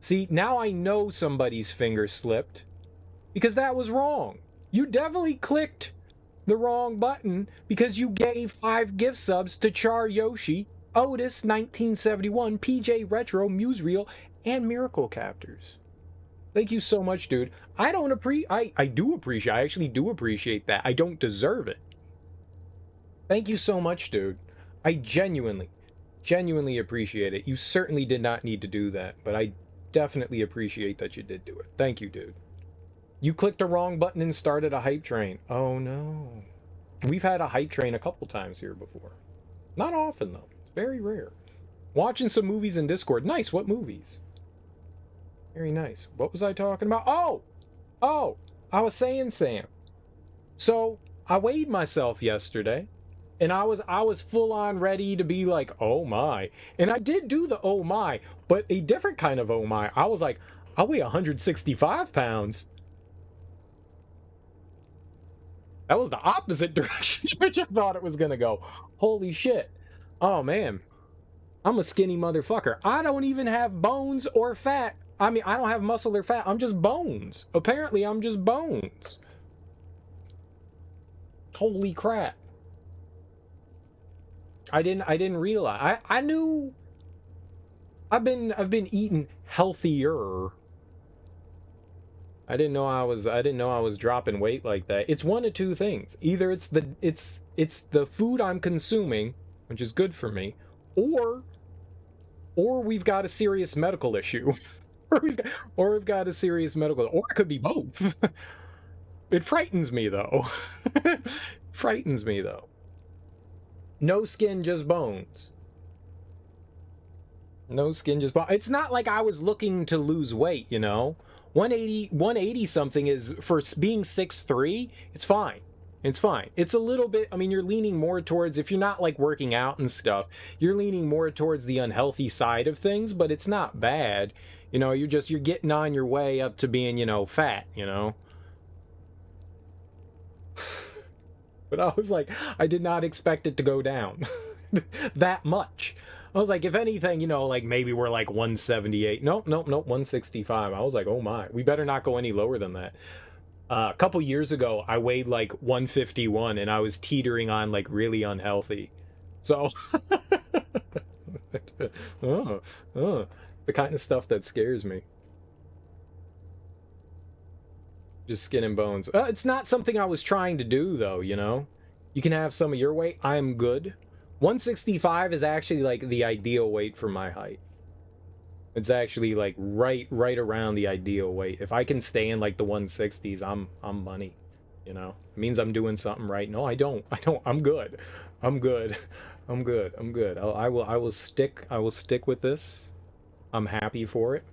[SPEAKER 1] See, now I know somebody's finger slipped, because that was wrong. You definitely clicked the wrong button, because you gave 5 gift subs to Char Yoshi, Otis 1971, PJ Retro, Musereel, and Miracle Captors. Thank you so much, dude. I do appreciate, I actually do appreciate that. I don't deserve it. Thank you so much, dude. I genuinely Genuinely appreciate it. You certainly did not need to do that, but I definitely appreciate that you did do it. Thank you, dude. You clicked the wrong button and started a hype train. Oh no. We've had a hype train a couple times here before. Not often though. It's very rare. Watching some movies in Discord. Nice. What movies? Very nice. What was I talking about? Oh, I was saying, Sam. So I weighed myself yesterday, and I was full on ready to be like, oh my. And I did do the oh my, but a different kind of oh my. I was like, I weigh 165 pounds. That was the opposite direction which I thought it was gonna go. Holy shit. Oh man. I'm a skinny motherfucker. I don't even have bones or fat. I mean, I don't have muscle or fat. I'm just bones. Apparently, I'm just bones. Holy crap. I didn't realize. I knew I've been eating healthier. I didn't know I was dropping weight like that. It's one of two things. Either it's the food I'm consuming, which is good for me, or we've got a serious medical issue. or we've got a serious medical, or it could be both. It frightens me though. Frightens me though. No skin, just bones. No skin, just bones. It's not like I was looking to lose weight, you know. 180 something is, for being 6'3", it's fine. It's fine. It's a little bit, I mean, you're leaning more towards, if you're not like working out and stuff, you're leaning more towards the unhealthy side of things, but it's not bad. You know, you're getting on your way up to being, you know, fat, you know. But I was like, I did not expect it to go down that much. I was like, if anything, you know, like maybe we're like 178. Nope, 165. I was like, oh my, we better not go any lower than that. A couple years ago, I weighed like 151 and I was teetering on like really unhealthy. So, the kind of stuff that scares me. Just skin and bones. It's not something I was trying to do though, you know? You can have some of your weight. I'm good. 165 is actually like the ideal weight for my height. It's actually like right around the ideal weight. If I can stay in like the 160s, I'm money. You know? It means I'm doing something right. No, I don't. I'm good. I'm good. I will stick with this. I'm happy for it.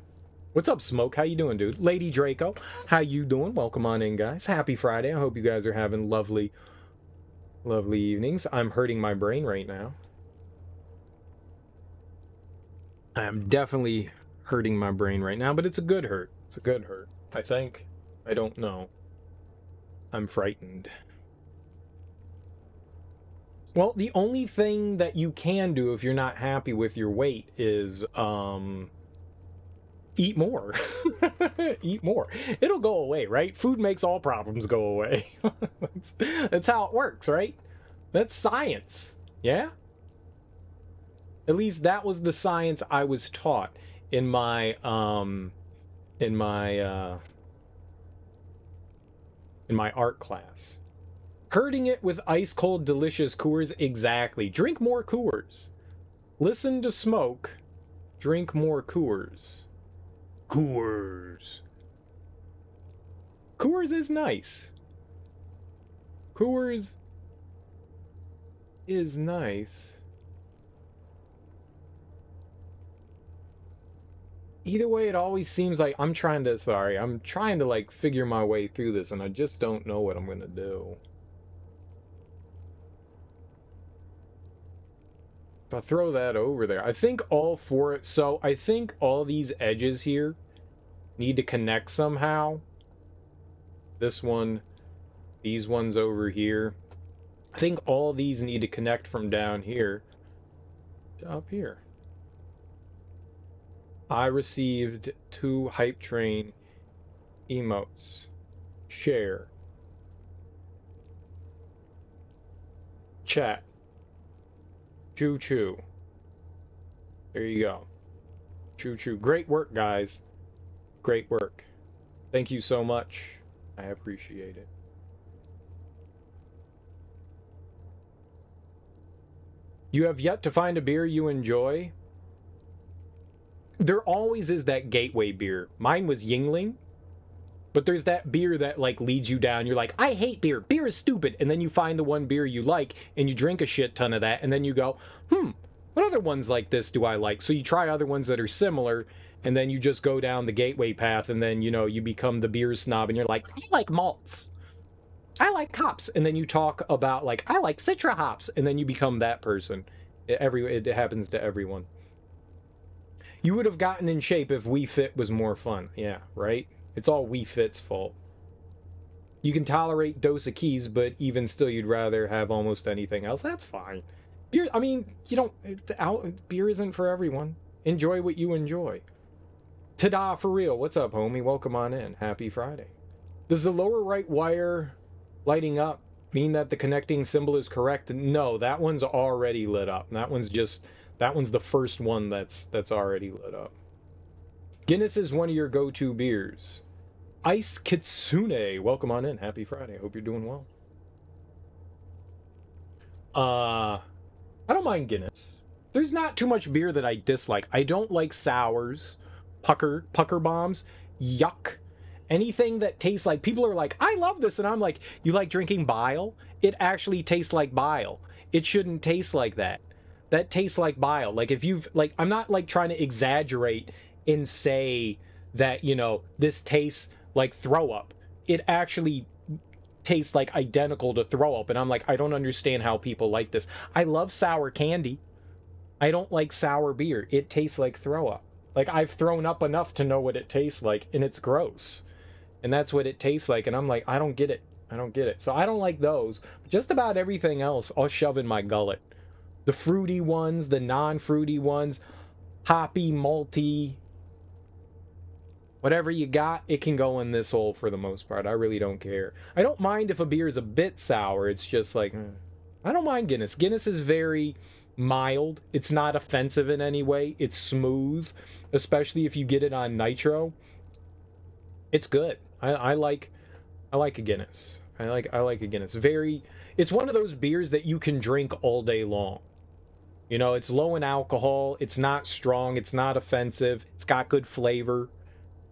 [SPEAKER 1] What's up, Smoke? How you doing, dude? Lady Draco, how you doing? Welcome on in, guys. Happy Friday. I hope you guys are having lovely evenings. I'm hurting my brain right now. I'm definitely hurting my brain right now, but it's a good hurt. It's a good hurt, I think. I don't know. I'm frightened. Well, the only thing that you can do if you're not happy with your weight is, eat more. Eat more. It'll go away, right? Food makes all problems go away. That's how it works, right? That's science. Yeah? At least that was the science I was taught in my art class. Hurting it with ice cold delicious Coors. Exactly. Drink more Coors. Listen to Smoke. Drink more Coors. Coors is nice. Coors is nice. Either way, it always seems like I'm trying to like figure my way through this and I just don't know what I'm gonna do. If I throw that over there, I think all these edges here need to connect somehow. This one, these ones over here. I think all these need to connect from down here to up here. I received 2 hype train emotes. Share. Chat. Choo choo. There you go. Choo choo. Great work, guys. Great work. Thank you so much. I appreciate it. You have yet to find a beer you enjoy? There always is that gateway beer. Mine was Yingling. But there's that beer that, like, leads you down. You're like, I hate beer. Beer is stupid. And then you find the one beer you like, and you drink a shit ton of that, and then you go, what other ones like this do I like? So you try other ones that are similar, and then you just go down the gateway path, and then, you know, you become the beer snob, and you're like, I like malts. I like hops. And then you talk about, like, I like Citra hops. And then you become that person. It happens to everyone. You would have gotten in shape if Wii Fit was more fun. Yeah, right? It's all Wii Fit's fault. You can tolerate Dos Equis, but even still, you'd rather have almost anything else. That's fine. Beer, I mean, you don't... beer isn't for everyone. Enjoy what you enjoy. Ta-da, for real. What's up, homie? Welcome on in. Happy Friday. Does the lower right wire lighting up mean that the connecting symbol is correct? No, that one's already lit up. That one's the first one that's already lit up. Guinness is one of your go-to beers. Ice Kitsune, welcome on in. Happy Friday. Hope you're doing well. I don't mind Guinness. There's not too much beer that I dislike. I don't like sours, pucker bombs, yuck. Anything that tastes like, people are like, I love this, and I'm like, you like drinking bile? It actually tastes like bile. It shouldn't taste like that. That tastes like bile. Like, if you've, like, I'm not, like, trying to exaggerate and say that, you know, this tastes like throw up. It actually tastes like identical to throw up, and I'm like, I don't understand how people like this. I love sour candy. I don't like sour beer. It tastes like throw up. Like, I've thrown up enough to know what it tastes like, and it's gross. And that's what it tastes like, and I'm like, I don't get it. I don't get it. So I don't like those. Just about everything else, I'll shove in my gullet. The fruity ones, the non-fruity ones, hoppy, malty, whatever you got, it can go in this hole for the most part. I really don't care. I don't mind if a beer is a bit sour. It's just like, I don't mind Guinness. Guinness is very mild. It's not offensive in any way. It's smooth, especially if you get it on nitro. It's good. I like a Guinness. I like a Guinness. It's one of those beers that you can drink all day long. You know, it's low in alcohol. It's not strong. It's not offensive. It's got good flavor.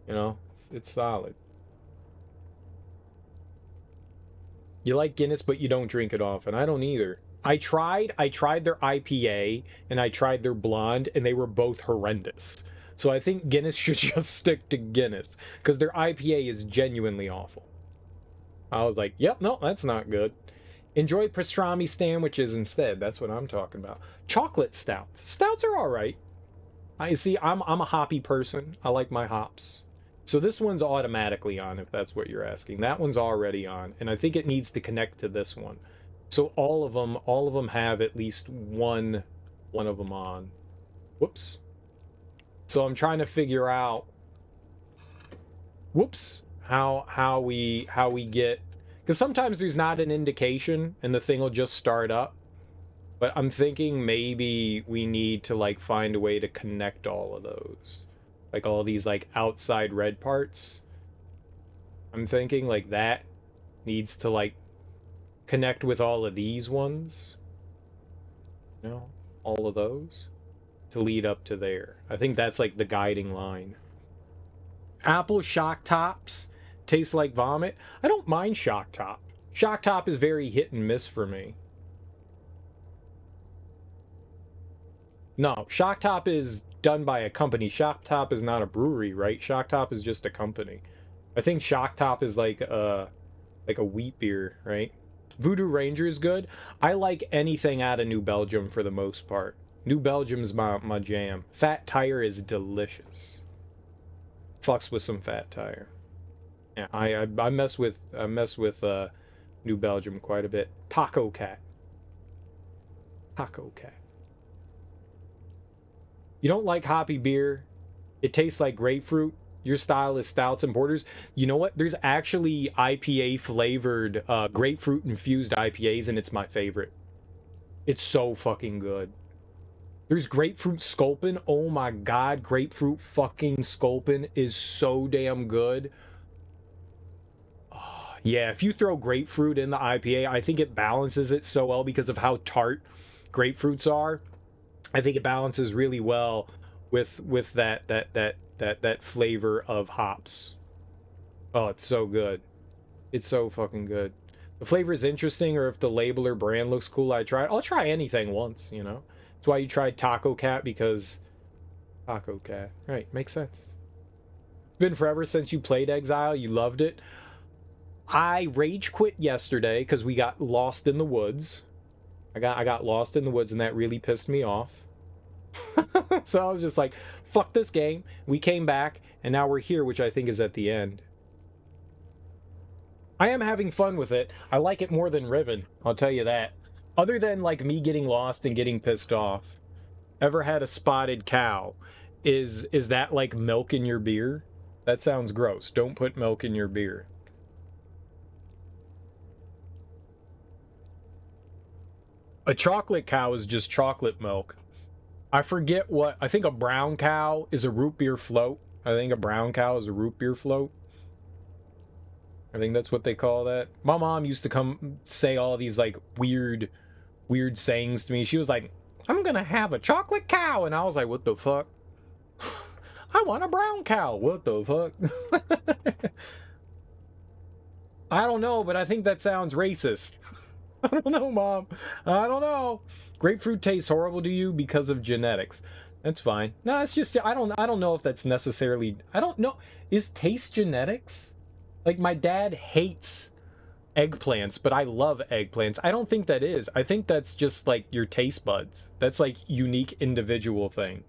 [SPEAKER 1] You know, it's solid. You like Guinness, but you don't drink it often. I don't either. I tried their IPA and I tried their blonde, and they were both horrendous. So I think Guinness should just stick to Guinness, because their IPA is genuinely awful. I was like, yep, no, that's not good. Enjoy pastrami sandwiches instead. That's what I'm talking about. Chocolate stouts. Stouts are all right. I see. I'm a hoppy person. I like my hops. So this one's automatically on, if that's what you're asking. That one's already on, and I think it needs to connect to this one. So all of them have at least one of them on. Whoops. So I'm trying to figure out, how we get, because sometimes there's not an indication and the thing will just start up. But I'm thinking maybe we need to, like, find a way to connect all of those. Like, all these, like, outside red parts. I'm thinking, like, that needs to, like, connect with all of these ones. You know, all of those. To lead up to there. I think that's, like, the guiding line. Apple Shock Tops taste like vomit. I don't mind Shock Top. Shock Top is very hit and miss for me. No, Shock Top is done by a company. Shock Top is not a brewery, right? Shock Top is just a company. I think Shock Top is like a wheat beer, right? Voodoo Ranger is good. I like anything out of New Belgium for the most part. New Belgium's my jam. Fat Tire is delicious. Fucks with some Fat Tire. Yeah, I mess with New Belgium quite a bit. Taco Cat. Taco Cat. You don't like hoppy beer? It tastes like grapefruit. Your style is stouts and porters. You know what? There's actually IPA flavored grapefruit infused IPAs, and it's my favorite. It's so fucking good. There's grapefruit sculpin. Oh my god, grapefruit fucking sculpin is so damn good. Yeah, if you throw grapefruit in the IPA, I think it balances it so well because of how tart grapefruits are. I think it balances really well with that flavor of hops. Oh, it's so good. It's so fucking good. The flavor is interesting, or if the label or brand looks cool, I'll try anything once, you know? That's why you tried Taco Cat, because Taco Cat. Right, makes sense. It's been forever since you played Exile. You loved it. I rage quit yesterday because we got lost in the woods. I got lost in the woods, and that really pissed me off. So I was just like, fuck this game. We came back, and now we're here, which I think is at the end. I am having fun with it. I like it more than Riven, I'll tell you that. Other than, like, me getting lost and getting pissed off. Ever had a spotted cow? Is that like milk in your beer? That sounds gross. Don't put milk in your beer. A chocolate cow is just chocolate milk. I forget what... I think a brown cow is a root beer float. I think a brown cow is a root beer float. I think that's what they call that. My mom used to come say all these, like, weird sayings to me. She was like, I'm gonna have a chocolate cow. And I was like, what the fuck? I want a brown cow. What the fuck? I don't know, but I think that sounds racist. I don't know, Mom. I don't know. Grapefruit tastes horrible to you because of genetics. That's fine. No, it's just I don't know if that's necessarily. I don't know. Is taste genetics? Like, my dad hates eggplants, but I love eggplants. I don't think that is. I think that's just like your taste buds. That's like unique individual thing.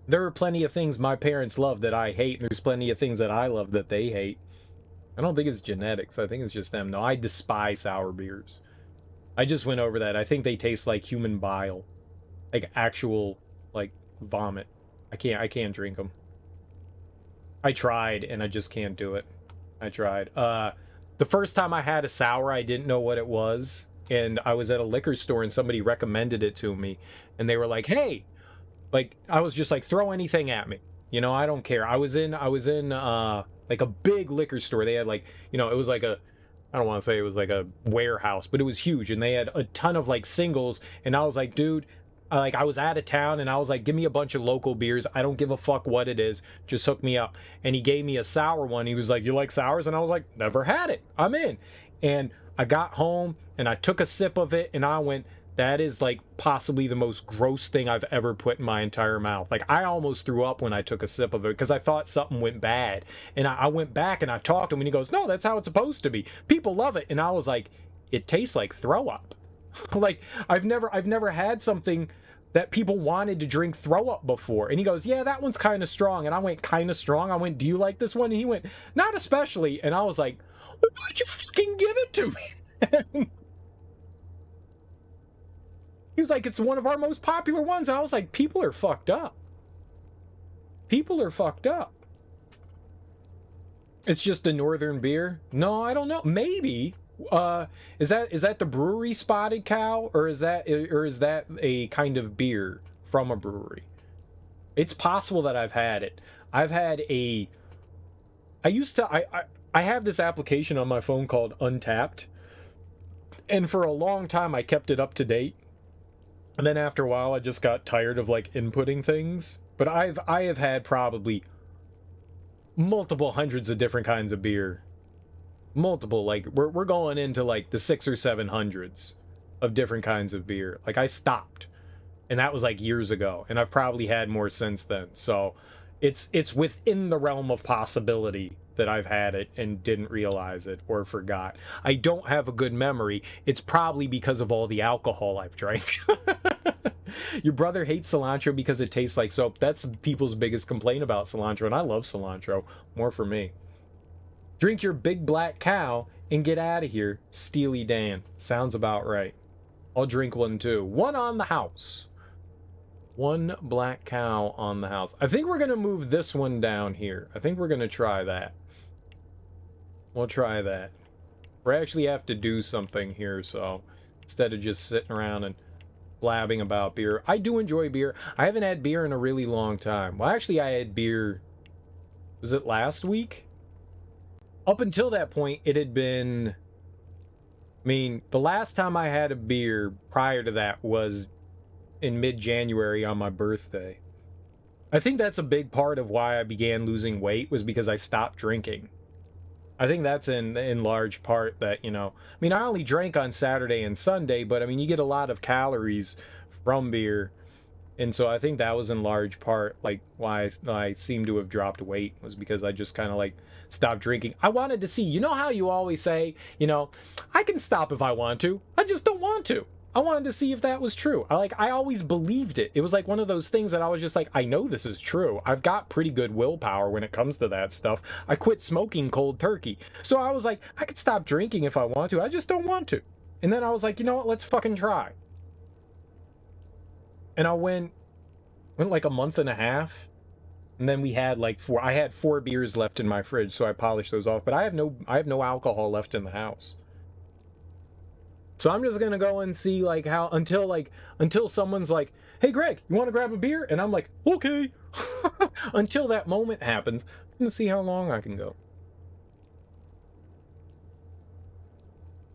[SPEAKER 1] There are plenty of things my parents love that I hate, and there's plenty of things that I love that they hate. I don't think it's genetics. I think it's just them. No, I despise sour beers. I just went over that. I think they taste like human bile. Like actual, like, vomit. I can't drink them. I tried, and I just can't do it. I tried. The first time I had a sour, I didn't know what it was. And I was at a liquor store, and somebody recommended it to me. And they were like, hey! Like, I was just like, throw anything at me. You know, I don't care. I was in like a big liquor store. They had, like, you know, it was like a, I don't want to say it was like a warehouse, but it was huge, and they had a ton of like singles. And I was like, dude, I was out of town, and I was like, give me a bunch of local beers. I don't give a fuck what it is. Just hook me up. And he gave me a sour one. He was like, you like sours? And I was like, never had it. I'm in. And I got home, and I took a sip of it, and I went, that is like possibly the most gross thing I've ever put in my entire mouth. Like, I almost threw up when I took a sip of it because I thought something went bad. And I went back and I talked to him, and he goes, no, that's how it's supposed to be. People love it. And I was like, it tastes like throw up. Like, I've never had something that people wanted to drink throw up before. And he goes, yeah, that one's kind of strong. And I went, kind of strong? I went, do you like this one? And he went, not especially. And I was like, well, why'd you fucking give it to me? He was like, it's one of our most popular ones. I was like, people are fucked up. People are fucked up. It's just a northern beer? No, I don't know. Maybe. Is that the brewery Spotted Cow, or is that a kind of beer from a brewery? It's possible that I've had it. I've had a. I have this application on my phone called Untapped, and for a long time I kept it up to date. And then after a while, I just got tired of, like, inputting things. But I have had probably multiple hundreds of different kinds of beer. Multiple, like, we're going into, like, the 600 or 700s of different kinds of beer. Like, I stopped. And that was, like, years ago. And I've probably had more since then. So, it's within the realm of possibility that I've had it and didn't realize it or forgot. I don't have a good memory. It's probably because of all the alcohol I've drank. Your brother hates cilantro because it tastes like soap. That's people's biggest complaint about cilantro, and I love cilantro. More for me. Drink your big black cow and get out of here, Steely Dan. Sounds about right. I'll drink one too. One on the house. One black cow on the house. I think we're going to move this one down here. I think we're going to try that. We'll try that. We actually have to do something here, so instead of just sitting around and blabbing about beer. I do enjoy beer. I haven't had beer in a really long time. Well, actually, I had beer... Was it last week? Up until that point, it had been... I mean, the last time I had a beer prior to that was in mid-January on my birthday. I think that's a big part of why I began losing weight, was because I stopped drinking. I think that's in large part that, you know, I mean, I only drank on Saturday and Sunday, but I mean, you get a lot of calories from beer. And so I think that was in large part like why I seem to have dropped weight, was because I just kind of like stopped drinking. I wanted to see, you know how you always say, you know, I can stop if I want to. I just don't want to. I wanted to see if that was true. I always believed it. It was like one of those things that I was just like, I know this is true. I've got pretty good willpower when it comes to that stuff. I quit smoking cold turkey. So I was like, I could stop drinking if I want to. I just don't want to. And then I was like, you know what? Let's fucking try. And I went like a month and a half, and then we had like I had 4 beers left in my fridge, so I polished those off, but I have no alcohol left in the house. So I'm just gonna go and see like how until someone's like, hey Greg, you want to grab a beer? And I'm like, okay. Until that moment happens, I'm gonna see how long I can go.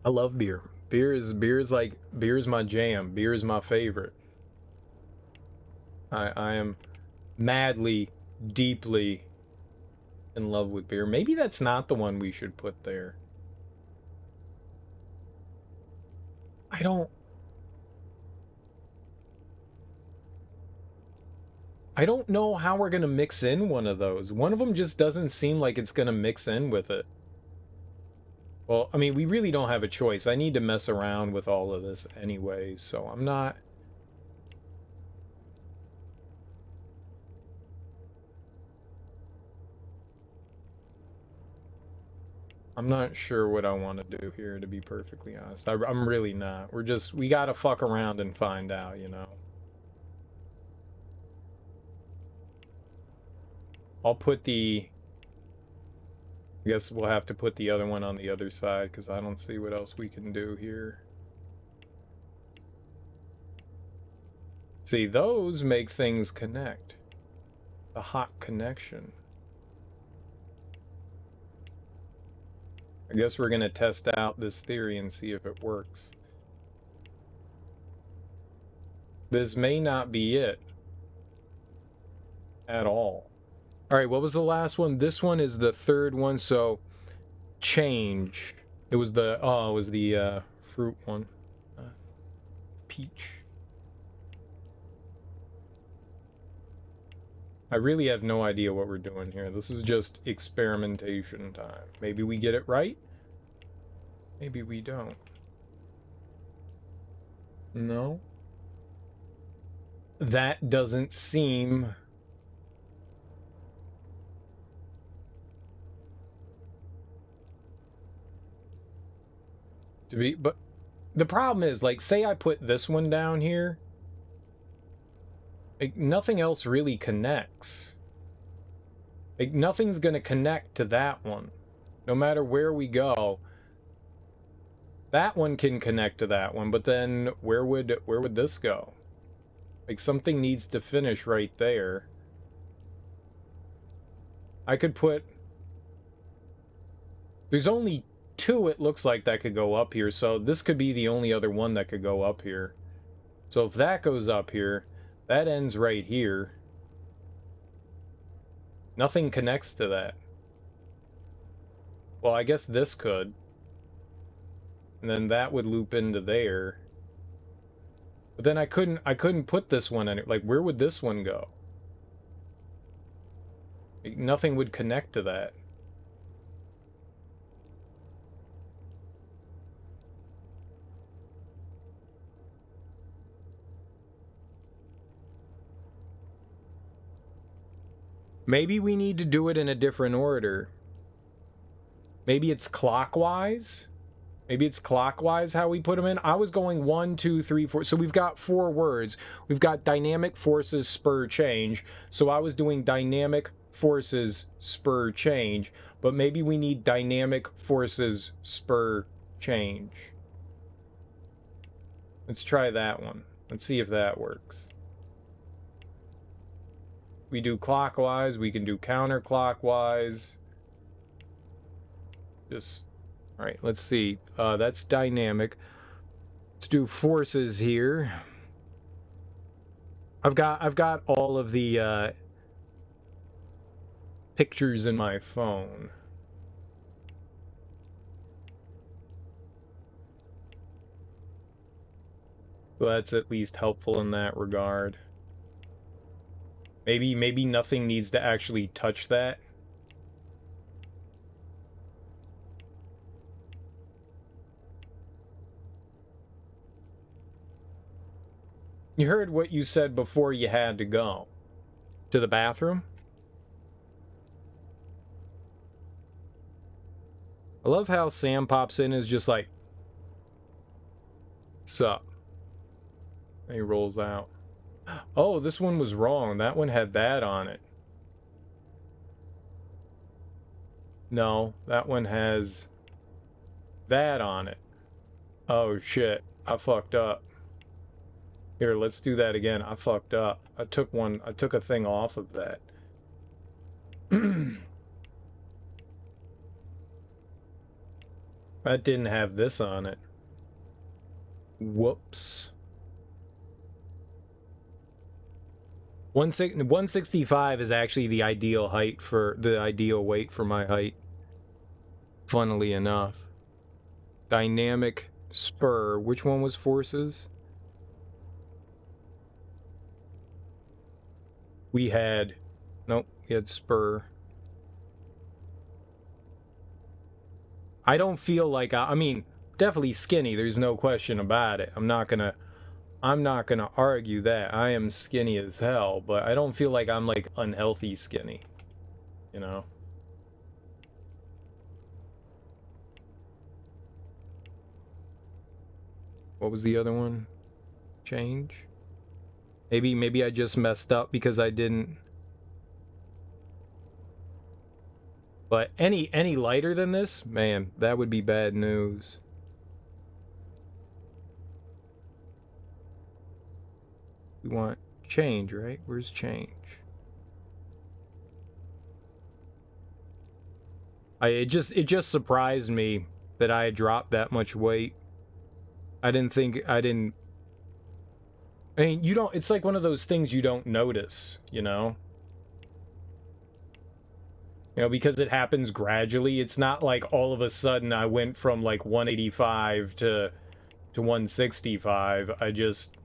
[SPEAKER 1] I love beer. Beer is my jam. Beer is my favorite. I am madly, deeply in love with beer. Maybe that's not the one we should put there. I don't know how we're gonna mix in one of those. One of them just doesn't seem like it's gonna mix in with it. Well, I mean, we really don't have a choice. I need to mess around with all of this anyway, so I'm not... I'm not sure what I want to do here, to be perfectly honest. I'm really not. We gotta fuck around and find out, you know. I'll put I guess we'll have to put the other one on the other side, because I don't see what else we can do here. See, those make things connect. The hot connection. I guess we're going to test out this theory and see if it works. This may not be it at all. All right, what was the last one? This one is the third one, so change. It was the fruit one. Peach. I really have no idea what we're doing here. This is just experimentation time. Maybe we get it right. Maybe we don't. No. That doesn't seem... to be... But the problem is, like, say I put this one down here. Like, nothing else really connects. Like, nothing's gonna connect to that one. No matter where we go. That one can connect to that one, but then where would this go? Like, something needs to finish right there. I could put... There's only 2, it looks like, that could go up here, so this could be the only other one that could go up here. So if that goes up here, that ends right here. Nothing connects to that. Well, I guess this could. And then that would loop into there. But then I couldn't put this one in it. Like, where would this one go? Like, nothing would connect to that. Maybe we need to do it in a different order. Maybe it's clockwise? Maybe it's clockwise how we put them in. I was going 1, 2, 3, 4. So we've got 4 words. We've got dynamic forces spur change. So I was doing dynamic forces spur change. But maybe we need dynamic forces spur change. Let's try that one. Let's see if that works. We do clockwise. We can do counterclockwise. Just All right, let's see. That's dynamic. Let's do forces here. I've got all of the pictures in my phone. So that's at least helpful in that regard. Maybe nothing needs to actually touch that. You heard what you said before you had to go. To the bathroom? I love how Sam pops in and is just like, sup. And he rolls out. Oh, this one was wrong. That one had that on it. No, that one has that on it. Oh shit, I fucked up. Here, let's do that again. I fucked up. I took a thing off of that. That didn't have this on it. Whoops. 165 is actually the ideal height for the ideal weight for my height. Funnily enough. Dynamic spur. Which one was forces? We had... Nope, we had spur. I don't feel like... I mean, definitely skinny. There's no question about it. I'm not gonna argue that. I am skinny as hell, but I don't feel like I'm, like, unhealthy skinny. You know? What was the other one? Change? Maybe I just messed up because I didn't... But any lighter than this? Man, that would be bad news. We want change, right? Where's change? It just surprised me that I had dropped that much weight. I mean, you don't, it's like one of those things you don't notice, you know? You know, because it happens gradually. It's not like all of a sudden I went from like 185 to 165. I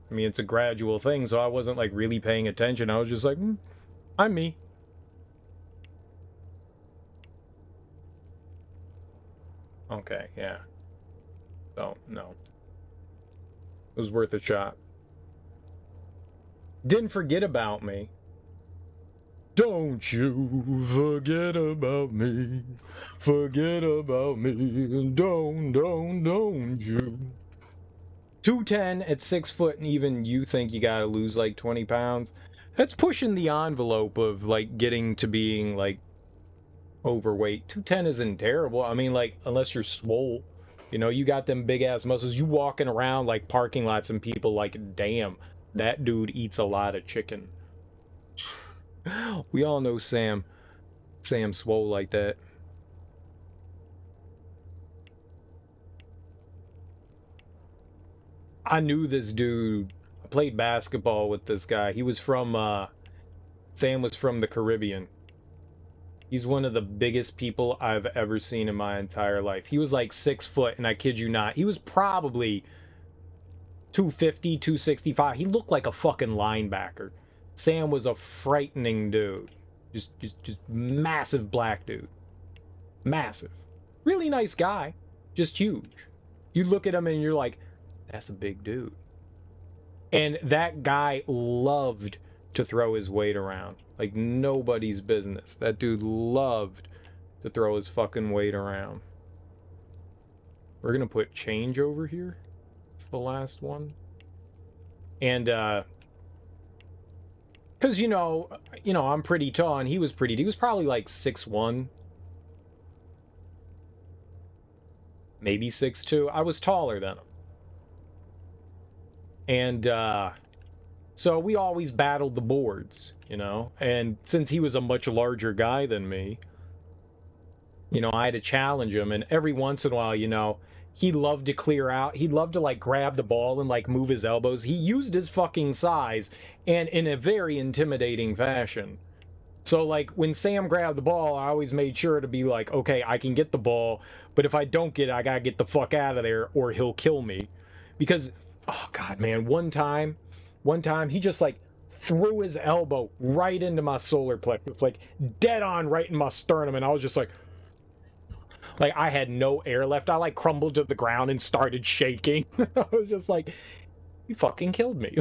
[SPEAKER 1] mean, it's a gradual thing, so I wasn't like really paying attention. I was just like, I'm me. Okay, yeah. So, no. It was worth a shot. Didn't forget about me. Don't you forget about me. Forget about me. Don't you. 210 at 6 foot, and even you think you gotta lose like 20 pounds. That's pushing the envelope of like getting to being like overweight. 210 isn't terrible. I mean, like, unless you're swole. You know, you got them big ass muscles. You walking around like parking lots and people like, damn, that dude eats a lot of chicken. We all know Sam swole like that. I knew this dude. I played basketball with this guy. He was from, Sam was from the Caribbean. He's one of the biggest people I've ever seen in my entire life. He was like 6 foot, and I kid you not, he was probably 250, 265. He looked like a fucking linebacker. Sam was a frightening dude. Just massive black dude. Massive. Really nice guy. Just huge. You look at him and you're like, that's a big dude. And that guy loved to throw his weight around. Like nobody's business. That dude loved to throw his fucking weight around. We're gonna put change over here. It's the last one. And, because, you know, I'm pretty tall, and he was probably like 6'1". Maybe 6'2". I was taller than him. And, so we always battled the boards, you know? And since he was a much larger guy than me, You know, I had to challenge him, and every once in a while, you know, he loved to clear out. He'd love to, like, grab the ball and, like, move his elbows. He used his fucking size, and in a very intimidating fashion. So, like, when Sam grabbed the ball, I always made sure to be like, okay, I can get the ball, but if I don't get it, I gotta get the fuck out of there, or he'll kill me. Because, oh, God, man, one time, he just, like, threw his elbow right into my solar plexus, like, dead on right in my sternum, and I was just like, I had no air left. I, like, crumbled to the ground and started shaking. I was just like, he fucking killed me.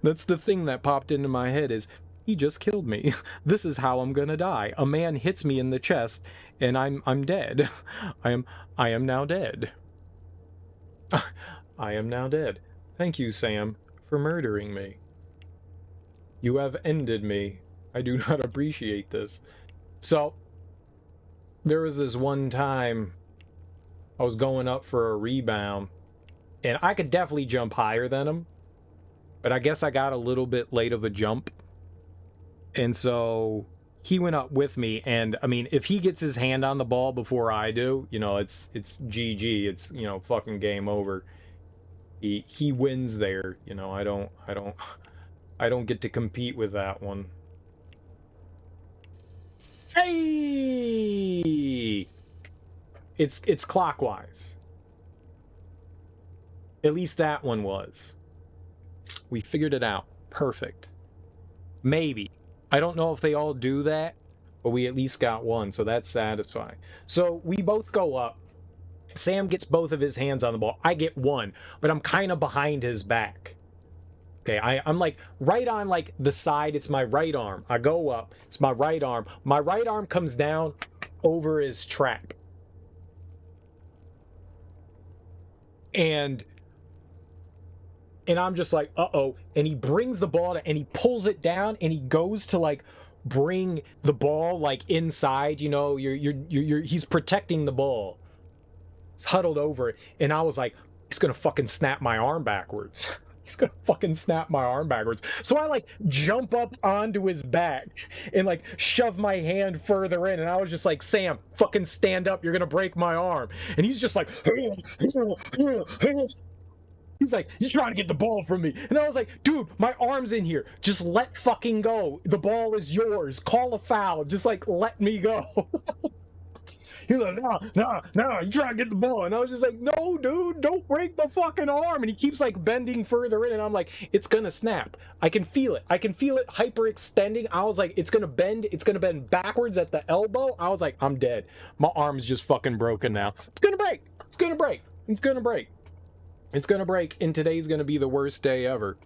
[SPEAKER 1] That's the thing that popped into my head is, he just killed me. This is how I'm gonna die. A man hits me in the chest, and I'm dead. I am now dead. I am now dead. Thank you, Sam, for murdering me. You have ended me. I do not appreciate this. So, there was this one time I was going up for a rebound, and I could definitely jump higher than him, but I guess I got a little bit late of a jump. And so he went up with me, and I mean, if he gets his hand on the ball before I do, you know, it's GG. It's, you know, fucking game over. He wins there, you know. I don't get to compete with that one. Hey! It's clockwise. At least that one was. We figured it out. Perfect. Maybe. I don't know if they all do that, but we at least got one, so that's satisfying. So we both go up. Sam gets both of his hands on the ball. I get one, but I'm kind of behind his back. Okay, I'm like right on like the side. It's my right arm. I go up. It's my right arm. My right arm comes down over his trap. And I'm just like, uh-oh. And he brings the ball and he pulls it down, and he goes to like bring the ball like inside, you know, he's protecting the ball. He's huddled over it, and I was like, he's gonna fucking snap my arm backwards. He's gonna fucking snap my arm backwards. So I like jump up onto his back and like shove my hand further in, and I was just like, Sam, fucking stand up, you're gonna break my arm. And he's just like he's like, you're trying to get the ball from me. And I was like, dude, my arm's in here. Just let fucking go. The ball is yours. Call a foul. Just like, let me go. He's like, no, you trying to get the ball. And I was just like, no, dude, don't break the fucking arm. And he keeps like bending further in. And I'm like, it's going to snap. I can feel it. I can feel it hyperextending. I was like, it's going to bend. It's going to bend backwards at the elbow. I was like, I'm dead. My arm's just fucking broken now. It's going to break. It's going to break. It's going to break. It's gonna break, and today's gonna be the worst day ever.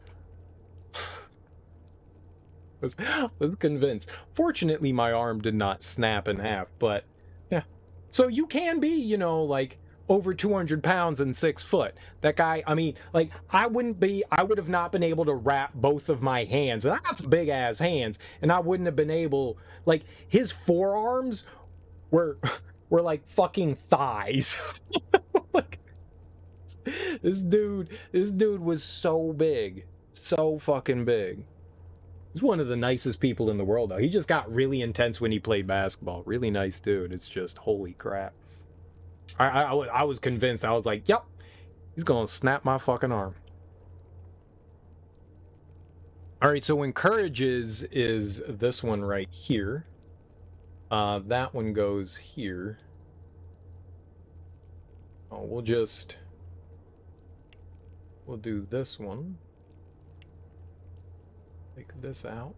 [SPEAKER 1] was convinced. Fortunately, my arm did not snap in half, but yeah. So you can be, you know, like over 200 pounds and 6 foot. That guy, I mean, like I would have not been able to wrap both of my hands, and I got some big ass hands, and I wouldn't have been able, like his forearms were like fucking thighs. Like, this dude was so big. So fucking big. He's one of the nicest people in the world, though. He just got really intense when he played basketball. Really nice dude. It's just, holy crap. I was convinced. I was like, yep, he's gonna snap my fucking arm. Alright, so encourages is this one right here. That one goes here. Oh, we'll do this one. Take this out.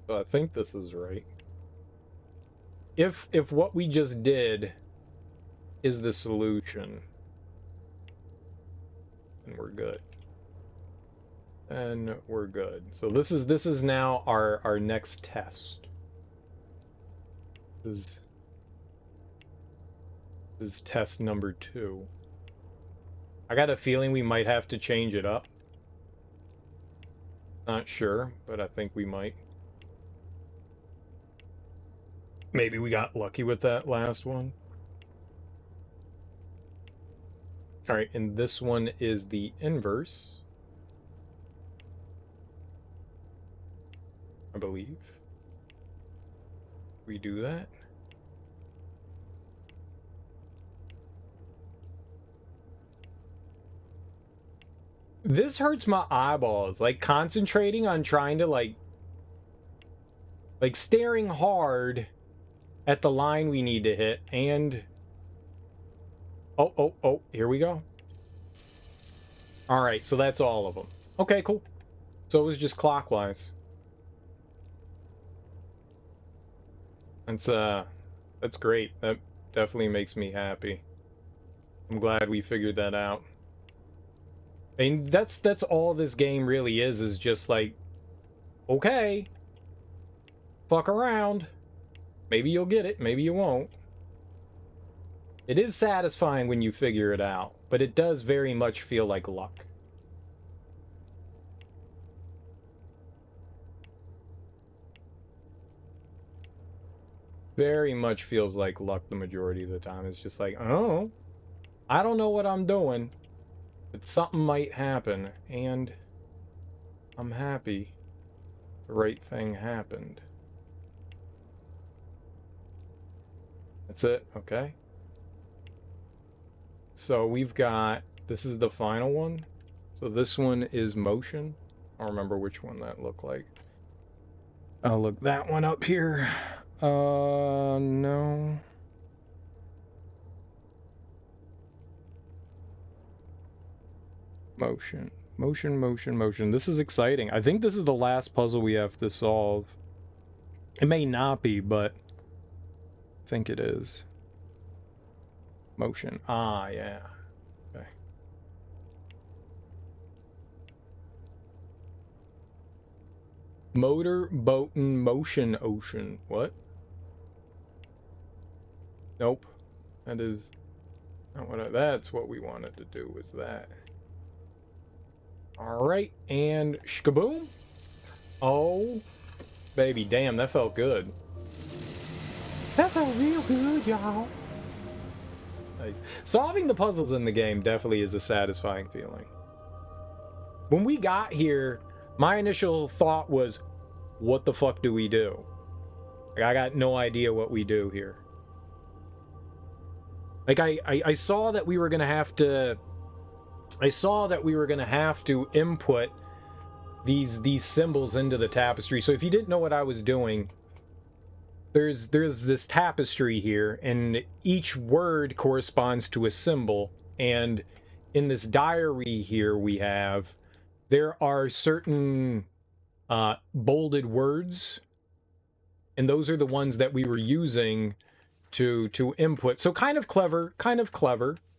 [SPEAKER 1] So I think this is right. If what we just did is the solution, then we're good. And we're good. So this is now our next test. This is test number 2. I got a feeling we might have to change it up. Not sure, but I think we might. Maybe we got lucky with that last one. Alright, and this one is the inverse. I believe. We do that. This hurts my eyeballs, like concentrating on trying to like staring hard at the line we need to hit, and oh, here we go. All right, so that's all of them. Okay, cool. So it was just clockwise. That's great. That definitely makes me happy. I'm glad we figured that out. I mean, that's all this game really is just like, okay, fuck around. Maybe you'll get it, maybe you won't. It is satisfying when you figure it out, but it does very much feel like luck. Very much feels like luck the majority of the time. It's just like, oh, I don't know what I'm doing, but something might happen, and I'm happy the right thing happened. That's it, okay. So we've got, this is the final one. So this one is motion. I don't remember which one that looked like. I'll look that one up here. No. Motion. This is exciting. I think this is the last puzzle we have to solve. It may not be, but I think it is. Motion. Ah, yeah. Okay. Motor, boatin', motion, ocean. What? Nope. That is not what that's what we wanted to do, was that. Alright, and shkaboom. Oh, baby, damn, that felt good. That felt real good, y'all. Nice. Solving the puzzles in the game definitely is a satisfying feeling. When we got here, my initial thought was, what the fuck do we do? Like, I got no idea what we do here. Like, I saw that we were gonna have to... I saw that we were gonna have to input these symbols into the tapestry. So if you didn't know what I was doing, there's this tapestry here, and each word corresponds to a symbol. And in this diary here there are certain bolded words, and those are the ones that we were using to input. So kind of clever.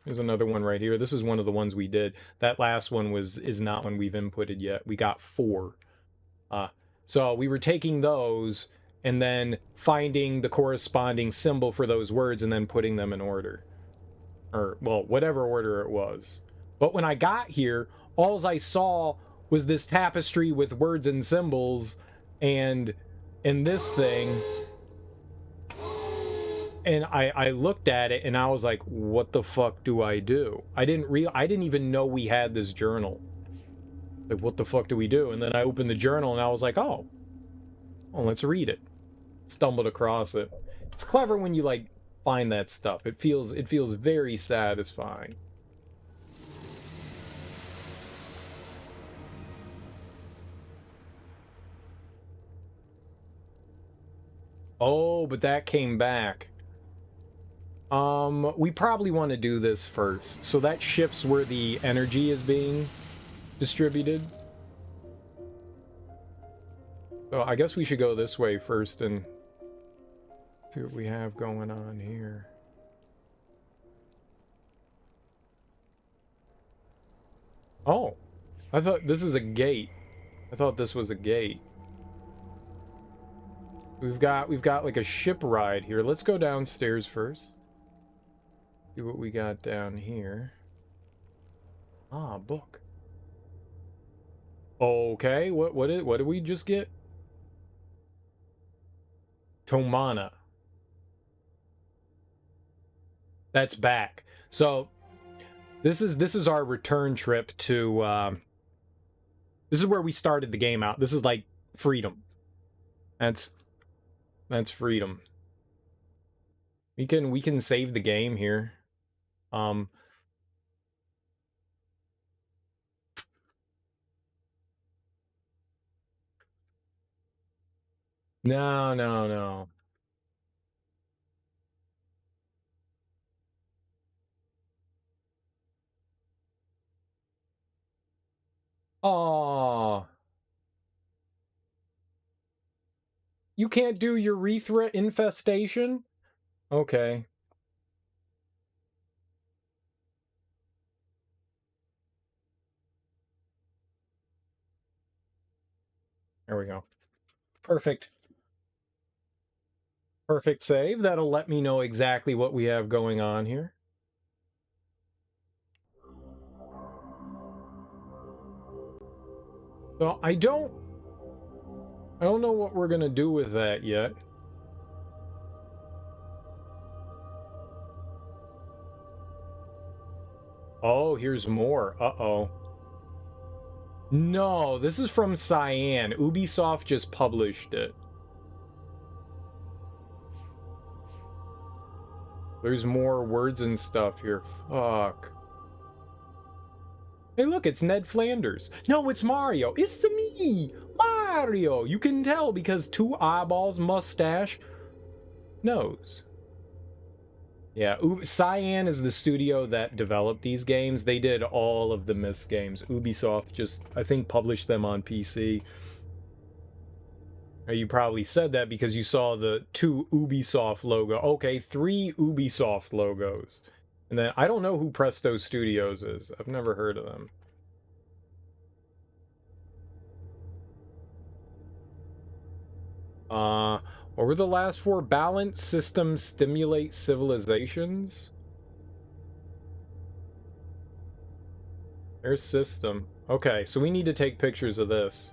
[SPEAKER 1] There's another one right here. This is one of the ones we did. That last one is not one we've inputted yet. We got 4. So we were taking those and then finding the corresponding symbol for those words and then putting them in order. Or, well, whatever order it was. But when I got here, all I saw was this tapestry with words and symbols, and this thing... And I looked at it and I was like, what the fuck do I do? I didn't even know we had this journal. Like, what the fuck do we do? And then I opened the journal and I was like, oh, let's read it. Stumbled across it. It's clever when you like find that stuff. It feels very satisfying. Oh, but that came back. We probably want to do this first. So that shifts where the energy is being distributed. So I guess we should go this way first and see what we have going on here. Oh, I thought this is a gate. I thought this was a gate. We've got like a ship ride here. Let's go downstairs first. See what we got down here. Ah, book. Okay, what did we just get? Tomana. That's back. So this is our return trip to this is where we started the game out. This is like freedom. That's freedom. We can save the game here. No, no, no. Oh, you can't do urethra infestation? Okay. There we go. Perfect. Perfect save. That'll let me know exactly what we have going on here. So I don't know what we're gonna do with that yet. Oh, here's more. Uh-oh. No, this is from Cyan. Ubisoft just published it. There's more words and stuff here. Fuck. Hey, look, it's Ned Flanders. No, it's Mario. It's me, Mario. You can tell because 2 eyeballs, mustache, nose. Yeah, Cyan is the studio that developed these games. They did all of the Myst games. Ubisoft just, I think, published them on PC. You probably said that because you saw the 2 Ubisoft logo. Okay, 3 Ubisoft logos. And then, I don't know who Presto Studios is. I've never heard of them. What were the last 4? Balance, system, stimulate, civilizations? There's system. Okay, so we need to take pictures of this.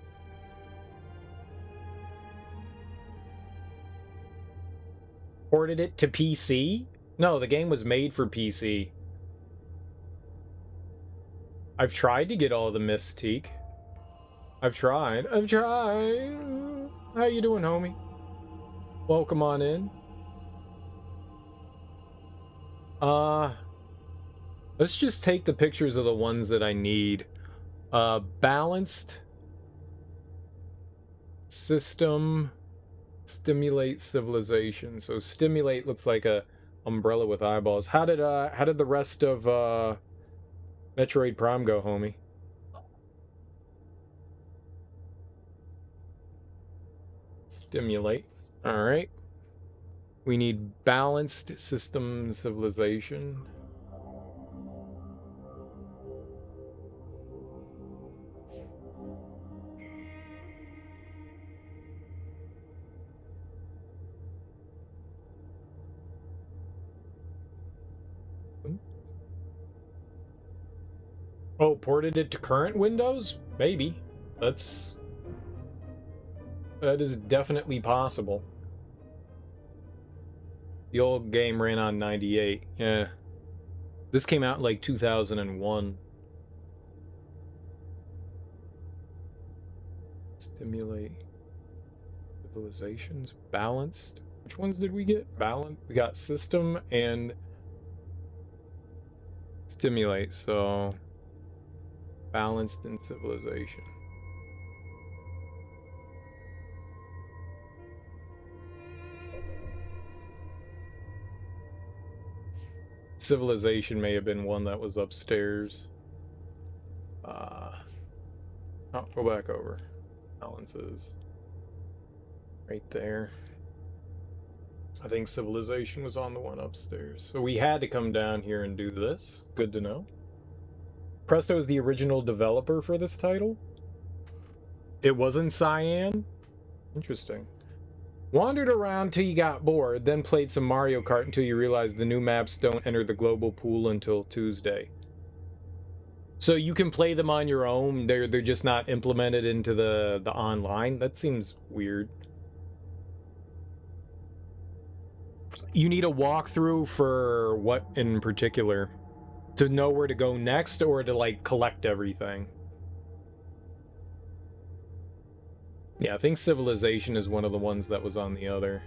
[SPEAKER 1] Ported it to PC? No, the game was made for PC. I've tried to get all the Mystique. I've tried. How you doing, homie? Welcome on in. Let's just take the pictures of the ones that I need. Balanced. System. Stimulate civilization. So stimulate looks like a umbrella with eyeballs. How did the rest of Metroid Prime go, homie? Stimulate. All right. We need balanced system civilization. Oh, ported it to current Windows? Maybe. That is definitely possible. The old game ran on 98. Yeah. This came out in like 2001. Stimulate civilizations. Balanced. Which ones did we get? Balanced. We got system and stimulate. So balanced and civilization. Civilization may have been one that was upstairs. Oh, go back over. Balances. Right there. I think civilization was on the one upstairs. So we had to come down here and do this. Good to know. Presto is the original developer for this title. It wasn't Cyan? Interesting. Wandered around till you got bored, then played some Mario Kart until you realized the new maps don't enter the global pool until Tuesday. So you can play them on your own, they're just not implemented into the online? That seems weird. You need a walkthrough for what in particular? To know where to go next or to like collect everything? Yeah, I think Civilization is one of the ones that was on the other.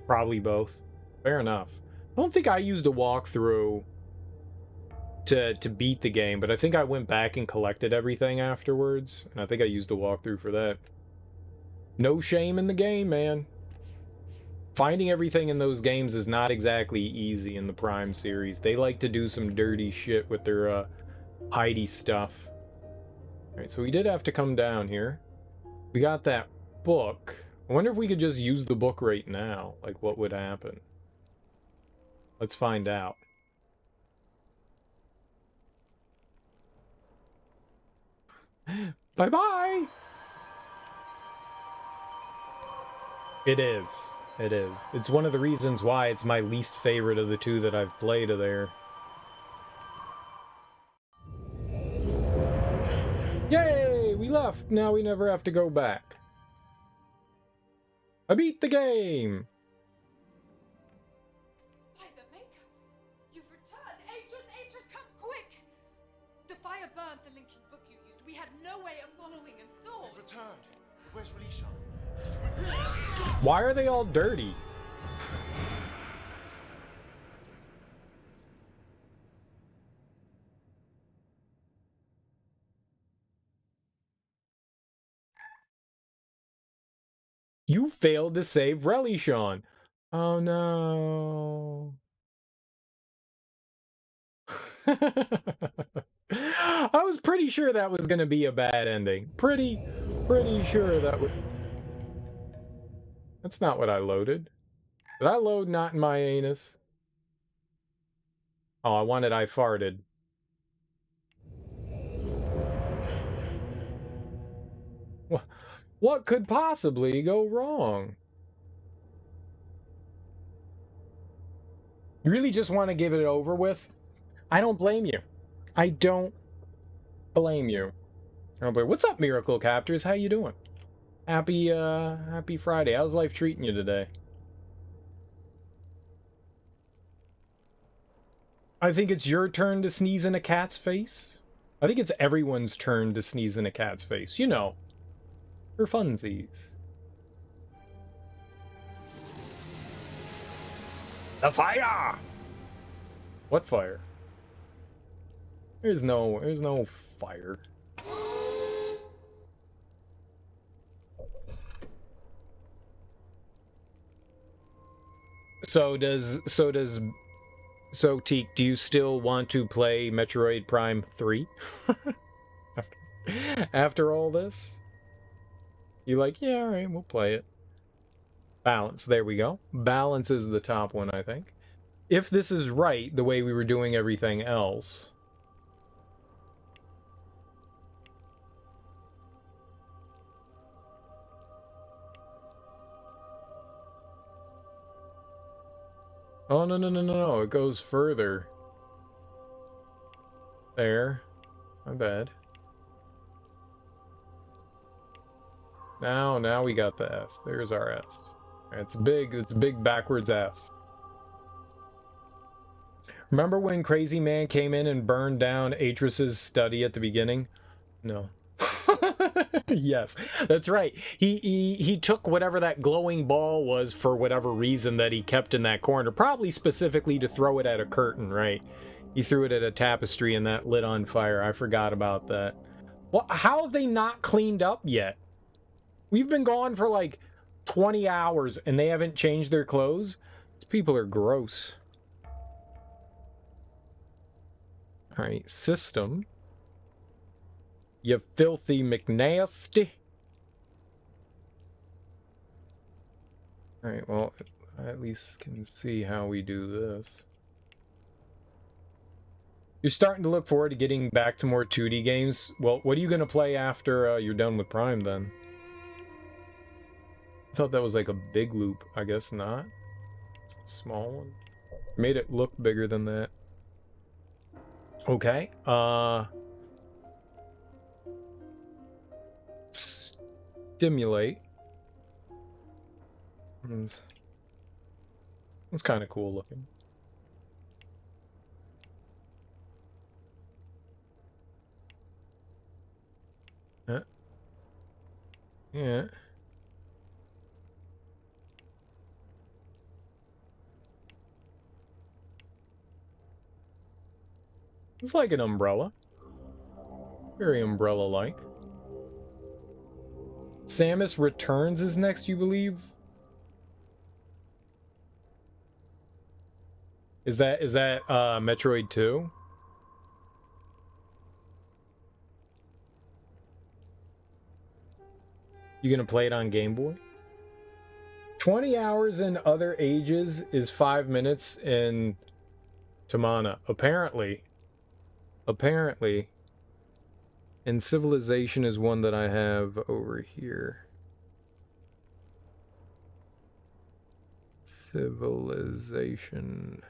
[SPEAKER 1] Probably both. Fair enough. I don't think I used a walkthrough to beat the game, but I think I went back and collected everything afterwards, and I think I used a walkthrough for that. No shame in the game, man. Finding everything in those games is not exactly easy in the Prime series. They like to do some dirty shit with their hidey stuff. Alright, so we did have to come down here. We got that book. I wonder if we could just use the book right now. Like, what would happen? Let's find out. Bye-bye! It is. It is. It's one of the reasons why it's my least favorite of the two that I've played there. Yay! We left! Now we never have to go back. I beat the game!
[SPEAKER 6] By the Maker! You've returned! Aegis, come quick! The fire burned the linking book you used. We had no way of following and thought.
[SPEAKER 7] You've returned. Where's Relisha?
[SPEAKER 1] Why are they all dirty? You failed to save Relishawn. Oh no. I was pretty sure that was gonna be a bad ending. Pretty sure that would... That's not what I loaded. Did I load not in my anus? Oh, I wanted I farted. What could possibly go wrong? You really just want to give it over with? I don't blame you. I don't blame you. Oh boy, what's up, Miracle Captors? How you doing? Happy Friday. How's life treating you today? I think it's your turn to sneeze in a cat's face. I think it's everyone's turn to sneeze in a cat's face. You know, for funsies. The fire! What fire? There's no fire. So Teak, do you still want to play Metroid Prime 3? After all this? You like, yeah, alright, we'll play it. Balance, there we go. Balance is the top one, I think. If this is right, the way we were doing everything else. Oh, no, it goes further. There. My bad. Now we got the S. There's our S. It's a big backwards S. Remember when Crazy Man came in and burned down Atris's study at the beginning? No. Yes, that's right. He took whatever that glowing ball was for whatever reason that he kept in that corner, probably specifically to throw it at a curtain, right? He threw it at a tapestry and that lit on fire. I forgot about that. Well, how have they not cleaned up yet? We've been gone for like 20 hours and they haven't changed their clothes. These people are gross. All right, system. You filthy McNasty. Alright, well, I at least can see how we do this. You're starting to look forward to getting back to more 2D games. Well, what are you going to play after you're done with Prime, then? I thought that was like a big loop. I guess not. It's a small one. Made it look bigger than that. Okay, stimulate. It's kind of cool looking. Yeah. It's like an umbrella. Very umbrella-like. Samus Returns is next, you believe? Is that Metroid 2? You gonna play it on Game Boy? 20 hours in Other Ages is 5 minutes in Tamana. Apparently. And Civilization is one that I have over here. Civilization.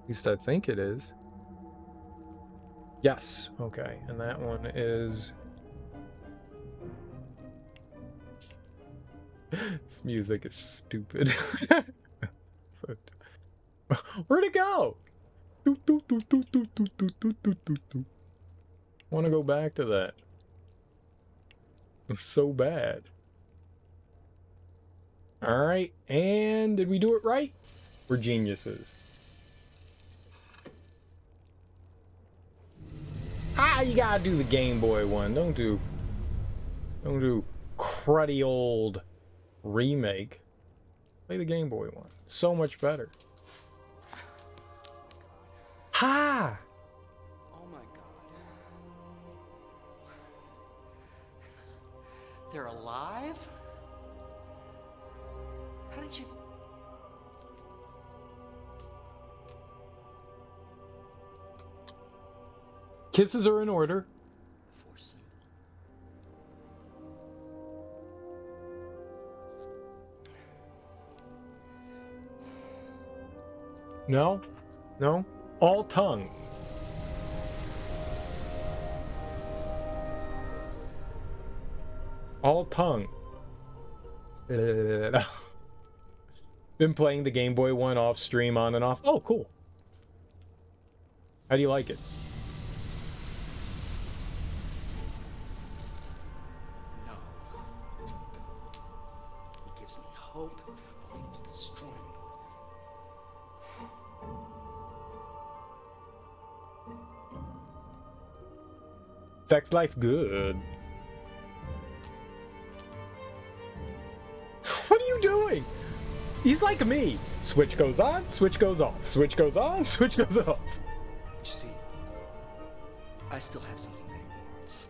[SPEAKER 1] At least I think it is. Yes. Okay. And that one is... This music is stupid. Where'd it go? Want to go back to that. It was so bad. Alright, and did we do it right? We're geniuses. Ah, you gotta do the Game Boy one. Don't do cruddy old remake. Play the Game Boy one. So much better. Ha!
[SPEAKER 2] Oh my god. They're alive? How did you...
[SPEAKER 1] Kisses are in order.
[SPEAKER 2] Force symbol.
[SPEAKER 1] No? No? All tongue. All tongue. Been playing the Game Boy one off stream on and off. Oh, cool. How do you like it?
[SPEAKER 2] No. It gives me hope of destroying
[SPEAKER 1] Sex life good. What are you doing? He's like me. Switch goes on, switch goes off. Switch goes on, switch goes off.
[SPEAKER 2] You see, I still have something that he wants.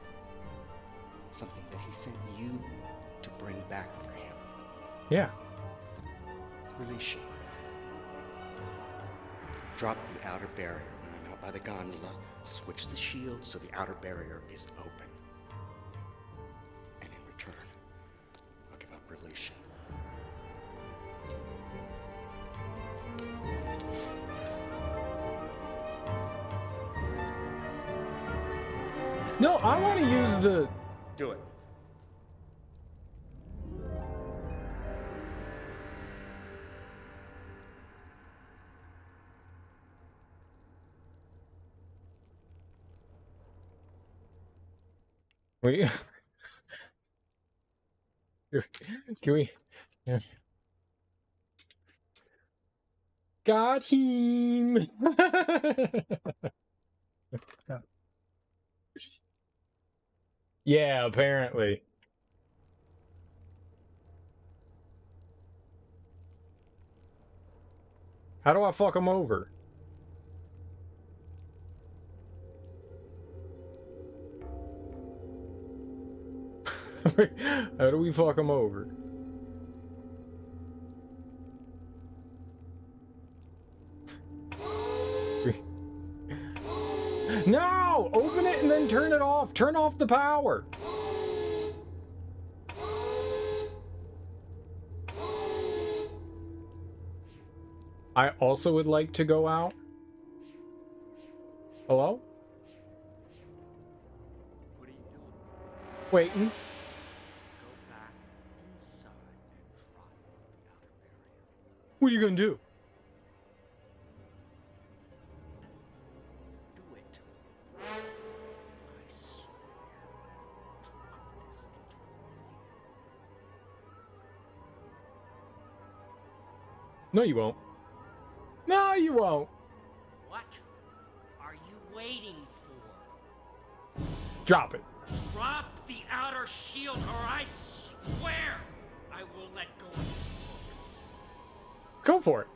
[SPEAKER 2] Something that he sent you to bring back for him.
[SPEAKER 1] Yeah.
[SPEAKER 2] Release him. Drop the outer barrier when I'm out by the gondola. Switch the shield so the outer barrier is open. And in return, I'll give up Release.
[SPEAKER 1] No, I want to use the...
[SPEAKER 2] Do it.
[SPEAKER 1] We... Can we... Yeah. Got him! Yeah, apparently. How do I fuck him over? How do we fuck him over? No! Open it and then turn it off. Turn off the power. I also would like to go out. Hello?
[SPEAKER 2] What are you doing?
[SPEAKER 1] Waiting.
[SPEAKER 2] Go back inside and drop the outer barrier.
[SPEAKER 1] What are you gonna do?
[SPEAKER 2] Do it. I swear.
[SPEAKER 1] No, you won't. No, you won't.
[SPEAKER 8] What are you waiting for?
[SPEAKER 1] Drop it.
[SPEAKER 8] Drop the outer shield, or I swear I will let go of this book.
[SPEAKER 1] Go for it.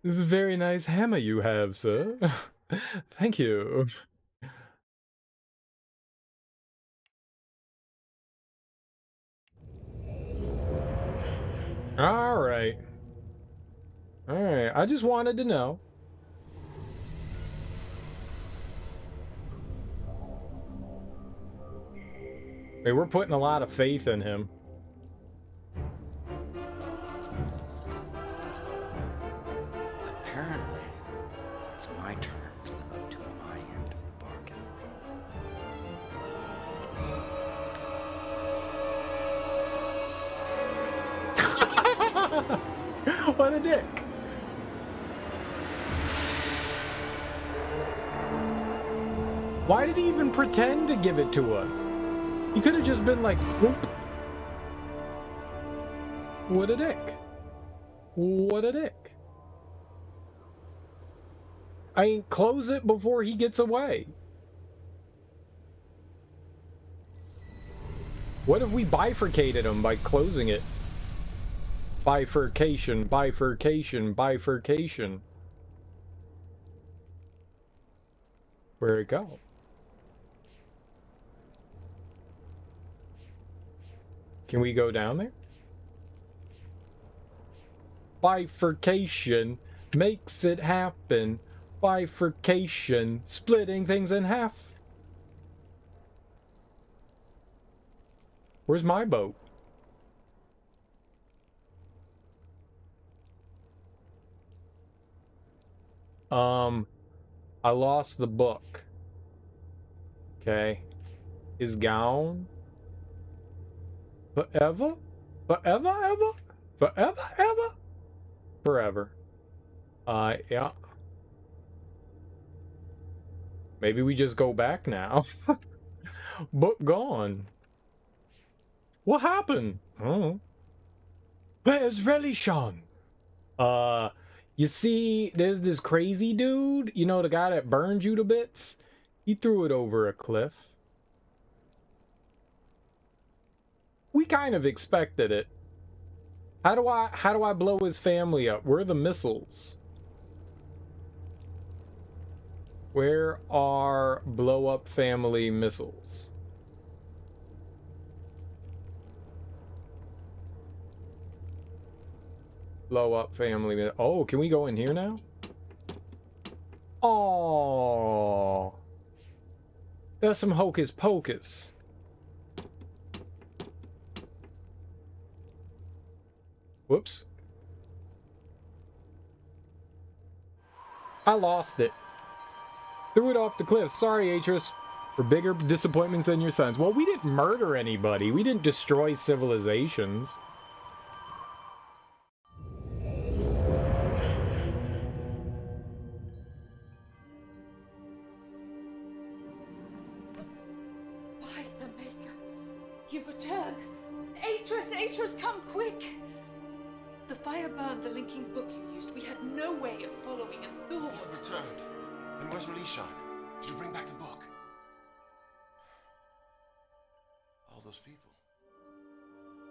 [SPEAKER 1] This is a very nice hammer you have, sir. Thank you. Alright. Alright, I just wanted to know. Hey, we're putting a lot of faith in him.
[SPEAKER 2] Apparently, it's my turn to live up to my end of the bargain.
[SPEAKER 1] What a dick. Why did he even pretend to give it to us? He could have just been like, whoop. What a dick. What a dick. I mean, close it before he gets away. What if we bifurcated him by closing it? Bifurcation, bifurcation, bifurcation. Where'd it go? Can we go down there? Bifurcation makes it happen. Bifurcation, splitting things in half. Where's my boat? I lost the book. Okay. Is gone. Forever? Forever, ever? Forever, ever? Forever. Yeah. Maybe we just go back now. Book gone. What happened? Oh. Where's Relishan? You see, there's this crazy dude, you know, the guy that burned you to bits? He threw it over a cliff. We kind of expected it. How do I blow his family up? Where are the missiles? Where are blow up family missiles? Blow up family. Oh, can we go in here now? Oh, that's some hocus pocus. Whoops. I lost it. Threw it off the cliff. Sorry, Atris. For bigger disappointments than your sons. Well, we didn't murder anybody. We didn't destroy civilizations.
[SPEAKER 6] By the Maker, you've returned. Atris, come quick. The fire burned the linking book you used. We had no way of following and thought.
[SPEAKER 7] You've returned. And where's Relishan? Did you bring back the book? All those people.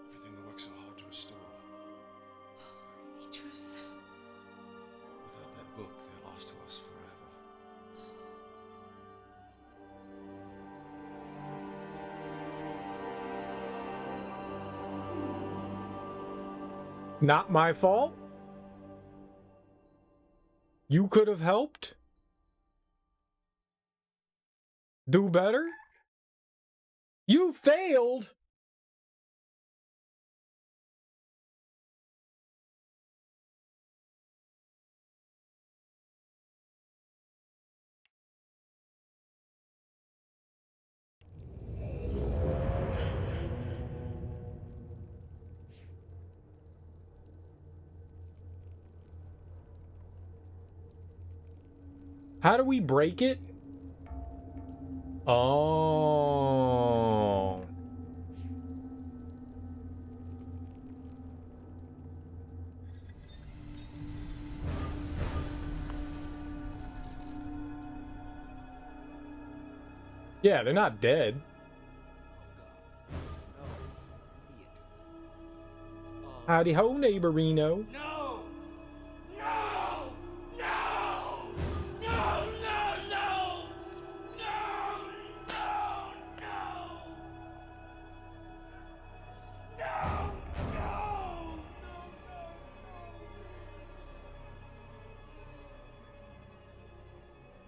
[SPEAKER 7] Everything we worked so hard to restore.
[SPEAKER 6] Atris.
[SPEAKER 7] Without that book, they're lost to us forever.
[SPEAKER 1] Not my fault. You could have helped. Do better. You failed. How do we break it? Oh. Yeah, they're not dead. Howdy ho, neighborino.
[SPEAKER 8] No! No! No! No! No! No! No! No! No! No!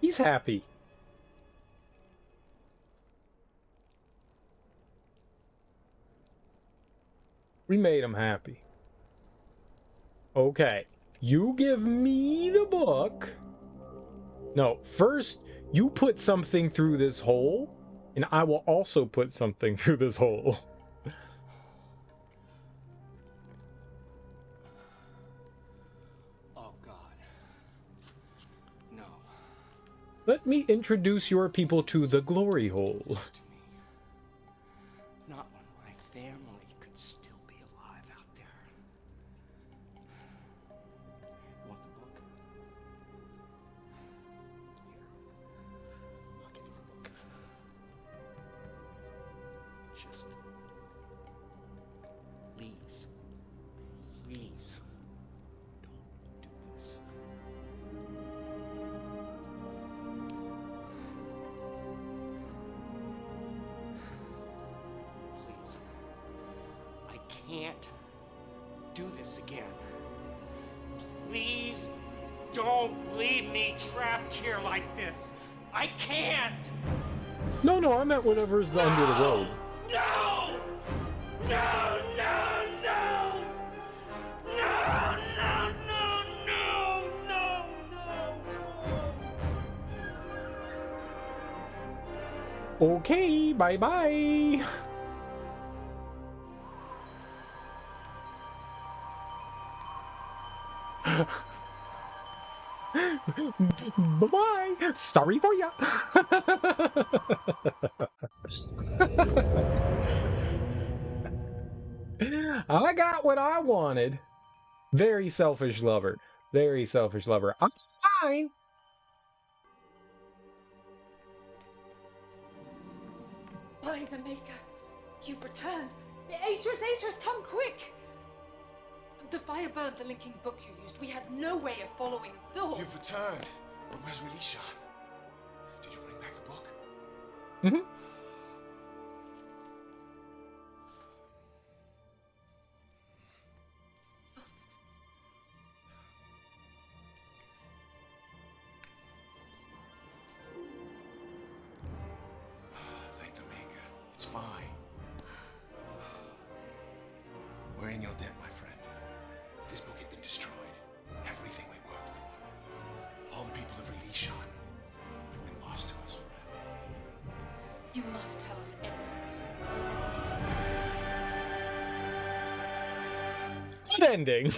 [SPEAKER 1] He's happy. We made him happy. Okay, you give me the book. No, first you put something through this hole, and I will also put something through this hole.
[SPEAKER 8] Oh, God. No.
[SPEAKER 1] Let me introduce your people to the glory hole.
[SPEAKER 8] To me. Not when my family could still be alive out there. You want the book? Here. I'll give you the book. Just... please. Please. Don't do this. Please. I can't do this again. Please don't leave me trapped here like this. I can't!
[SPEAKER 1] No, I meant whatever's under the road.
[SPEAKER 8] No! No, no, no! No, no, no, no, no, no,
[SPEAKER 1] Okay, bye-bye. Bye-bye. Sorry for ya. I got what I wanted. Very selfish lover. Very selfish lover. I'm fine.
[SPEAKER 6] By the Maker, you've returned. Atreus, come quick! The fire burned the linking book you used. We had no way of following the hole.
[SPEAKER 7] You've returned. But where's Relishan? Did you bring back the book?
[SPEAKER 1] Mm-hmm.
[SPEAKER 7] Thank the Maker. It's fine. We're in your debt, my friend. If this book had been destroyed, everything we worked for, all the people of Relishan, would have been lost to us forever.
[SPEAKER 6] You must tell us everything.
[SPEAKER 1] Good ending.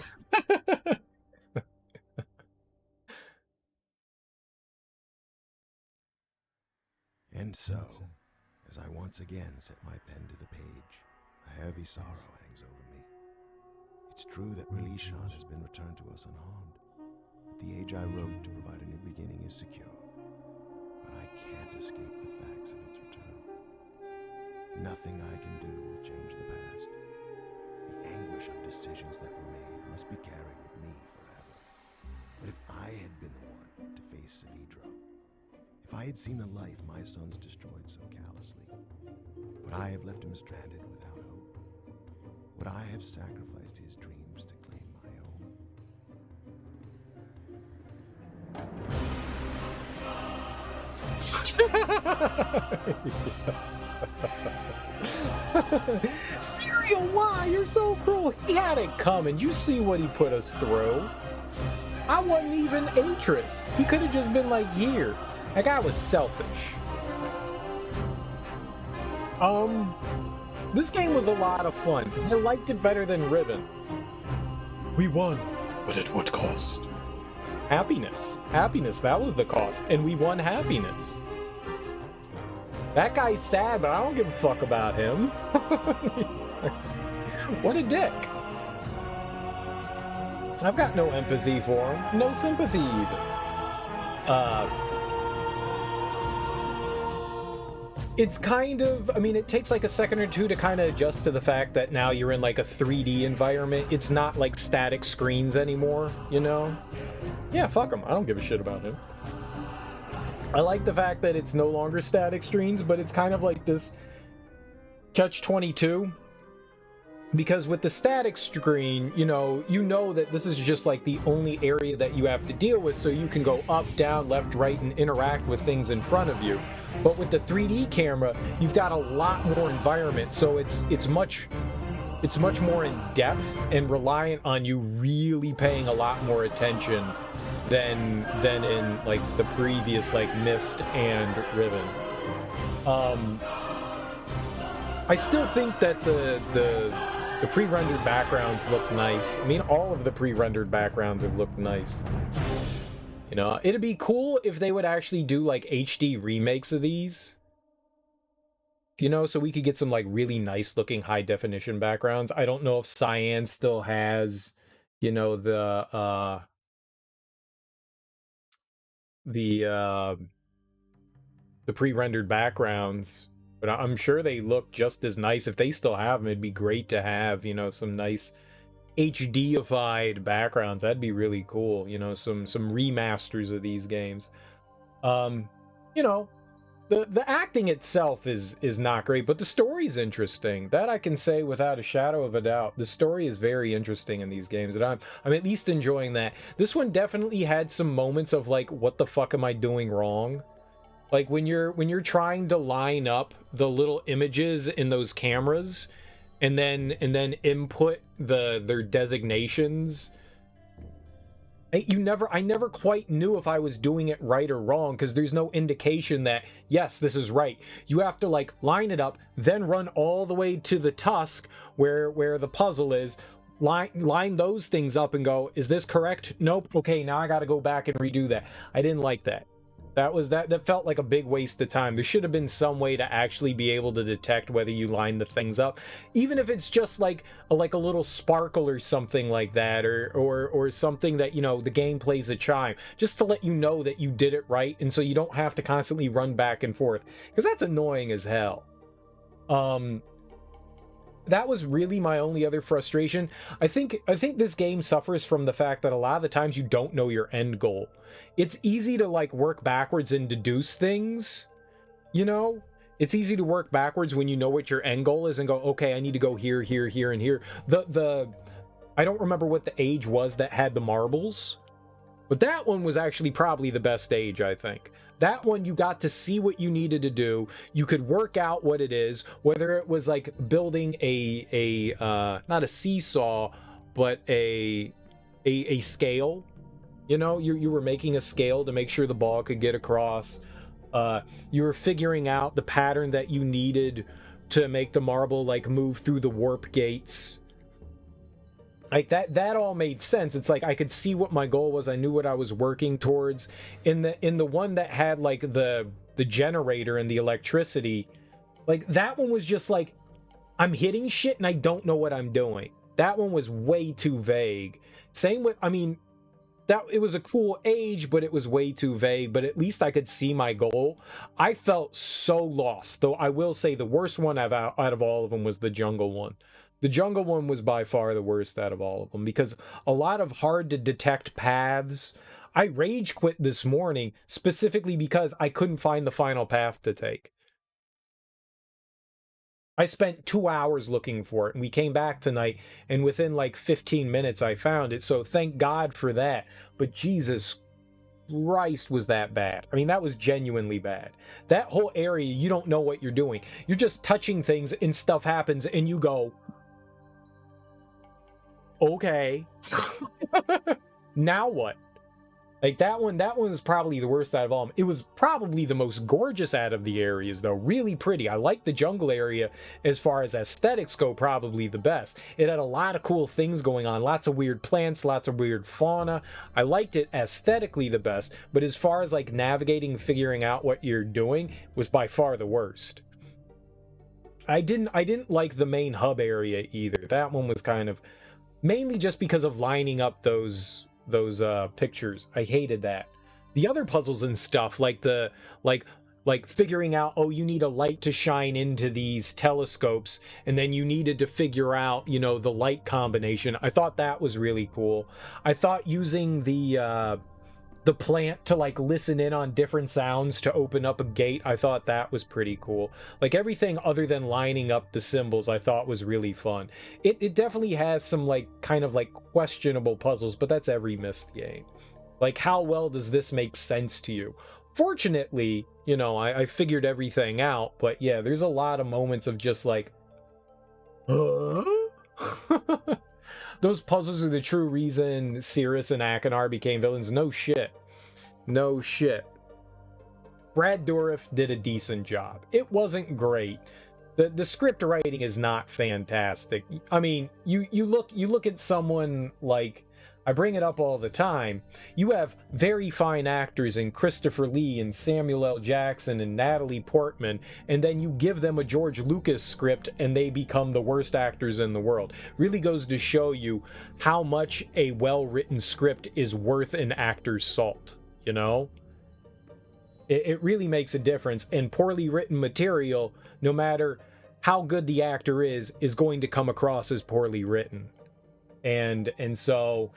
[SPEAKER 3] And so, as I once again set my pen to the page, a heavy sorrow hangs over me. It's true that Relishan has been returned to us unharmed, that the age I wrote to provide a new beginning is secure, but I can't escape the facts of its return. Nothing I can do will change the past. The anguish of decisions that were made must be carried with me forever. But if I had been the one to face Savidro, if I had seen the life my sons destroyed so callously, would I have left him stranded without hope? Would I have sacrificed his dreams to claim my own?
[SPEAKER 1] Serial, why? You're so cruel. He had it coming. You see what he put us through. I wasn't even Atreus. He could have just been like, here. That guy was selfish. This game was a lot of fun. I liked it better than Riven. We won, but at what cost? Happiness. Happiness, that was the cost. And we won happiness. That guy's sad, but I don't give a fuck about him. What a dick. I've got no empathy for him. No sympathy even. It's kind of, I mean, it takes like a second or two to kind of adjust to the fact that now you're in like a 3D environment. It's not like static screens anymore, you know? Yeah, fuck him. I don't give a shit about him. I like the fact that it's no longer static screens, but it's kind of like this catch-22. Because with the static screen, you know that this is just like the only area that you have to deal with, so you can go up, down, left, right, and interact with things in front of you. But with the 3D camera, you've got a lot more environment, so it's much more in depth and reliant on you really paying a lot more attention than in like the previous like Myst and Riven. I still think that the pre-rendered backgrounds look nice. I mean, all of the pre-rendered backgrounds have looked nice. You know, it'd be cool if they would actually do like HD remakes of these. You know, so we could get some like really nice looking high definition backgrounds. I don't know if Cyan still has, you know, the pre-rendered backgrounds. But I'm sure they look just as nice. If they still have them, it'd be great to have, you know, some nice HD-ified backgrounds. That'd be really cool, you know, some remasters of these games. You know, the acting itself is not great, but the story's interesting. That I can say without a shadow of a doubt. The story is very interesting in these games, and I'm at least enjoying that. This one definitely had some moments of like, what the fuck am I doing wrong? Like when you're trying to line up the little images in those cameras and then input their designations. I never quite knew if I was doing it right or wrong, because there's no indication that yes, this is right. You have to like line it up, then run all the way to the tusk where the puzzle is. Line those things up and go, is this correct? Nope. Okay, now I got to go back and redo that. I didn't like that. That felt like a big waste of time. There should have been some way to actually be able to detect whether you line the things up, even if it's just like a little sparkle or something like that, or something that, you know, the game plays a chime just to let you know that you did it right, and so you don't have to constantly run back and forth, because that's annoying as hell. That was really my only other frustration. I think this game suffers from the fact that a lot of the times you don't know your end goal. It's easy to like work backwards and deduce things, you know? It's easy to work backwards when you know what your end goal is and go, okay, I need to go here, here, here, and here. I don't remember what the age was that had the marbles, but that one was actually probably the best age, I think. That one, you got to see what you needed to do. You could work out what it is, whether it was like building a not a seesaw, but a scale. You know, you were making a scale to make sure the ball could get across. You were figuring out the pattern that you needed to make the marble like move through the warp gates. Like that all made sense. It's like I could see what my goal was. I knew what I was working towards. In the one that had like the generator and the electricity, like that one was just like, I'm hitting shit and I don't know what I'm doing. That one was way too vague. Same with, I mean, that it was a cool age, but it was way too vague. But at least I could see my goal. I felt so lost, though. I will say the worst one out of all of them was the jungle one. The jungle one was by far the worst out of all of them, because a lot of hard to detect paths. I rage quit this morning specifically because I couldn't find the final path to take. I spent 2 hours looking for it, and we came back tonight, and within like 15 minutes I found it, so thank God for that. But Jesus Christ, was that bad. I mean, that was genuinely bad. That whole area, you don't know what you're doing. You're just touching things and stuff happens, and you go, okay. Now what? Like that one was probably the worst out of all of them. It was probably the most gorgeous out of the areas, though. Really pretty. I like the jungle area as far as aesthetics go, probably the best. It had a lot of cool things going on, lots of weird plants, lots of weird fauna. I liked it aesthetically the best, but as far as like navigating, figuring out what you're doing, was by far the worst. I didn't like the main hub area either. That one was kind of mainly just because of lining up those pictures. I hated that. The other puzzles and stuff, like the like figuring out, oh, you need a light to shine into these telescopes, and then you needed to figure out, you know, the light combination. I thought that was really cool. I thought using the plant to like listen in on different sounds to open up a gate, I thought that was pretty cool. Like everything other than lining up the symbols, I thought was really fun. It definitely has some like kind of like questionable puzzles, but that's every Myst game. Like, how well does this make sense to you? Fortunately, you know, I figured everything out, but yeah, there's a lot of moments of just like, huh? Those puzzles are the true reason Cirrus and Akinar became villains. No shit. No shit. Brad Dourif did a decent job. It wasn't great. The script writing is not fantastic. I mean, you look at someone like, I bring it up all the time. You have very fine actors in Christopher Lee and Samuel L. Jackson and Natalie Portman, and then you give them a George Lucas script and they become the worst actors in the world. Really goes to show you how much a well-written script is worth an actor's salt, you know? It really makes a difference, and poorly written material, no matter how good the actor is going to come across as poorly written. And so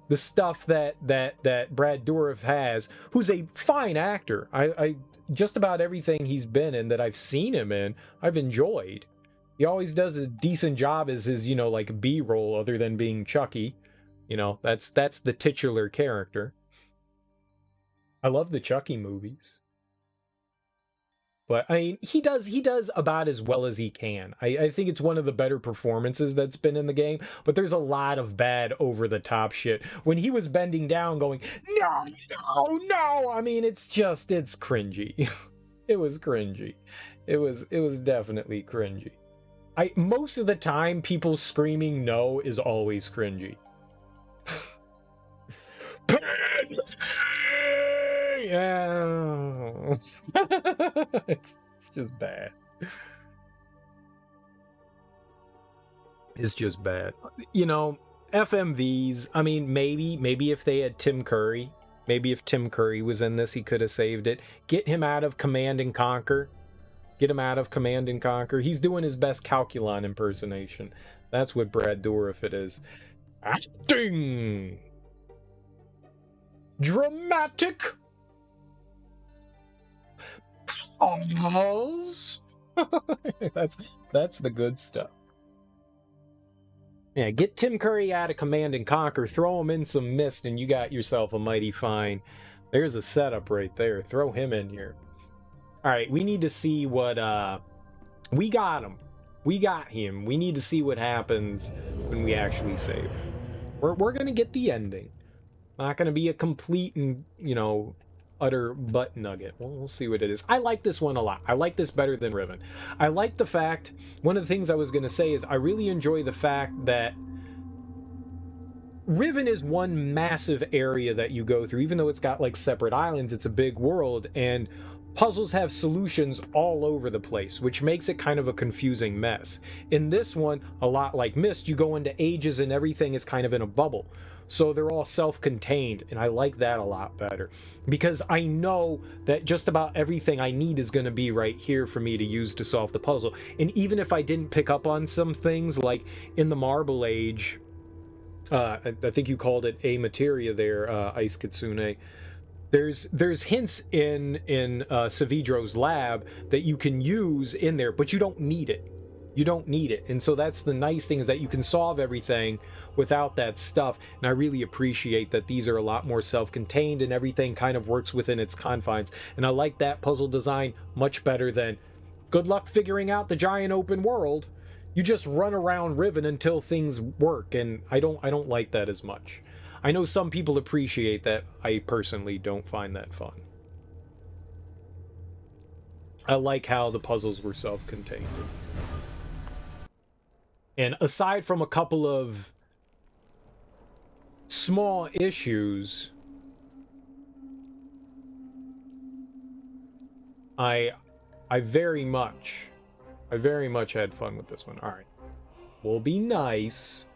[SPEAKER 1] the stuff that Brad Dourif has, who's a fine actor. I just about everything he's been in that I've seen him in, I've enjoyed. He always does a decent job as his, you know, like B-roll, other than being Chucky. You know, that's the titular character. I love the Chucky movies. But I mean, he does about as well as he can. I think it's one of the better performances that's been in the game, but there's a lot of bad over the top shit. When he was bending down going, no, I mean, it's cringy. It was cringy. It was definitely cringy. Most of the time, people screaming no is always cringy. Yeah. it's just bad. It's just bad. You know, FMVs, I mean, maybe if they had Tim Curry, maybe if Tim Curry was in this, he could have saved it. Get him out of Command and Conquer. Get him out of Command and Conquer. He's doing his best Calculon impersonation. That's what Brad Dourif it is. Acting! Dramatic! Pause! That's the good stuff. Yeah, get Tim Curry out of Command and Conquer, throw him in some Myst, and you got yourself a mighty fine. There's a setup right there. Throw him in here. Alright, we need to see what, we got him. We got him. We need to see what happens when we actually save. We're gonna get the ending. Not gonna be a complete and, you know, utter butt nugget. We'll see what it is. I like this one a lot. I like this better than Riven. I like the fact, one of the things I was gonna say is I really enjoy the fact that Riven is one massive area that you go through. Even though it's got like separate islands, it's a big world, and puzzles have solutions all over the place, which makes it kind of a confusing mess. In this one, a lot like Myst, you go into ages and everything is kind of in a bubble. So they're all self-contained, and I like that a lot better. Because I know that just about everything I need is going to be right here for me to use to solve the puzzle. And even if I didn't pick up on some things, like in the Marble Age, I think you called it a materia there, Ice Kitsune, there's hints in Savidro's lab that you can use in there, but you don't need it. You don't need it. And so that's the nice thing, is that you can solve everything without that stuff. And I really appreciate that these are a lot more self-contained and everything kind of works within its confines. And I like that puzzle design much better than good luck figuring out the giant open world. You just run around Riven until things work, and I don't like that as much. I know some people appreciate that. I personally don't find that fun. I like how the puzzles were self-contained. And aside from a couple of small issues, I very much had fun with this one. All right. We'll be nice.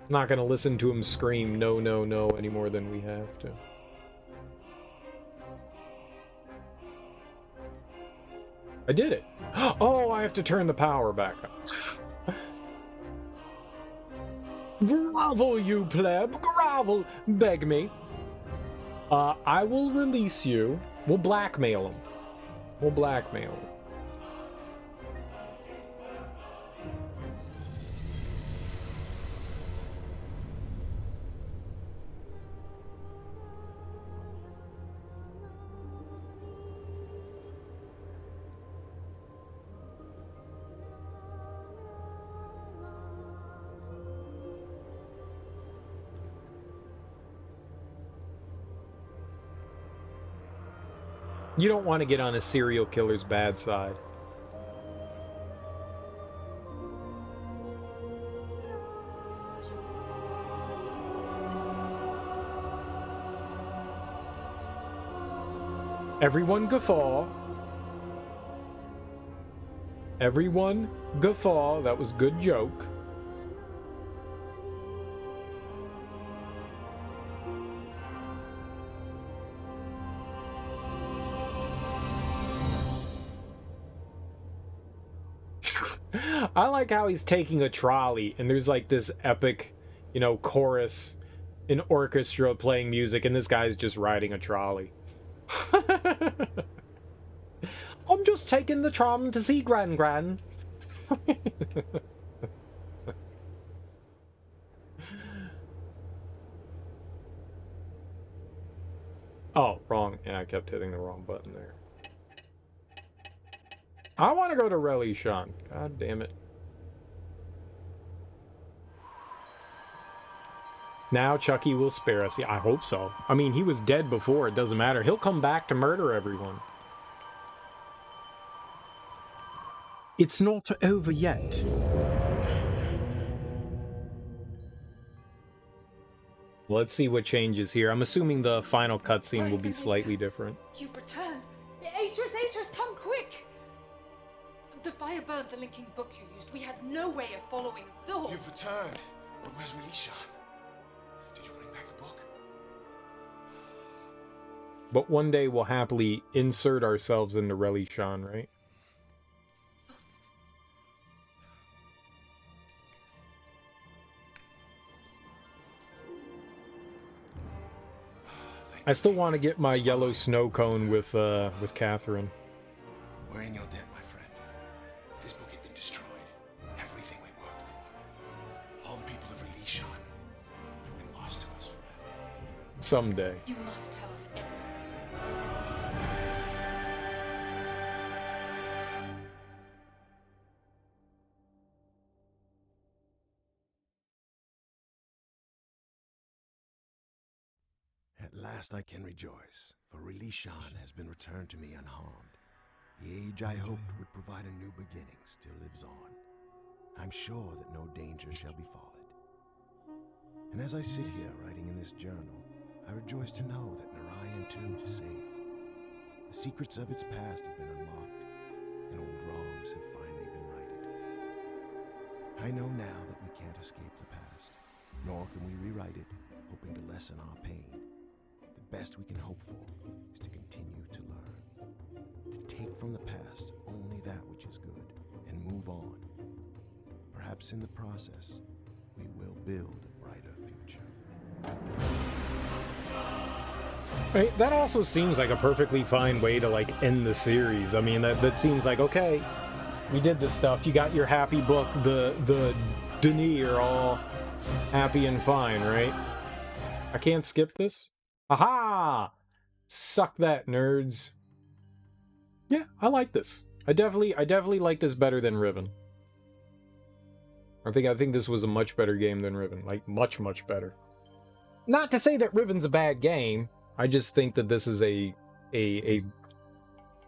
[SPEAKER 1] I'm not gonna listen to him scream no, no, no any more than we have to. I did it. Oh, I have to turn the power back up. Grovel, you pleb. Grovel. Beg me. I will release you. We'll blackmail him. We'll blackmail him. You don't want to get on a serial killer's bad side. Everyone guffaw. Everyone guffaw. That was good joke. I like how he's taking a trolley and there's like this epic, you know, chorus, an orchestra playing music, and this guy's just riding a trolley. I'm just taking the tram to see Gran Gran. Oh, wrong. Yeah, I kept hitting the wrong button there. I want to go to Relegated. God damn it. Now Chucky will spare us. Yeah, I hope so. I mean, he was dead before. It doesn't matter. He'll come back to murder everyone. It's not over yet. Let's see what changes here. I'm assuming the final cutscene will be slightly different.
[SPEAKER 6] You've returned. Atreus, come quick! The fire burned the linking book you used. We had no way of following the...
[SPEAKER 7] You've returned. But where's Relegated? Did you bring back the book?
[SPEAKER 1] But one day we'll happily insert ourselves into Relegated, right? I still want to get my yellow snow cone with Catherine.
[SPEAKER 7] We're in your debt, my friend. If this book had been destroyed, everything we worked for, all the people of Relegated, have been lost to us forever.
[SPEAKER 1] Someday.
[SPEAKER 6] You must tell us everything.
[SPEAKER 3] At last I can rejoice, for Relegated has been returned to me unharmed. The age I hoped would provide a new beginning still lives on. I'm sure that no danger shall befall it. And as I sit here writing in this journal, I rejoice to know that Narayan too is safe. The secrets of its past have been unlocked, and old wrongs have finally been righted. I know now that we can't escape the past, nor can we rewrite it, hoping to lessen our pain. The best we can hope for is to continue to learn, to take from the past only that which is good, and move on. Perhaps in the process, we will build a brighter future.
[SPEAKER 1] Right, that also seems like a perfectly fine way to, like, end the series. I mean, that seems like, okay, we did this stuff, you got your happy book, the Denis are all happy and fine, right? I can't skip this? Aha! Suck that, nerds. Yeah, I like this. I definitely like this better than Riven. I think this was a much better game than Riven. Like, much, much better. Not to say that Riven's a bad game. I just think that this is a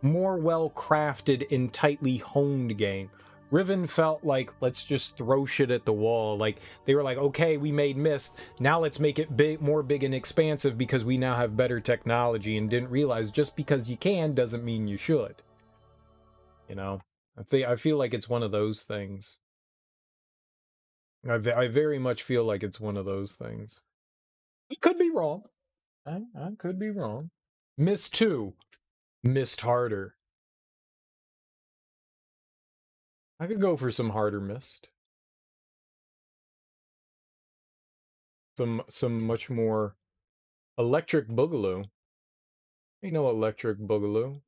[SPEAKER 1] more well-crafted and tightly honed game. Riven felt like, let's just throw shit at the wall. Like, they were like, okay, we made Myst, now let's make it big, more big and expansive because we now have better technology, and didn't realize just because you can doesn't mean you should. You know? I feel like it's one of those things. I very much feel like it's one of those things. I could be wrong. I could be wrong. Myst 2. Myst harder. I could go for some harder Myst. Some much more electric boogaloo. Ain't no electric boogaloo.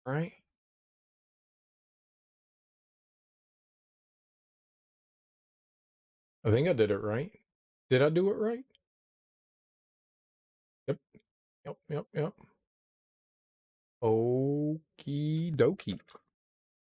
[SPEAKER 1] Right? I think I did it right. Did I do it right? Yep. Yep. Okie dokie.